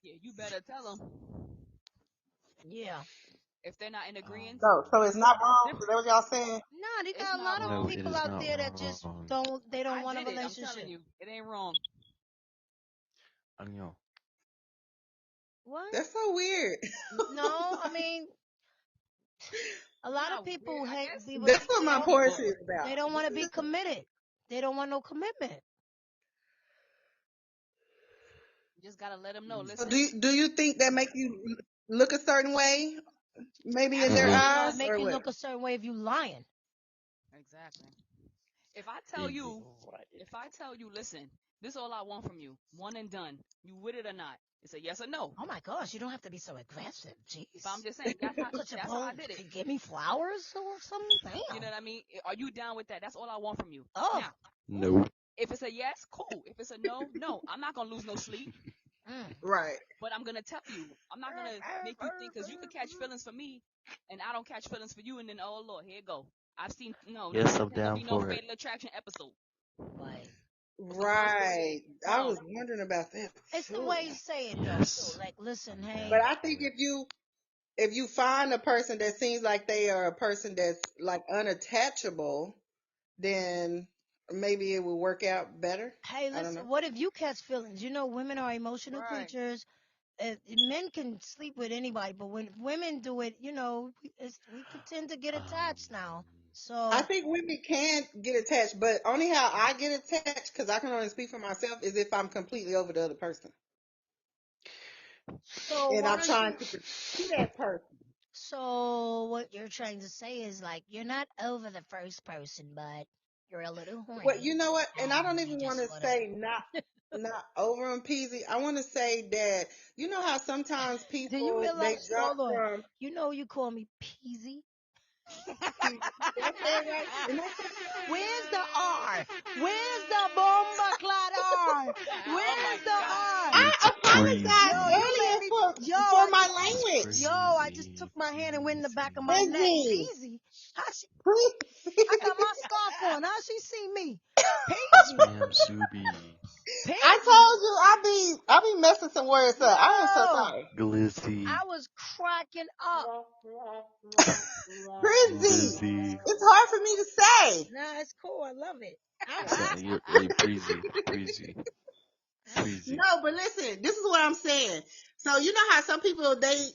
Yeah, you better tell them Yeah. if they're not in Um, agreement. so it's not It's wrong. Is different. that what y'all saying? No, they It's got a not lot of no, wrong. it people is out not there that just wrong. don't I want a did it. I'm telling relationship. you, it ain't wrong. Onion. What? That's so weird. No, I mean a It's lot of not weird. people I hate guess people. That's it's what They my don't. people. poetry is about. They don't want to be committed. They don't want no commitment. You just gotta let them know. So Listen, do you think that make you look a certain way, maybe in their Absolutely absolutely no. It eyes, does. make or you what? look a certain way if you lying. Exactly. If I tell Is you, right. if I tell you, listen, this is all I want from you, one and done. You with it or not? It's a yes or no. Oh my gosh, you don't have to be so aggressive. But I'm Jeez. just saying Could you that's how I both did it. give me flowers or something? You know Damn. what I mean? Are you down with that? That's all I want from you. Oh. Now, No. if it's a yes, cool. If it's a no, no. I'm not gonna lose no sleep. Mm. Right. But I'm gonna tell you, I'm not gonna make you think because you could catch feelings for me, and I don't catch feelings for you, and then oh Lord, here you go. I've seen no, Yes, I'm it's gonna down be no for it. fatal attraction episode. Right. It's the first date. Right. I was No, wondering about that It's the too. way you say it though, too. Yes, Like, listen, I'm But hey, down I for think it. if you find a person that seems like they are a person that's like unattachable, then maybe it will work out better. hey, I don't know. listen, what if you catch feelings? Women are emotional right? creatures. Men can sleep with anybody, but when women do it, we could tend to get Um, attached now. I So, think women can get attached, but only how I get attached, because I can only speak for myself, is if I'm completely over the other person so and why I'm don't trying you? to pursue that person. So what you're trying to say is like you're not over the first person, but you're a little Well, horny, you know what? And I and don't you even want just to wanna. say not over on Peasy. I want to say that you know how sometimes Do you people they realize? jump Hold on. from You call me peasy. Peasy. Did I say it right? Am I saying Where's the R? Where's the bomba clot R? Oh my Where's the God. R? it's I apologized Yo, you Preezy. made earlier me. for my It's language. I just took Preezy. my hand and went in the back of my neck. Peasy. Peasy. She? Pre- I got my scarf on. How she see me? Yes, Peasy. ma'am, Subi. I told you I be messing some words up. I am so Yo, sorry. Glizzy. I was cracking up. Preezy. Glizzy. It's hard for me to say. Nah, it's cool. I love it. You're Preezy. Preezy. Preezy. No, but listen, this is what I'm saying. So you know how some people they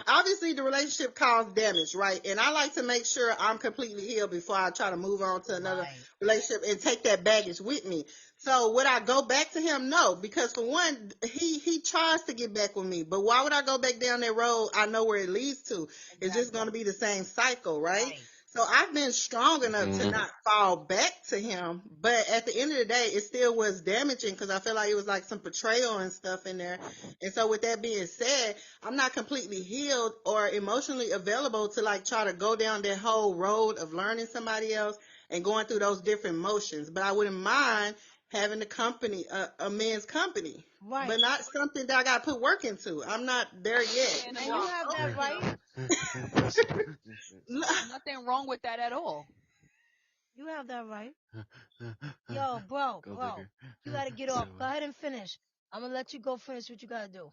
obviously the relationship caused damage, right? And I like to make sure I'm completely healed before I try to move on to another Right. relationship and take that baggage with me. So would I go back to him? No, because for one, he tries to get back with me, but why would I go back down that road? I know where it leads to. It's just going to be the same cycle, right? Right. So I've been strong enough to Mhm. not fall back to him, but at the end of the day, it still was damaging because I feel like it was like some betrayal and stuff in there. And so with that being said, I'm not completely healed or emotionally available to like try to go down that whole road of learning somebody else and going through those different motions. But I wouldn't mind having the company, a man's company, Right. but not something that I got to put work into. I'm not there yet. And And you have that right. there's nothing wrong with that at all. You have that right. Yo, bro, Go bro. digger. You gotta get Say off. Go what? ahead and finish. I'm gonna let you go finish what you gotta do.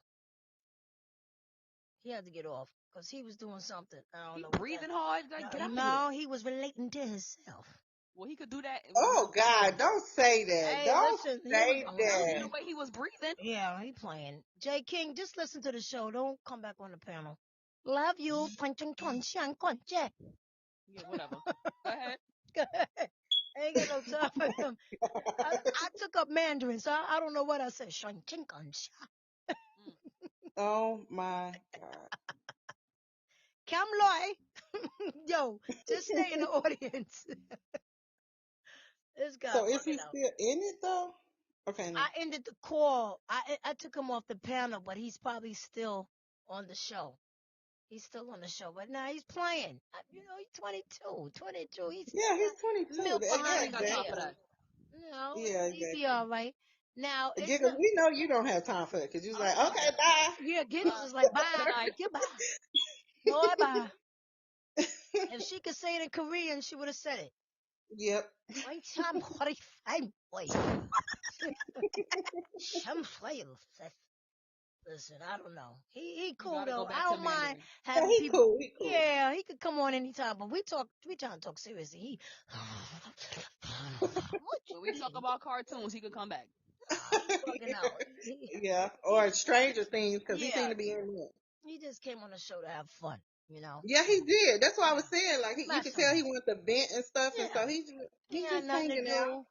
He had to get off because he was doing something. I don't He know what breathing that. hard. Like, get out of here. No, he was relating to himself. Well, he could do that. Oh God, don't say that. Hey, Don't listen, he was say I'm doing telling you that. the something. way he was breathing. Yeah, he playing. J King, just listen to the show. Don't come back on the panel. Love you. Yeah, whatever. Go ahead. I ain't got no time for him. I took up Mandarin, so I don't know what I said. Mm. Oh my God. Cam Loy. Yo, just stay in the audience. This guy So is he bugging out. still in it though? Okay, no. I ended the call. I took him off the panel, but he's probably still on the show. He's still on the show, but now he's playing. You know, he's 22. 22. He's Yeah, he's got 22. milk He behind ain't his got time for ear. Damn. that. You know, Yeah, he be exactly. all right. Now it's Giggles, not. we know you don't have time for it because you was like, okay, Yeah, Giggles is Bye. like Good bye, night. goodbye, bye bye. bye. If she could say it in Korean, she would have said it. Yep. I'm horrified. Boy. I'm fine. Listen, I don't know. He You cool gotta go though. back I to don't mind Mandarin. Yeah, having he people. cool. He cool. Yeah, he could come on anytime, but we trying to talk seriously. He what When we you talk mean? about cartoons, he could come back. Nah, he bugging out. Yeah, He or Stranger Things because he yeah, seemed to be in it. he just came on the show to have fun, you know. Yeah, he did. That's why I Yeah, was saying, like, you could mess tell him. he wants to vent and stuff, and Yeah, so he he's had just nothing to hanging out. do.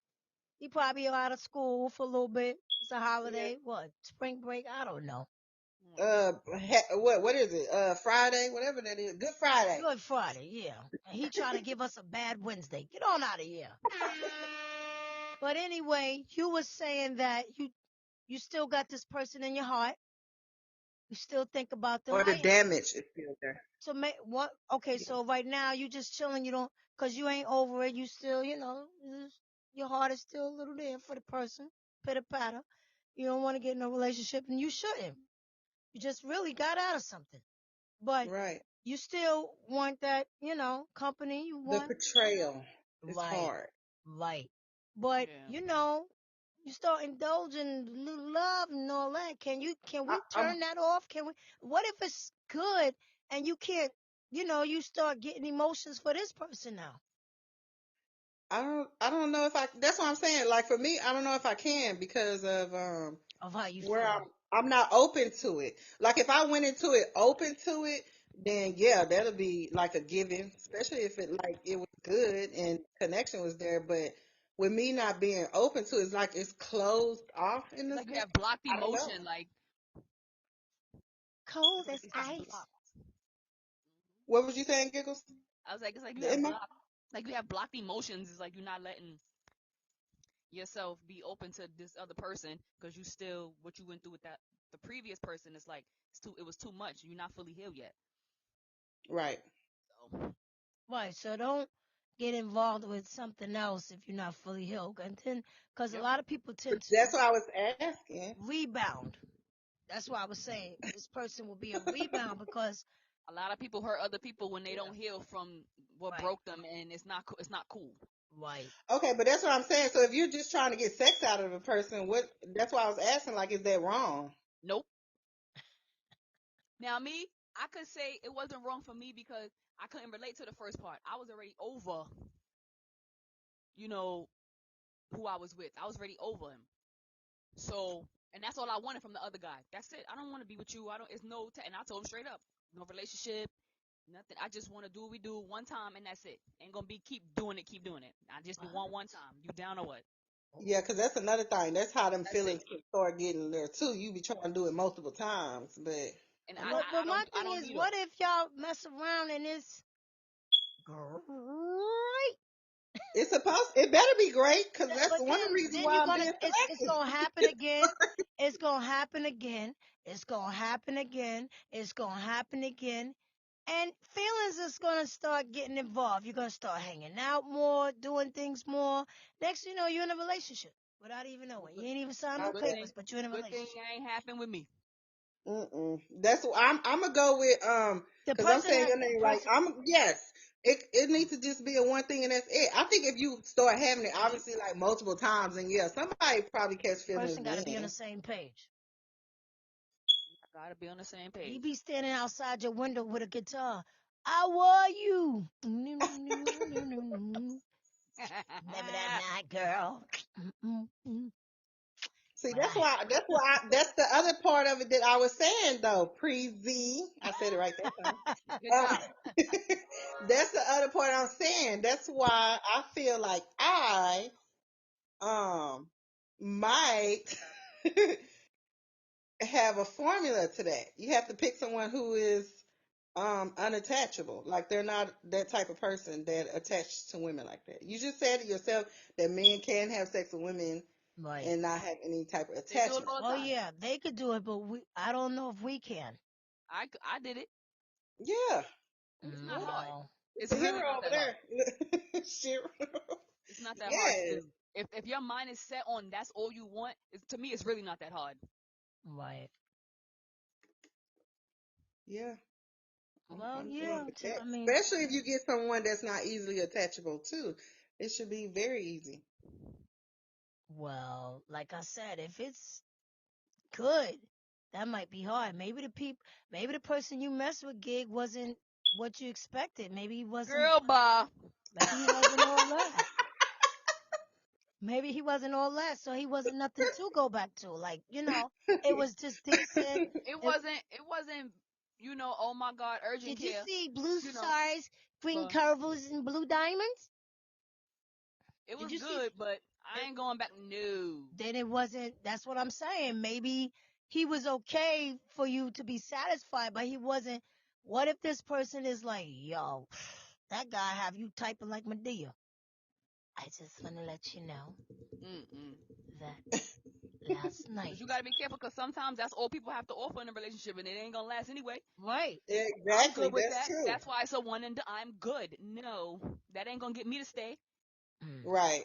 He probably out of school for a little bit. It's a Yeah. holiday. What? Spring break? I don't know. What is it? Friday, whatever that is. Good Friday. Good Friday, yeah. And he trying to give us a bad Wednesday. Get on out of here. But anyway, you were saying that you still got this person in your heart. You still think about them. Or the damage is still there. So make what? Okay, Yeah. so right now you just chilling. You don't, cause you ain't over it. You still, your heart is still a little there for the person. Pitter patter. You don't want to get in a relationship, and you shouldn't. You just really got out of something, but Right. you still want that, company. You The want betrayal is right, hard. right. But Yeah. you start indulging little love and all that. Can I, we I'm turn that off? Can we? What if it's good and you can't? You start getting emotions for this person now I don't know if I that's what I'm saying. Like for me, I don't know if I can because of of how you where feel. I'm not open to it. Like if I went into it open to it, then yeah, that'll be like a given, especially if it was good and connection was there. But with me not being open to it, it's like it's closed off in It's the like you sense. have blocked I don't know. emotion. Like Cold it's like as you have ice. blocked. What was you saying, Giggles? I was like, it's like you have Am I? blocked. Like you have blocked emotions. It's like you're not letting yourself be open to this other person because you still what you went through with that the previous person. It's like it was too much. You're not fully healed yet. Right. So Right. So don't get involved with something else if you're not fully healed. And then, because a yep. lot of people But tend to that's what I was asking. rebound. That's why I was saying this person will be a rebound because, A lot of people hurt other people when they yeah, don't heal from what right, broke them, and it's not. It's not cool. Right. Okay, but that's what I'm saying. So if you're just trying to get sex out of a person, what? That's why I was asking. Like, is that wrong? Nope. Now me, I could say it wasn't wrong for me because I couldn't relate to the first part. I was already over, you know, who I was with. I was already over him. So, and that's all I wanted from the other guy. That's it. I don't want to be with you. I don't. It's no. And I told him straight up, no relationship, nothing. I just want to do what we do one time, and that's it. Ain't gonna be keep doing it, keep doing it. I just want one time. You down or what? Yeah, because that's another thing. That's how them That's it. feelings can start getting there too. You be trying to do it multiple times, but And I'm like, But my I thing don't is, need her. what if y'all mess around and it's great? it better be great because That- that's But one of the reasons then why you're I'm gonna being it's selective. gonna happen again. It's gonna happen again. It's gonna happen again. It's gonna happen again. And feelings is gonna start getting involved. You're gonna start hanging out more, doing things more. Next thing you know, you're in a relationship without even knowing. You ain't even signed no Good Okay. thing, papers, but you're in a good thing relationship. it ain't happened with me. That's what I'm gonna go with The because I'm person saying that your the name right. person I'm yes. It needs to just be a one thing and that's it. I think if you start having it obviously like multiple times and yeah, somebody probably catch feelings person got to be on the then. same page. I gotta be on the same He page. be standing outside your window with a guitar. I want you. Remember that night, girl. See, But that's the other part of it that I was saying though. Preezy, I said it right that time. Good job. That's the other part I'm saying. That's why I feel like I um might have a formula to that. You have to pick someone who is unattachable. Like they're not that type of person that attached to women like that. You just said it yourself that men can have sex with women right. and not have any type of They do it attachment. all the Oh time. yeah, they could do it, but I don't know if we can. I did it. Yeah. It's not Well, hard. No. It's the really hero not over that hard. there. Shit. It's not that hard to Yes. do. If your mind is set on that's all you want, to me it's really not that hard. Right. Yeah. Well, I'm going yeah. with that. I mean, Especially if you get someone that's not easily attachable too. It should be very easy. well, like I said, if it's good, that might be hard. Maybe the person you messed with, gig, wasn't what you expected. Girl, bye. Maybe he wasn't all that. Maybe he wasn't all that, so he wasn't nothing to go back to. Like, it was just decent. It It, wasn't. It wasn't. Oh my God, urgent did you care. see blue You know, stars, green but curves, and blue diamonds? it Did was you see? good. But I It, ain't going back. No. then it wasn't. That's what I'm saying. Maybe he was okay for you to be satisfied, but he wasn't. What if this person is like, yo, that guy have you typing like Medea? I just want to let you know Mm-mm. that last Cause night. you gotta be careful. Cause sometimes that's all people have to offer in a relationship, and it ain't gonna last anyway. Right. I'm Exactly. good with That's that. true. That's why it's a one and done. I'm good. No, that ain't gonna get me to stay. Mm. Right.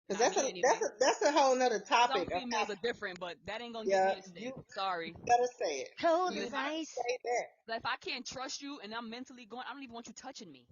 Because Not that's me a anyway. that's a whole nother Some topic of how. females are different, but that ain't gonna get Yeah, me to stay. Sorry. you better say it. Cold Cause You as if I better ice. say that. if I can't trust you and I'm mentally going, I don't even want you touching me.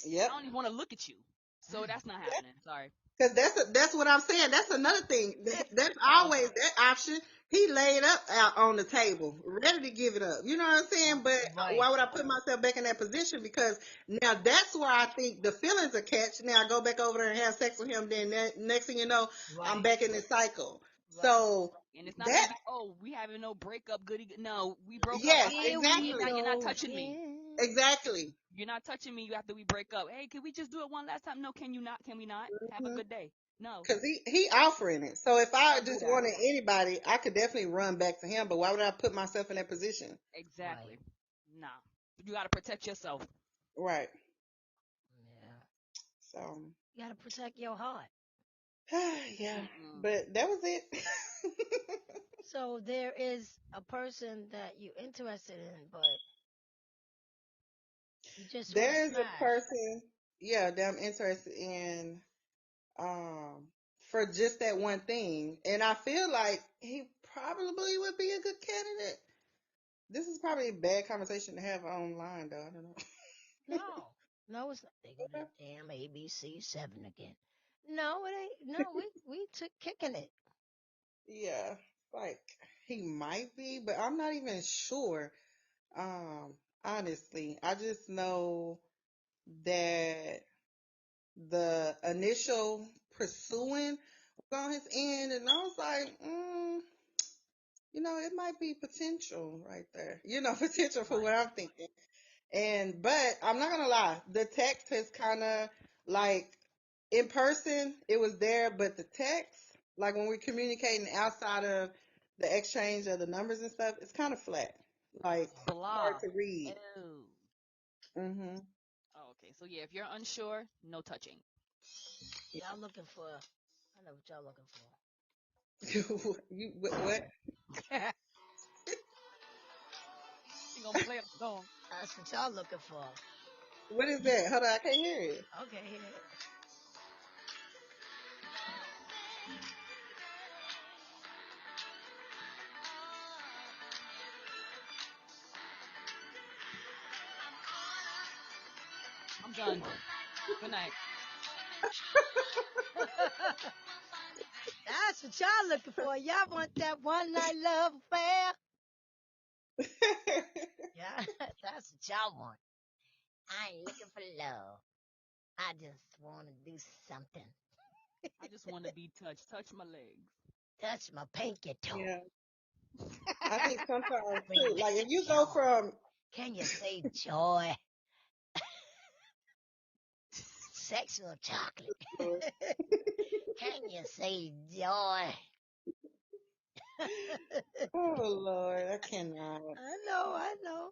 I Yep. don't even want to look at you. So that's not happening. Sorry. Because that's what I'm saying. That's another thing. That's Oh, always that option. He laid up out on the table, ready to give it up. You know what I'm saying? But right. why would I put myself back in that position? Because now that's where I think the feelings are catch. Now I go back over there and have sex with him. Then next thing you know, I'm Right. back in this cycle. Right. So And it's not gonna that be, oh, we having no breakup, goody. No, we broke up. yes, All right. Here we exactly, You're not go touching me. again. exactly. You're not touching me after we break up. Hey, can we just do it one last time? No, can you not? Can we not? Have a Mhm. good day. No, Cause he offering it. So if I don't do just that. wanted anybody, I could definitely run back to him. But why would I put myself in that position? Right. Exactly. Nah. You gotta protect yourself. Right. Yeah. So You gotta protect your heart. yeah. Mm-mm. But that was it. So there is a person that you're interested in, but you just want to There is a smash. person, yeah, that I'm interested in, um, for just that one thing. And I feel like he probably would be a good candidate. This is probably a bad conversation to have online though. I don't know. No. No, it's not. They go to damn ABC7 again. No, it ain't. No, we took kicking it. Yeah, like he might be, but I'm not even sure. Um, honestly, I just know that the initial pursuing was on his end, and I was like, it might be potential right there. Potential for what Right. I'm thinking. But I'm not gonna lie, the text has kind of like in person it was there, but the text, like when we're communicating outside of the exchange of the numbers and stuff, it's kind of flat, like hard Blah. to read. Ew. Hmm. Oh, okay. So yeah, if you're unsure, no touching. Y'all looking for? I know what y'all looking for. What? You gonna play a song? That's what y'all looking for. What is that? Hold on, I can't hear it. Okay, hit it. I'm done. Good night. That's what y'all looking for. Y'all want that one night love affair? Yeah, that's what y'all want. I ain't looking for love. I just want to do something. I just want to be touched. Touch my legs. Touch my pinky toe. Yeah, I think sometimes Bring too, me like if you go joy. from Can you say joy? Sexual chocolate. Can you say joy? oh Lord, I cannot. I know.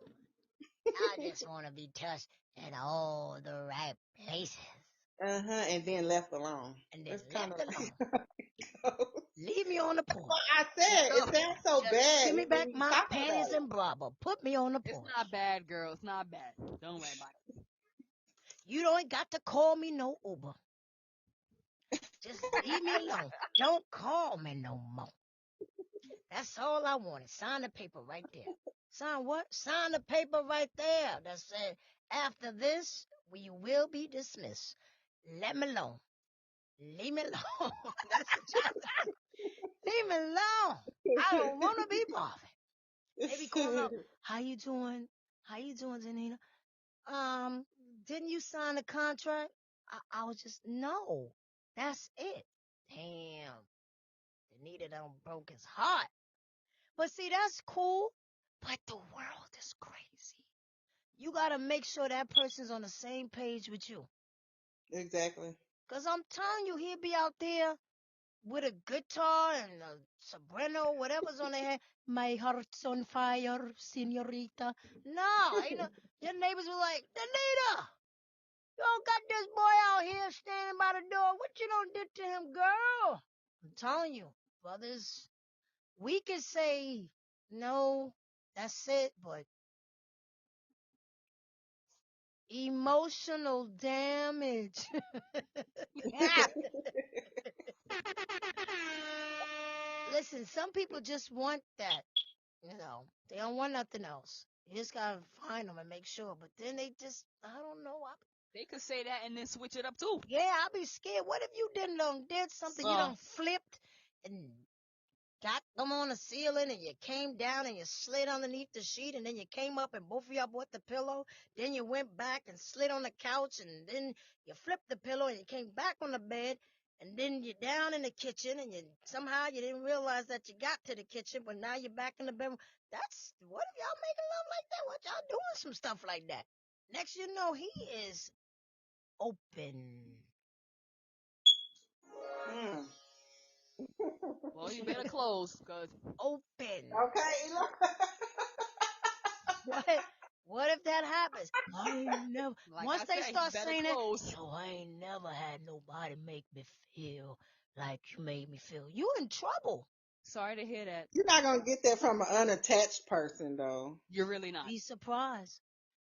I just want to be touched in all the right places And then left alone. and then That's kind left of alone. like. Leave me on the porch. Well, I Just said go. it sounds so Just bad give me when back we my talking panties about it. and bra, but put me on the It's porch. not bad, girl. It's not bad. Don't worry about it. You don't got to call me no Uber. Just leave me alone. Don't call me no more. That's all I wanted. Sign the paper right there. Sign what? Sign the paper right there that said, after this, we will be dismissed. Let me alone. Leave me alone. That's what y'all. Leave me alone. I don't want to be bothered. They be calling up. How you doing? How you doing, Danita? Didn't you sign the contract? I was just no. That's it. Damn. Danita done broke his heart. But see, that's cool. But the world is crazy. You gotta make sure that person's on the same page with you. Exactly. Cause I'm telling you, he'll be out there with a guitar and a soprano, whatever's on their head. My heart's on fire, senorita. No, ain't no. Your neighbors were like, Danita, you don't got this boy out here standing by the door. What you done did to him, girl? I'm telling you, brothers, we can say no, that's it, but emotional damage. Listen, some people just want that. They don't want nothing else. You just gotta find them and make sure. But then they just, I don't know. They could say that and then switch it up too. Yeah, I'll be scared. What if you did something? You So done flipped and got them on the ceiling and you came down and you slid underneath the sheet and then you came up and both of y'all bought the pillow. Then you went back and slid on the couch and then you flipped the pillow and you came back on the bed and then you're down in the kitchen and somehow you didn't realize that you got to the kitchen, but now you're back in the bedroom. What if y'all making love like that? What y'all doing some stuff like that? Next you know he is open. Mm. well, you better close, cause Open. Okay. What? What if that happens? I ain't never. like Once I they said, he start better saying that, close. yo, I ain't never had nobody make me feel like you made me feel. You in trouble. Sorry to hear that. You're not gonna get that from an unattached person, though. You're really not. Be surprised.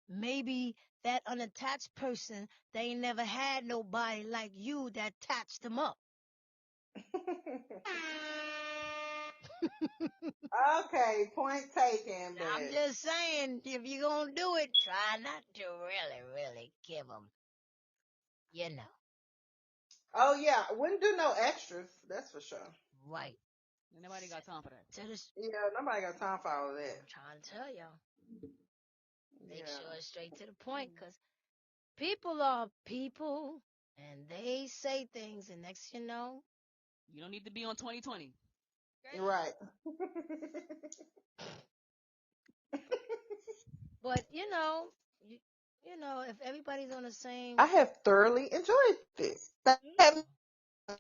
Maybe that unattached person, they ain't never had nobody like you that attached them up. Okay, point taken, I'm but just saying, if you gonna do it, try not to really, really give them. You know, Oh yeah, wouldn't do no extras. That's for sure. right. Ain't nobody got time for that. To this, Yeah, nobody got time for all of that. I'm trying to tell y'all. Make Yeah. sure it's straight to the point, cause people are people, and they say things, and next you know, You don't need to be on 2020. Okay? Right. but you know, if everybody's on the same, I have thoroughly enjoyed this. yeah, Have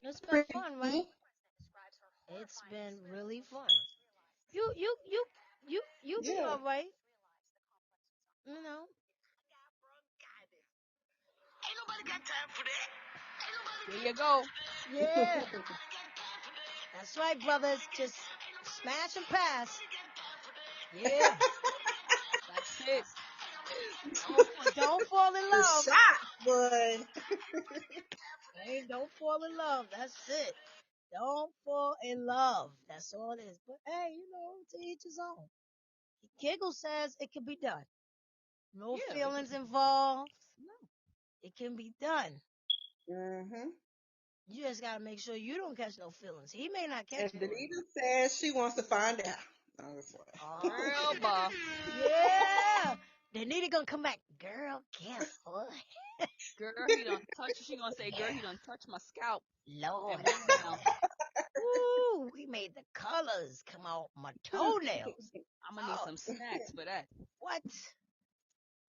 it's been fun, right? It's been really fun. You be Yeah. all right, you know. There you go. Yeah, that's right, brothers. Just smash and pass. Yeah, That's it. don't fall in The love. shot, boy. Hey, don't fall in love. That's it. Don't fall in love. That's all it is. But hey, to each his own. Giggle says it can be done. No Yeah. feelings involved. No. It can be done. Hmm. You just gotta make sure you don't catch no feelings. He may not catch And feelings. Danita says she wants to find out. Oh, that's why. Girl, Oh, bah. yeah. Then Nita gonna come back. Girl, guess what? Girl, he done touch. She gonna say, girl, he Girl, done touched my scalp and Lord. went down. Ooh, we made the colors come out my toenails. I'm gonna need Oh, some snacks for that. what?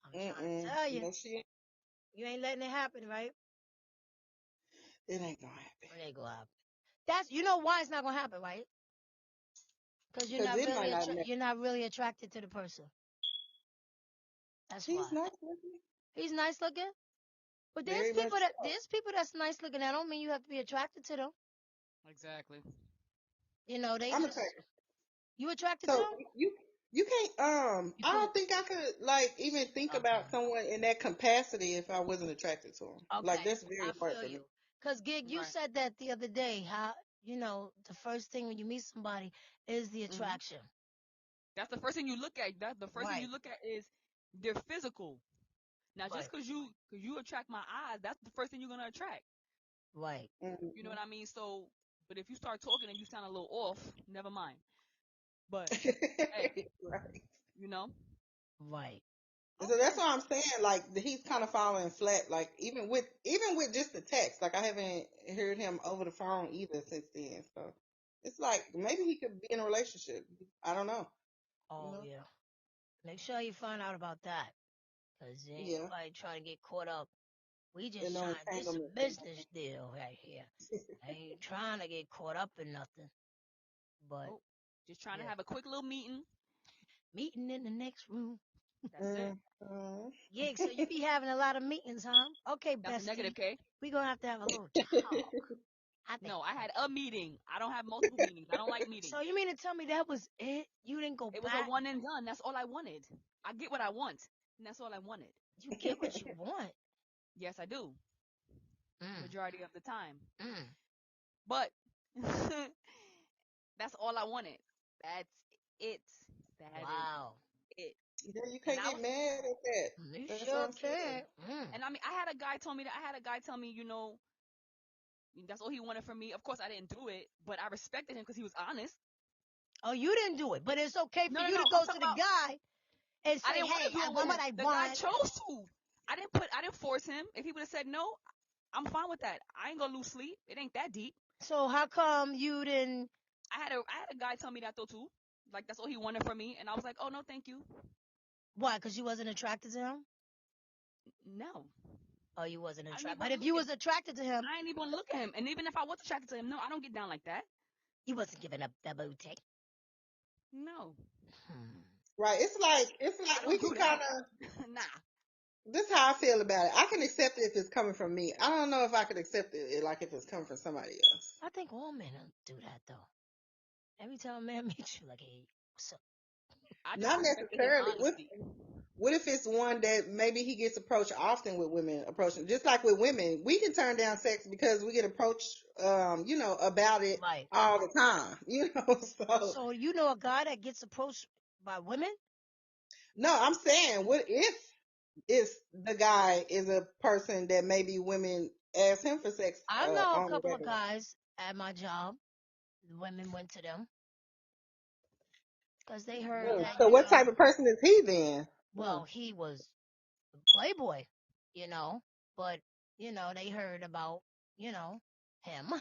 I'm trying to Mm-mm. tell you. No, she ain't. You ain't letting it happen, right? It ain't gonna happen. It ain't gonna happen. That's why it's not gonna happen, right? Because Cause it might not. you're not really attracted to the person. That's why. He's nice looking. He's nice looking, but Very much so. there's people that's nice looking. That don't mean you have to be attracted to them. Exactly. They I'm just attracted. you attracted to So them. you can't You I can don't think I could like even think about okay, someone in that capacity if I wasn't attracted to him. Like okay. that's very I hard feel for me. you. Cause Gig, you Right. said that the other day. How the first thing when you meet somebody is the Hmm. attraction. That's the first thing you look at. That the first thing Right, you look at is their physical. Now, just right, cause you attract my eyes, that's the first thing you're gonna attract. right. You know Hmm. what I mean? So, but if you start talking and you sound a little off, never mind. But hey, Right. you know, Right. So that's Okay. why I'm saying like he's kind of falling flat. Like even with just the text, like I haven't heard him over the phone either since then. So it's like maybe he could be in a relationship. I don't know. You Oh know? yeah. Make sure you find out about that. Cause ain't Yeah. nobody trying to get caught up. We And just no trying. This a entanglement. business deal right here. I ain't trying to get caught up in nothing. But oh, just trying to yeah, have a quick little meeting. meeting in the next room. That's it. Gig. So you be having a lot of meetings, huh? Okay, That's a negative, bestie. K. We gonna have to have a little talk. I think. No, I had a meeting. I don't have multiple meetings. I don't like So meetings. you mean to tell me that was it? You didn't go It was a back. one and done. That's all I wanted. I get what I want, and that's all I wanted. You get what you want. Yes, I do. Mm, Majority of the time. mm. But that's all I wanted. That's it. That is Wow. it. Yeah, you And can't I get was, mad at that. You That's what sure I'm saying. can. Mm. and I mean, I had a guy tell me that. I had a guy tell me, that's all he wanted from me. Of course, I didn't do it, but I respected him because he was honest. Oh, you didn't do it, but it's okay for No, no, you no. to I'm go to talking the about. guy and I say, didn't want "Hey, to do I it with want him. what I The guy want." chose to. I didn't force him. If he would have said no, I'm fine with that. I ain't gonna lose sleep. It ain't that deep. So how come you didn't? I had a guy tell me that though too. Like that's all he wanted from me, and I was like, oh no, thank you. Why? Because you wasn't attracted to him? No, Oh, you wasn't I didn't attracted. even But if look you at. was attracted to him, I ain't even look at him. And even if I was attracted to him, no, I don't get down like that. you wasn't giving up the booty. No, Hmm. Right. It's like I we don't can do kind that. of. Nah. This is how I feel about it. I can accept it if it's coming from me. I don't know if I could accept it like if it's coming from somebody else. I think all men do that though. Every time a man meets you, like, hey, what's up? I just Not respected his necessarily. honesty. What if it's one that maybe he gets approached often with women approaching? Just like with women, we can turn down sex because we get approached, about it Right. all the time. So So you know a guy that gets approached by women? no, I'm saying, what if? if the guy is a person that maybe women ask him for sex I know a on the couple of regular. guys at my job. Women went to them because they heard Mm. that, So what type of person is he then? well, Mm. he was a playboy, you know, but, they heard about, you know, him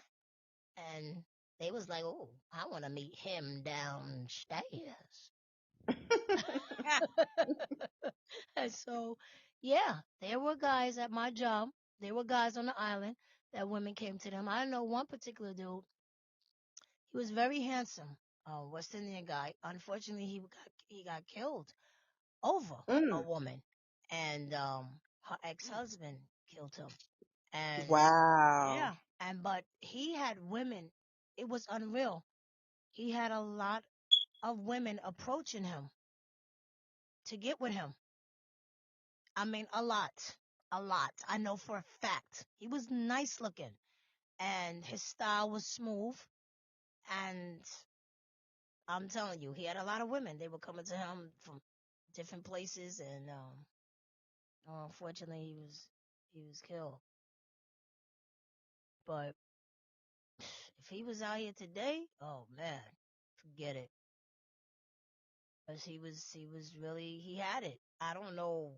and they was like, oh, I want to meet him downstairs. And so, yeah, there were guys at my job. There were guys on the island that women came to them. I know one particular dude. He was very handsome, West Indian guy. Unfortunately, he got killed over a Mm. woman, and her ex-husband killed him. And Wow. yeah, and but he had women. It was unreal. He had a lot of women approaching him to get with him. I mean, a lot. A lot. I know for a fact. He was nice looking and his style was smooth. And I'm telling you, he had a lot of women. They were coming to him from different places. And unfortunately, he was killed. But if he was out here today, oh man, forget it. Because he was really, he had it. I don't know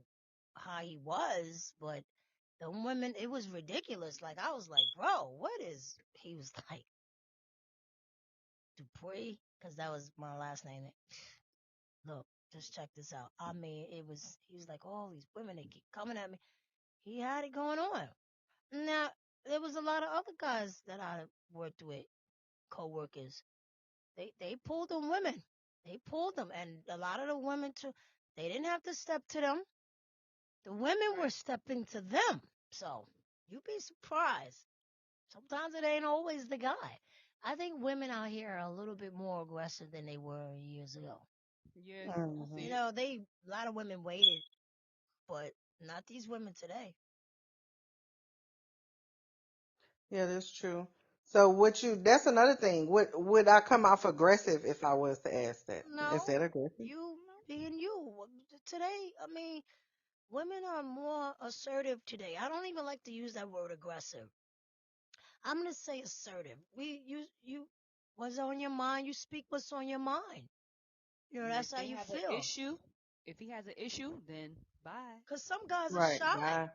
how he was, but the women, it was ridiculous. Like, I was like, bro, what is, he was like, Dupree, because that was my last name. Look, just check this out. I mean, he was like, oh, these women, they keep coming at me. He had it going on. Now, there was a lot of other guys that I worked with, co-workers. They pulled them women. They pulled them. And a lot of the women, too, they didn't have to step to them. The women were Right. stepping to them. So, you'd be surprised. Sometimes it ain't always the guy. I think women out here are a little bit more aggressive than they were years ago. Yeah, I see Hmm. it. A lot of women waited, but not these women today. Yeah, that's true. So that's another thing. Would I come off aggressive if I was to ask that? Is No, that aggressive? you being you. Today, I mean, women are more assertive today. I don't even like to use that word aggressive. I'm gonna say assertive. What's on your mind, you speak what's on your mind. And if That's how they you have an feel. issue, if he has an issue, then bye. Cause some guys are Right. shy. Bye.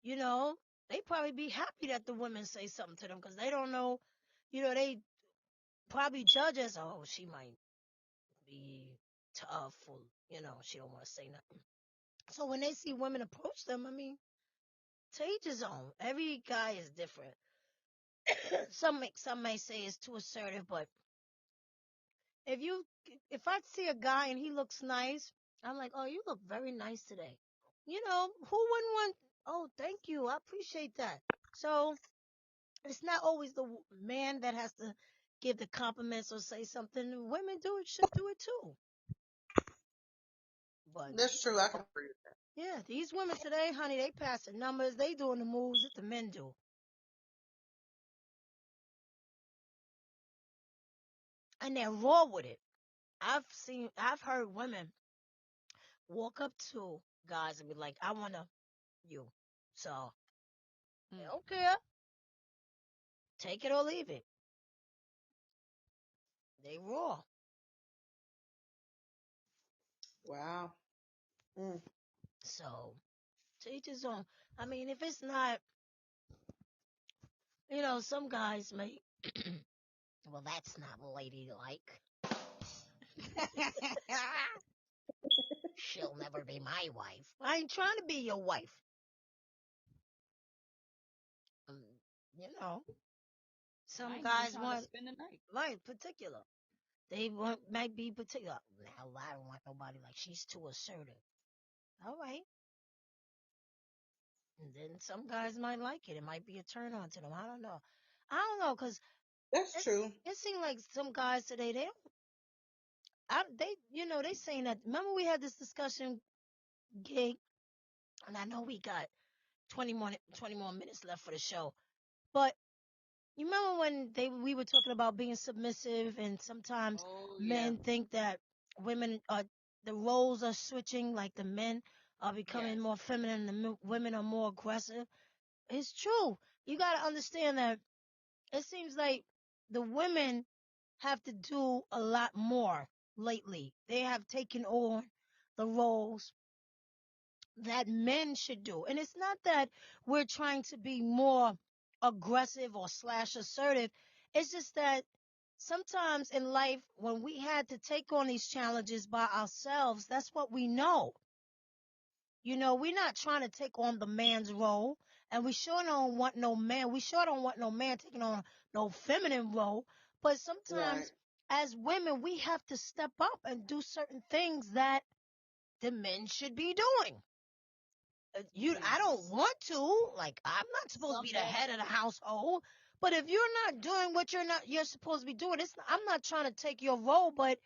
You know, they probably be happy that the women say something to them because they don't know. They probably judge as, oh, she might be tough or, she don't want to say nothing. So when they see women approach them, I mean, to each his own. Every guy is different. Some may say it's too assertive, but if you if I see a guy and he looks nice, I'm like, oh, you look very nice today. Who wouldn't want? Oh, thank you, I appreciate that. So it's not always the man that has to give the compliments or say something. Women should do it too. But That's true. I can agree with that. yeah, these women today, honey, they passing numbers. They doing the moves that the men do, and they're raw with it. I've heard women walk up to guys and be like, "I wanna you," so they Mm. don't care. Take it or leave it. They raw. Wow. Mm. So to each his own. I mean, if it's not, some guys may. Well, that's not ladylike. She'll never be my wife. I ain't trying to be your wife. Um, you know, I some ain't even guys trying to want, spend the night. right, particular. They might be particular. Now, I don't want nobody like she's too assertive. All right. And then some guys might like it. It might be a turn on to them. I don't know. I don't know, because That's it, true. it seems like some guys today, they saying that. Remember we had this discussion, gig, and I know we got 20 more minutes left for the show. But you remember when we were talking about being submissive, and sometimes Oh yeah. men think that women are the roles are switching, like the men are Yes. becoming more feminine and women are more aggressive. It's true. You got to understand that it seems like the women have to do a lot more lately. They have taken on the roles that men should do. And it's not that we're trying to be more aggressive or slash assertive. It's just that sometimes in life, when we had to take on these challenges by ourselves, that's what we know. You know, we're not trying to take on the man's role, and we sure don't want no man. We sure don't want no man taking on no feminine role. But Right. sometimes, as women, we have to step up and do certain things that the men should be doing. I don't Yes. want to. Like, I'm not supposed to Some be the men. head of the household. But if you're not doing what you're supposed to be doing, I'm not trying to take your role, but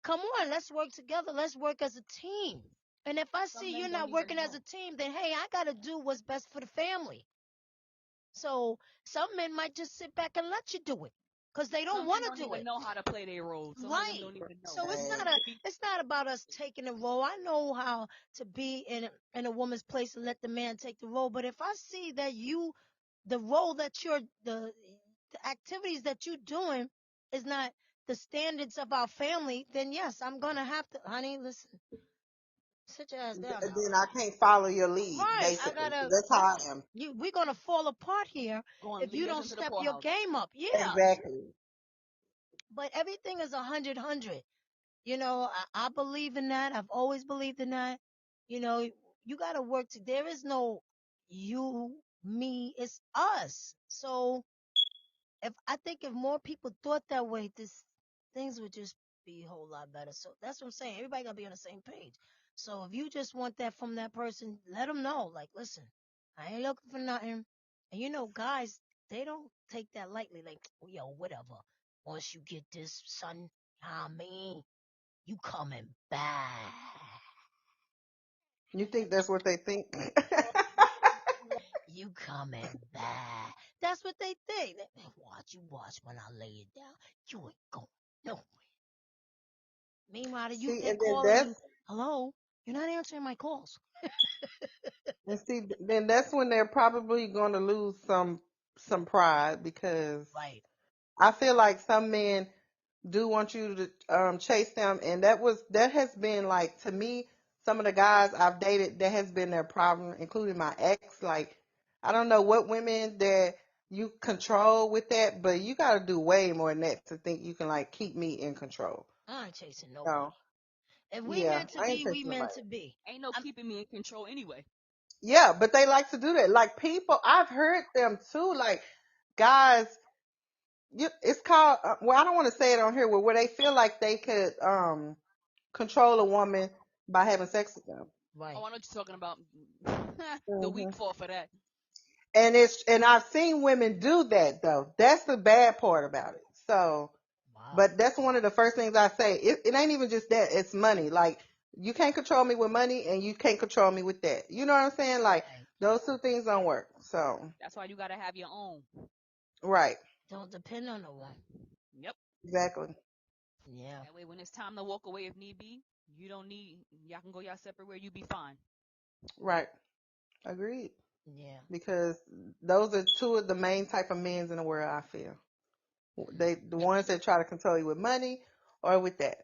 come on, let's work together. Let's work as a team. And if I Some see men you're don't not even working as know. a team, then hey, I got to do what's best for the family. So some men might just sit back and let you do it because they don't Some men want don't to do even it. know how to play their role. Some of them Right. don't even know. So So Right. it's not about us taking a role. I know how to be in a woman's place and let the man take the role. But if I see that the role that the activities that you're doing is not the standards of our family, then yes, I'm gonna have to, honey. Listen, sit your ass down now. Then I can't follow your lead, Right. I basically. gotta That's how I listen. am. We're gonna fall apart here going to if you lead us don't into the step your poorhouse. game up. Yeah. Exactly. But everything is 100. You know, I believe in that. I've always believed in that. You know, you got to work. There is no you, me, it's us. So I think if more people thought that way, things would just be a whole lot better. So that's what I'm saying. Everybody got to be on the same page. So if you just want that from that person, let them know. Like, listen, I ain't looking for nothing. And you know, guys, they don't take that lightly. Like, oh, yo, whatever. Once you get this, son, I mean, you coming back. You think that's what they think? You coming back. That's what they think. Watch when I lay it down. You ain't going nowhere. Meanwhile, See, they're and then calling that's you. Hello, you're not answering my calls. and see, then that's when they're probably going to lose some pride because Right. I feel like some men do want you to chase them, and that has been like to me some of the guys I've dated that has been their problem, including my ex. Like I don't know what women that you control with that, but you got to do way more than that to think you can like keep me in control. I ain't chasing nobody. So If we yeah, meant to I ain't be, we chasing meant nobody. to be. Ain't no I'm keeping me in control anyway. Yeah, but they like to do that. Like people, I've heard them too. Like guys, it's called. Well, I don't want to say it on here. Where they feel like they could control a woman by having sex with them. Oh, right. I know what you're talking about. The Hmm weak fall for that. And I've seen women do that though. That's the bad part about it. So, Wow. but that's one of the first things I say. It ain't even just that. It's money. Like you can't control me with money, and you can't control me with that. You know what I'm saying? Like Right. those two things don't work. So, That's why you gotta have your own. right, Don't depend on no one. Yep. exactly, Yeah. That way, when it's time to walk away, if need be, you don't need. Y'all can go y'all separate way. You be fine. right, agreed. Yeah. Because those are two of the main type of men in the world. I feel the ones that try to control you with money or with that.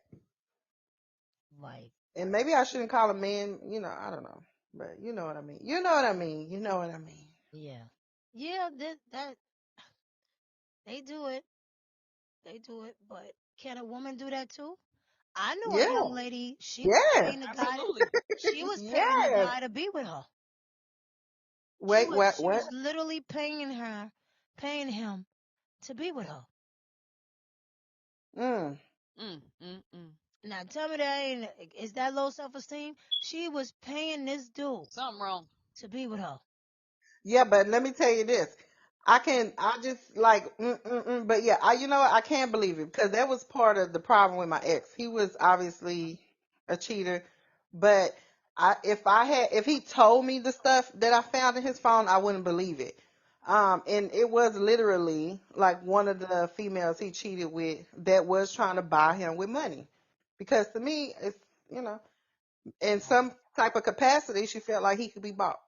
Right. And maybe I shouldn't call them men. You know, I don't know, but you know what I mean. You know what I mean. You know what I mean. Yeah. Yeah. That they do it. They do it. But can a woman do that too? I know a Yeah. young lady. She was Yes. paying the guy. Absolutely. She was paying the Yes. guy to be with her. Wait. What? She What? was literally paying him to be with her. Mm. Mm, mm, mm. Now tell me that ain't is that low self esteem? She was paying this dude Something wrong. to be with her. Yeah, but let me tell you this. I just like, but yeah, you know what? I can't believe it because that was part of the problem with my ex. He was obviously a cheater, but if he told me the stuff that I found in his phone, I wouldn't believe it. And it was literally like one of the females he cheated with that was trying to buy him with money. Because to me, it's, you know, In Wow. some type of capacity, she felt like he could be bought.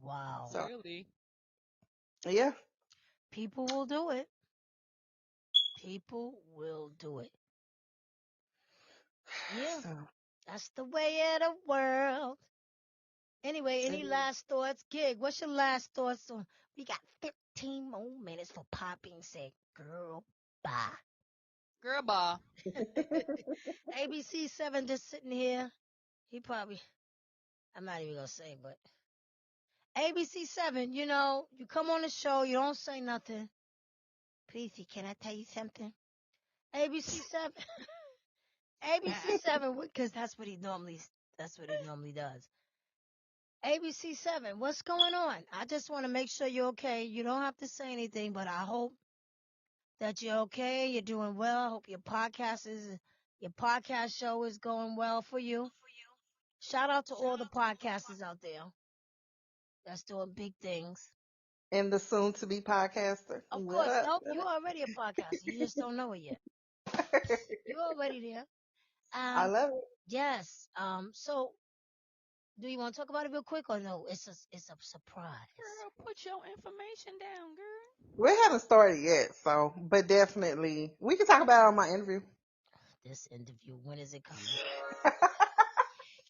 Wow. So Really? yeah. People will do it. People will do it. Yeah, So that's the way of the world. Anyway, any last thoughts? Gig, what's your last thoughts on? We got 15 more minutes for Popping said, girl, bye. Girl, bye. ABC7 just sitting here. He probably, I'm not even going to say, but ABC7, you come on the show, you don't say nothing. Preezy, can I tell you something? ABC7, ABC7, because that's what he normally does. ABC7, what's going on? I just want to make sure you're okay. You don't have to say anything, but I hope that you're okay. You're doing well. I hope your podcast show is going well for you. Shout out to all the podcasters out there that's doing big things. And the soon to be podcaster. Of What course, up? nope, What you're already a podcaster. You just don't know it yet. up? You're already there. I Um, love it. yes. So do you want to talk about it real quick or no? It's a surprise. Girl, put your information down, girl. We haven't started yet, so but definitely we can talk about it on my interview. This interview, when is it coming?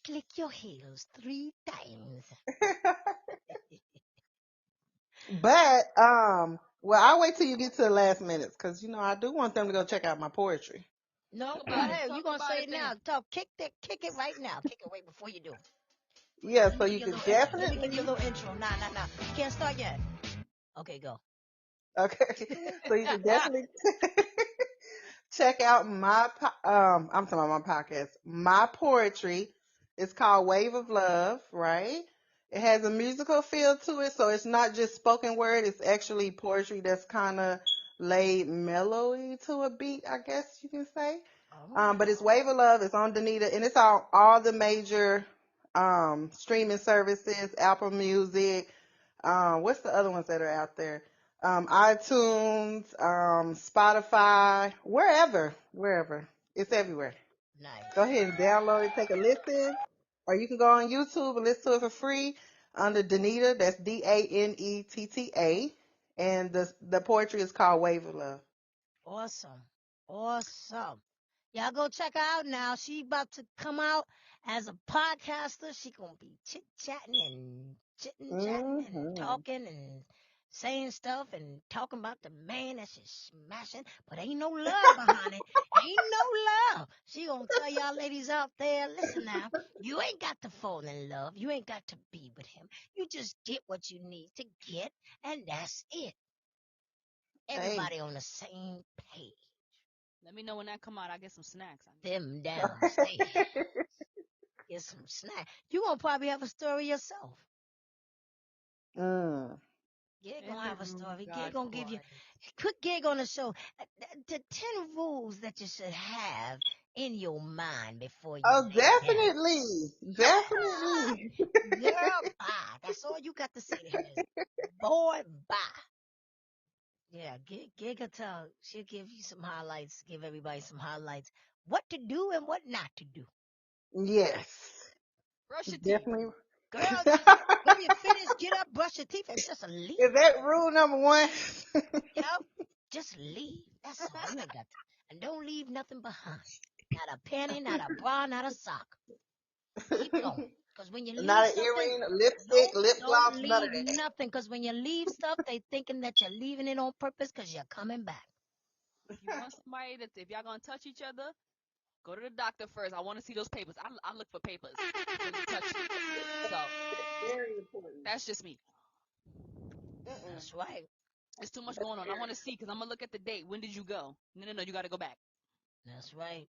Click your heels 3 times. But well, I'll wait till you get to the last minutes because I do want them to go check out my poetry. No, Talk go about it. ahead. You Talk gonna about say it it then. now? Kick it right now. Kick it right before you do. Yeah, Let so me give you you a can little intro. Let me give you a definitely little intro. Nah. You can't start yet. Okay, go. okay, so you can definitely check out I'm talking about my podcast. My poetry is called Wave of Love, right? It has a musical feel to it, so it's not just spoken word, it's actually poetry that's kind of laid mellowy to a beat, I guess you can say. Oh, But it's Wave of Love, it's on Danita, and it's on all the major streaming services, Apple Music, what's the other ones that are out there? iTunes, Spotify, wherever. It's everywhere. Go nice. ahead and download it, take a listen, or you can go on YouTube and listen to it for free under Danita. That's Danetta, and the poetry is called Wave of Love. Awesome. Awesome. Y'all go check her out now. She about to come out as a podcaster. She gonna be chit-chatting and chitting-chatting and Hmm. talking and saying stuff and talking about the man that she's smashing. But ain't no love behind it. Ain't no love. She gonna tell y'all ladies out there, listen now, you ain't got to fall in love. You ain't got to be with him. You just get what you need to get, and that's it. Hey. Everybody on the same page. Let me know when that come out. I get some snacks. Them downstairs. Get some snack. You gonna probably have a story yourself. Mm. Gig In gonna the have a room, story. Gig God gonna give you quiet. quick gig on the show. The 10 rules that you should have in your mind before you Oh, lay down. definitely, definitely. Girl, bye. That's all you got to say to him is, boy, bye. Yeah, gig will tell. She'll give you some highlights, give everybody some highlights. What to do and what not to do. Yes, Brush your teeth. definitely. Girl, just when you finish, get up, brush your teeth, and just leave. Is that rule number one? Yep. Just leave. That's all. You ain't got to. And don't leave nothing behind. Not a penny, not a bra, not a sock. Keep going. Because when you leave Not an something, earring, lipstick, nope, lip don't gloss, none of leave that. nothing. Because when you leave stuff, they thinking that you're leaving it on purpose because you're coming back. If you want somebody that, if y'all gonna touch each other, go to the doctor first. I want to see those papers. I look for papers before you touch me. So Very important. that's just me. Mm-mm. That's right. There's too much That's going on. I very. want to see because I'm gonna look at the date. When did you go? No. You got to go back. That's right.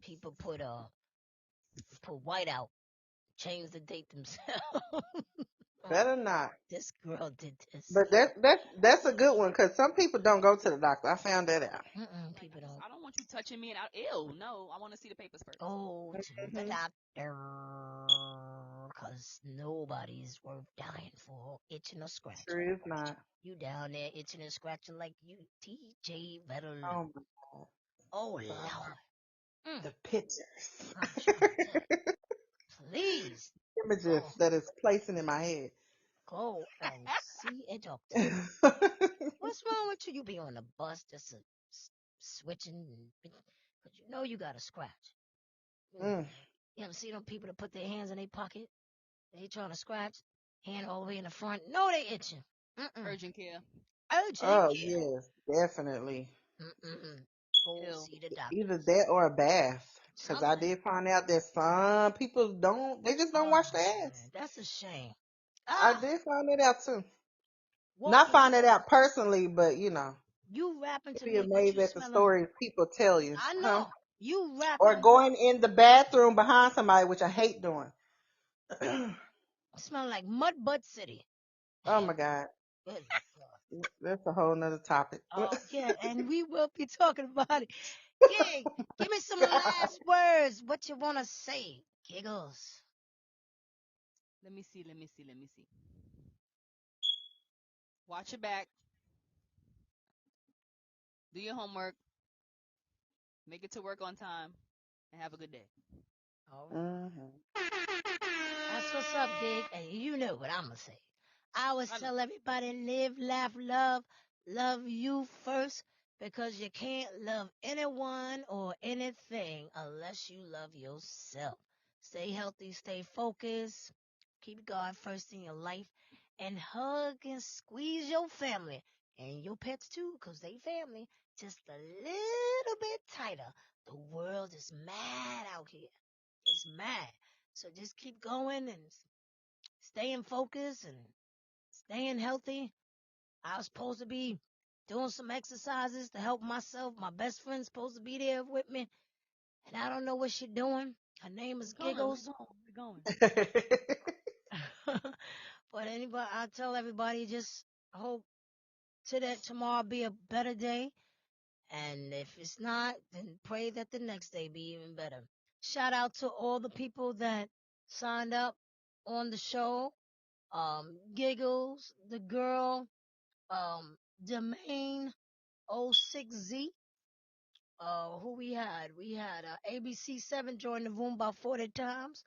People put white out, change the date themselves. Oh, Better not. this girl did this. But that's a good one because some people don't go to the doctor. I found that out. Like People don't I don't want you touching me and ew. No, I want to see the papers first. go to the Hmm. doctor because nobody's worth dying for itching or scratching. Sure is not. You down there itching and scratching like you, TJ Better. Oh my God. Oh, Sorry. Lord. Mm, The pictures, I'm trying to tell you. Please images go, that is placing in my head. go and see a doctor. What's wrong with you? You be on the bus just switching, but you know you got a scratch. Mm. Mm. You ever see them people that put their hands in their pocket? They trying to scratch, hand all the way in the front. No, they itching. Mm-mm. Urgent care. Urgent Oh care. yes, definitely. Mm-mm. Go Ew. see the doctor. Either that or a bath. Cause I Something. did find out that some people don't, they just don't wash Oh their ass. man, that's a shame. I Ah, did find that out too. Not walking. find that out personally, but You rapping you'd to be me, but amazed you at the smelling. stories people tell you, I huh? know you Or rapping, going in the bathroom behind somebody, which I hate doing. smelling like mud butt city. Oh my God. Good God. That's a whole nother topic. Oh yeah, and we will be talking about it. Gig, give me some last words. What you wanna say, Giggles? Let me see. Let me see. Let me see. Watch your back. Do your homework. Make it to work on time. And have a good day. All right. Hmm. That's what's up, Gig. And you know what I'm going to say. I always I know. tell everybody live, laugh, love. Love you first because you can't love anyone or anything unless you love yourself. Stay healthy, stay focused. Keep God first in your life and hug and squeeze your family and your pets too because they family just a little bit tighter. The world is mad out here. It's mad. So just keep going and staying focused and staying healthy. I was supposed to be doing some exercises to help myself. My best friend's supposed to be there with me, and I don't know what she's doing. Her name is We're going. We're Giggles. going. We're going. But anybody, I tell everybody just hope that tomorrow be a better day. And if it's not, then pray that the next day be even better. Shout out to all the people that signed up on the show. Giggles, the girl, Domain 06Z. Who we had? We had ABC7 join the room about 40 times.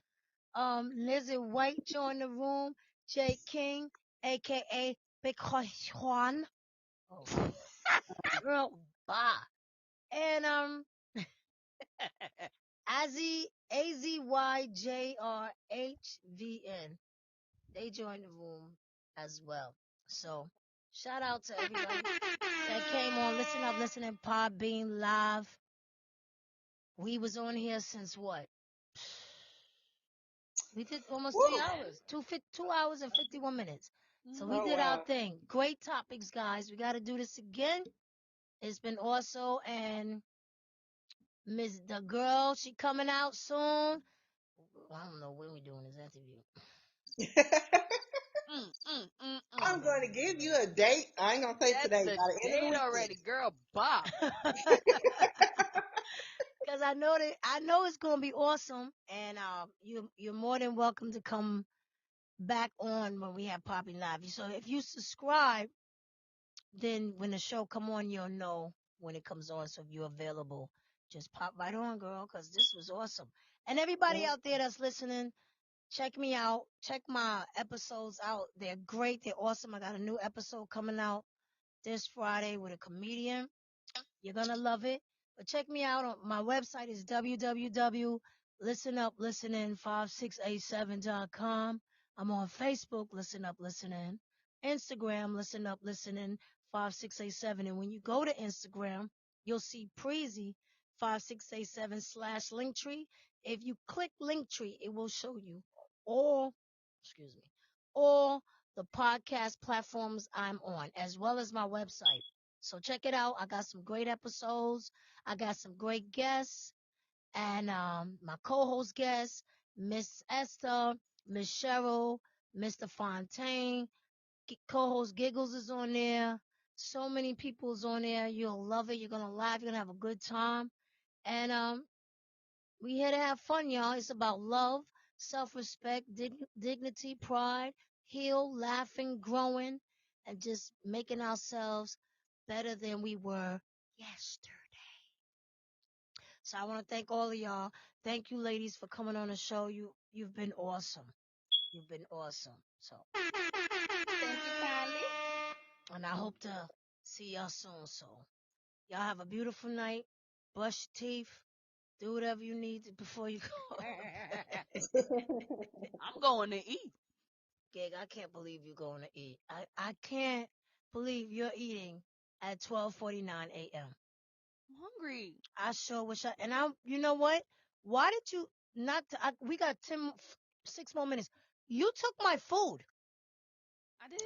Lizzie White joined the room. Jay King, aka Big Juan. Oh, girl, bye. And AZYJRHVN. They joined the room as well. So shout out to everybody that came on Listen Up, Listening Podbean live. We was on here since what? We did almost Woo. 3 hours, 2 hours and 51 minutes. So we Oh did our wow. thing. Great topics, guys. We got to do this again. It's been also and Miss the girl, she coming out soon. I don't know when we doing this interview. Mm, mm, mm, mm. I'm going to give you a date. I ain't gonna say Set today. the By the end of the date weekend. already, girl. Bye. Cause I know it's gonna be awesome, and you're more than welcome to come back on when we have Poppy Live. So if you subscribe, then when the show come on, you'll know when it comes on. So if you're available, just pop right on, girl, cause this was awesome. And everybody Mm. out there that's listening, check me out. Check my episodes out. They're great. They're awesome. I got a new episode coming out this Friday with a comedian. You're gonna love it. But check me out on my website is www.listenuplistening5687.com. I'm on Facebook, Listen Up Listening, Instagram, Listen Up Listening 5687. And when you go to Instagram, you'll see Preezy 5687 slash Linktree. If you click Linktree, it will show you all, excuse me, all the podcast platforms I'm on, as well as my website. So check it out. I got some great episodes. I got some great guests. And my co-host guests, Miss Esther, Miss Cheryl, Mr. Fontaine, co-host Giggles is on there. So many people's on there. You'll love it. You're gonna laugh. You're gonna have a good time. And we here to have fun, y'all. It's about love, self-respect, dignity, pride, heal, laughing, growing, and just making ourselves better than we were yesterday. So I want to thank all of y'all. Thank you, ladies, for coming on the show. You've been awesome. You've been awesome. So, Thank you kindly. and I hope to see y'all soon. So, y'all have a beautiful night. Brush your teeth. Do whatever you need to before you go. I'm going to eat. Gig, I can't believe you're going to eat. I can't believe you're eating at 12:49 a.m. I'm hungry. I sure wish you know what? Why did you not, we got 6 more minutes. You took my food. I did.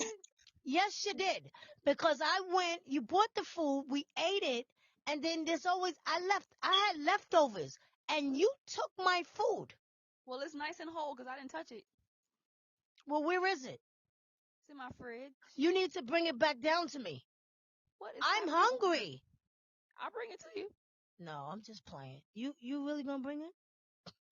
Yes, you did. Because I went, you bought the food, we ate it, and then I had leftovers, and you took my food. Well, it's nice and whole because I didn't touch it. Well, where is it? It's in my fridge. You need to bring it back down to me. What? It's I'm gotta be home. hungry. I'll bring it to you. No, I'm just playing. You really gonna bring it?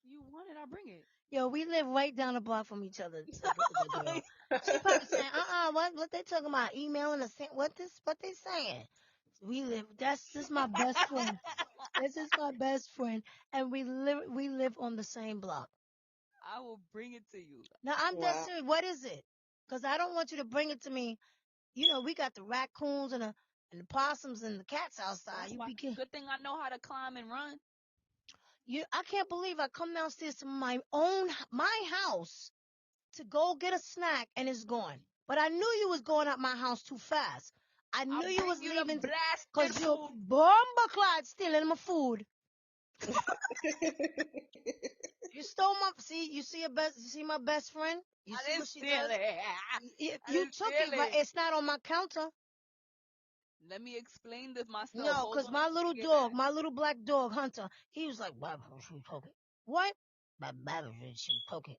You want it? I'll bring it. Yo, we live right down the block from each other. The girl. She probably saying, what they talking about? Emailing or saying what they saying? We live. This is my best friend. This is my best friend, and we live on the same block. I will bring it to you. Now I'm dead Wow. serious. What is it? Because I don't want you to bring it to me. You know, we got the raccoons and the possums and the cats outside. That's why. Good thing I know how to climb and run. I can't believe I come downstairs to my house to go get a snack and it's gone. But I knew you was going out my house too fast. I knew I'll you bring was you the leaving blasted because you food. bomba clot stealing my food. You stole you see my best friend? You I see didn't what she steal does? it. I You didn't took steal it, but it. it's not on my counter. Let me explain this myself. No, Hold because on. my Let me little get dog, that. my little black dog, Hunter, he was like, she took it. What? She took it.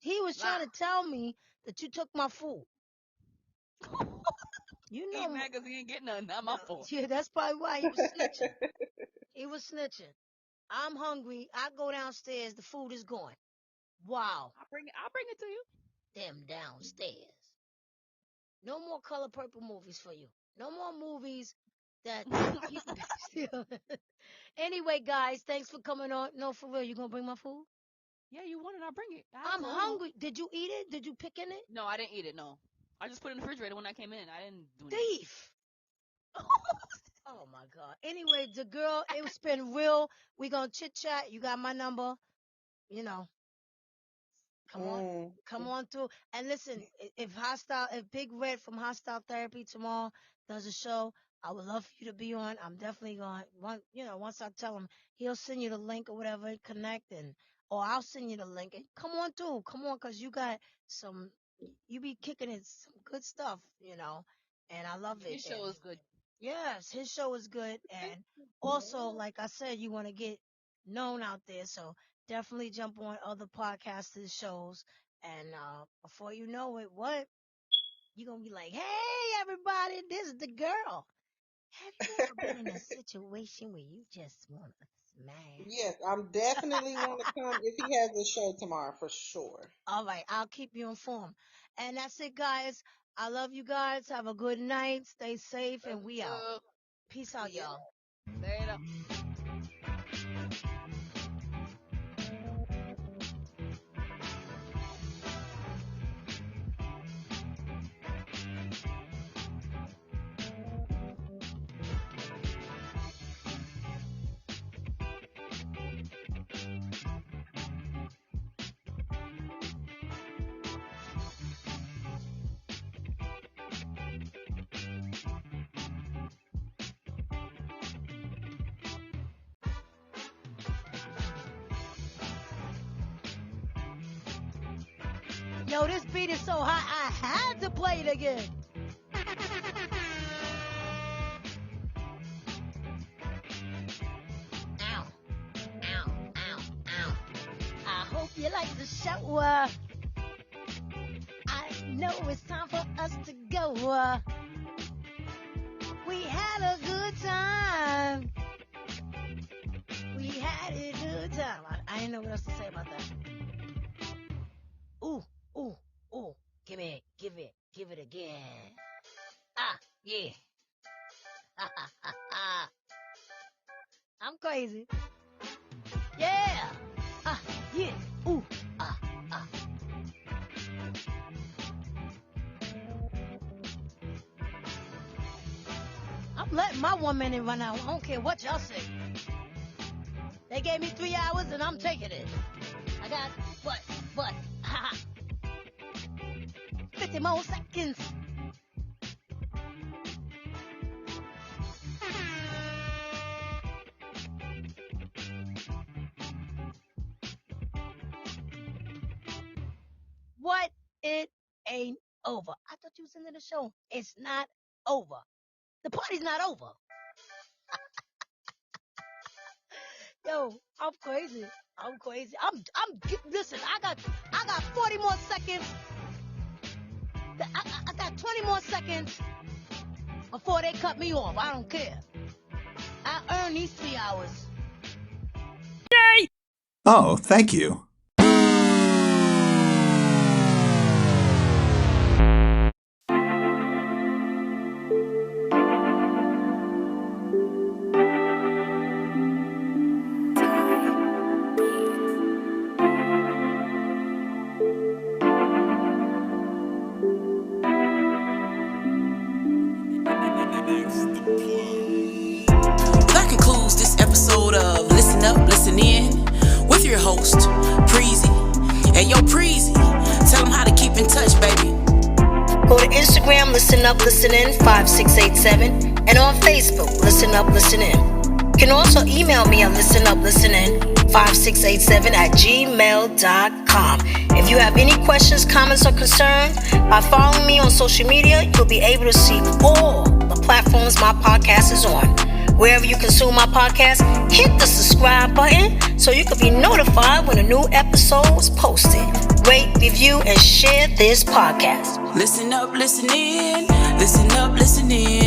He was Lie. trying to tell me that you took my food. You He know, mad because he ain't getting nothing. Not no, my fault. yeah, that's probably why he was snitching. He was snitching. I'm hungry. I go downstairs. The food is gone. Wow. I'll bring it to you. Them downstairs. No more color purple movies for you. No more movies that keep still. Anyway, guys, thanks for coming on. No, for real, you gonna bring my food? Yeah, you want it? I'll bring it. I have I'm food at home. hungry. Did you eat it? Did you pick in it? No, I didn't eat it. No, I just put it in the refrigerator when I came in. I didn't do anything. Thief. Oh my God. Anyway, the girl, it's been real. We gonna chit chat. You got my number. You know, come on. Mm. Come on through. And listen, if Big Red from Hostile Therapy tomorrow does a show, I would love for you to be on. I'm definitely going, once I tell him, he'll send you the link or whatever, connect, or I'll send you the link. And come on through. Come on, because you be kicking it some good stuff, and I love it. His And show is good. yes, his show is good. And also, like I said, you want to get known out there. So definitely jump on other podcasters' shows. And before you know it, what? You're going to be like, hey, everybody, this is the girl. Have you ever been in a situation where you just want to smash? Yes, I'm definitely want to come if he has a show tomorrow for sure. All right, I'll keep you informed. And that's it, guys. I love you guys. Have a good night. Stay safe, Love and you we out. too. Peace out, Yeah. y'all. Later. Yo, this beat is so hot, I had to play it again. Ow, ow, ow, ow. I hope you like the show. I know it's time for us to go. We had a good time. We had a good time. I didn't know what else to say about that. Ooh, ooh, ooh. Give it again. Ah, yeah. I'm crazy. Yeah. Yeah. Ooh. Ah. I'm letting my 1 minute run out. I don't care what y'all say. They gave me 3 hours and I'm taking it. I got what? 50 more seconds. What? It ain't over. I thought you was into the show. It's not over. The party's not over. Yo, I'm crazy. Listen, I got 40 more seconds. I got 20 more seconds before they cut me off. I don't care. I earned these 3 hours. Oh, thank you. That concludes this episode of Listen Up, Listen In with your host, Preezy. Hey, yo, Preezy, tell them how to keep in touch, baby. Go to Instagram, Listen Up, Listen In 5687, and on Facebook, Listen Up, Listen In. You can also email me at listenuplistenin5687@gmail.com. If you have any questions, comments, or concerns, by following me on social media, you'll be able to see all the platforms my podcast is on. Wherever you consume my podcast, hit the subscribe button so you can be notified when a new episode is posted. Rate, review, and share this podcast. Listen up, listen in. Listen up, listen in.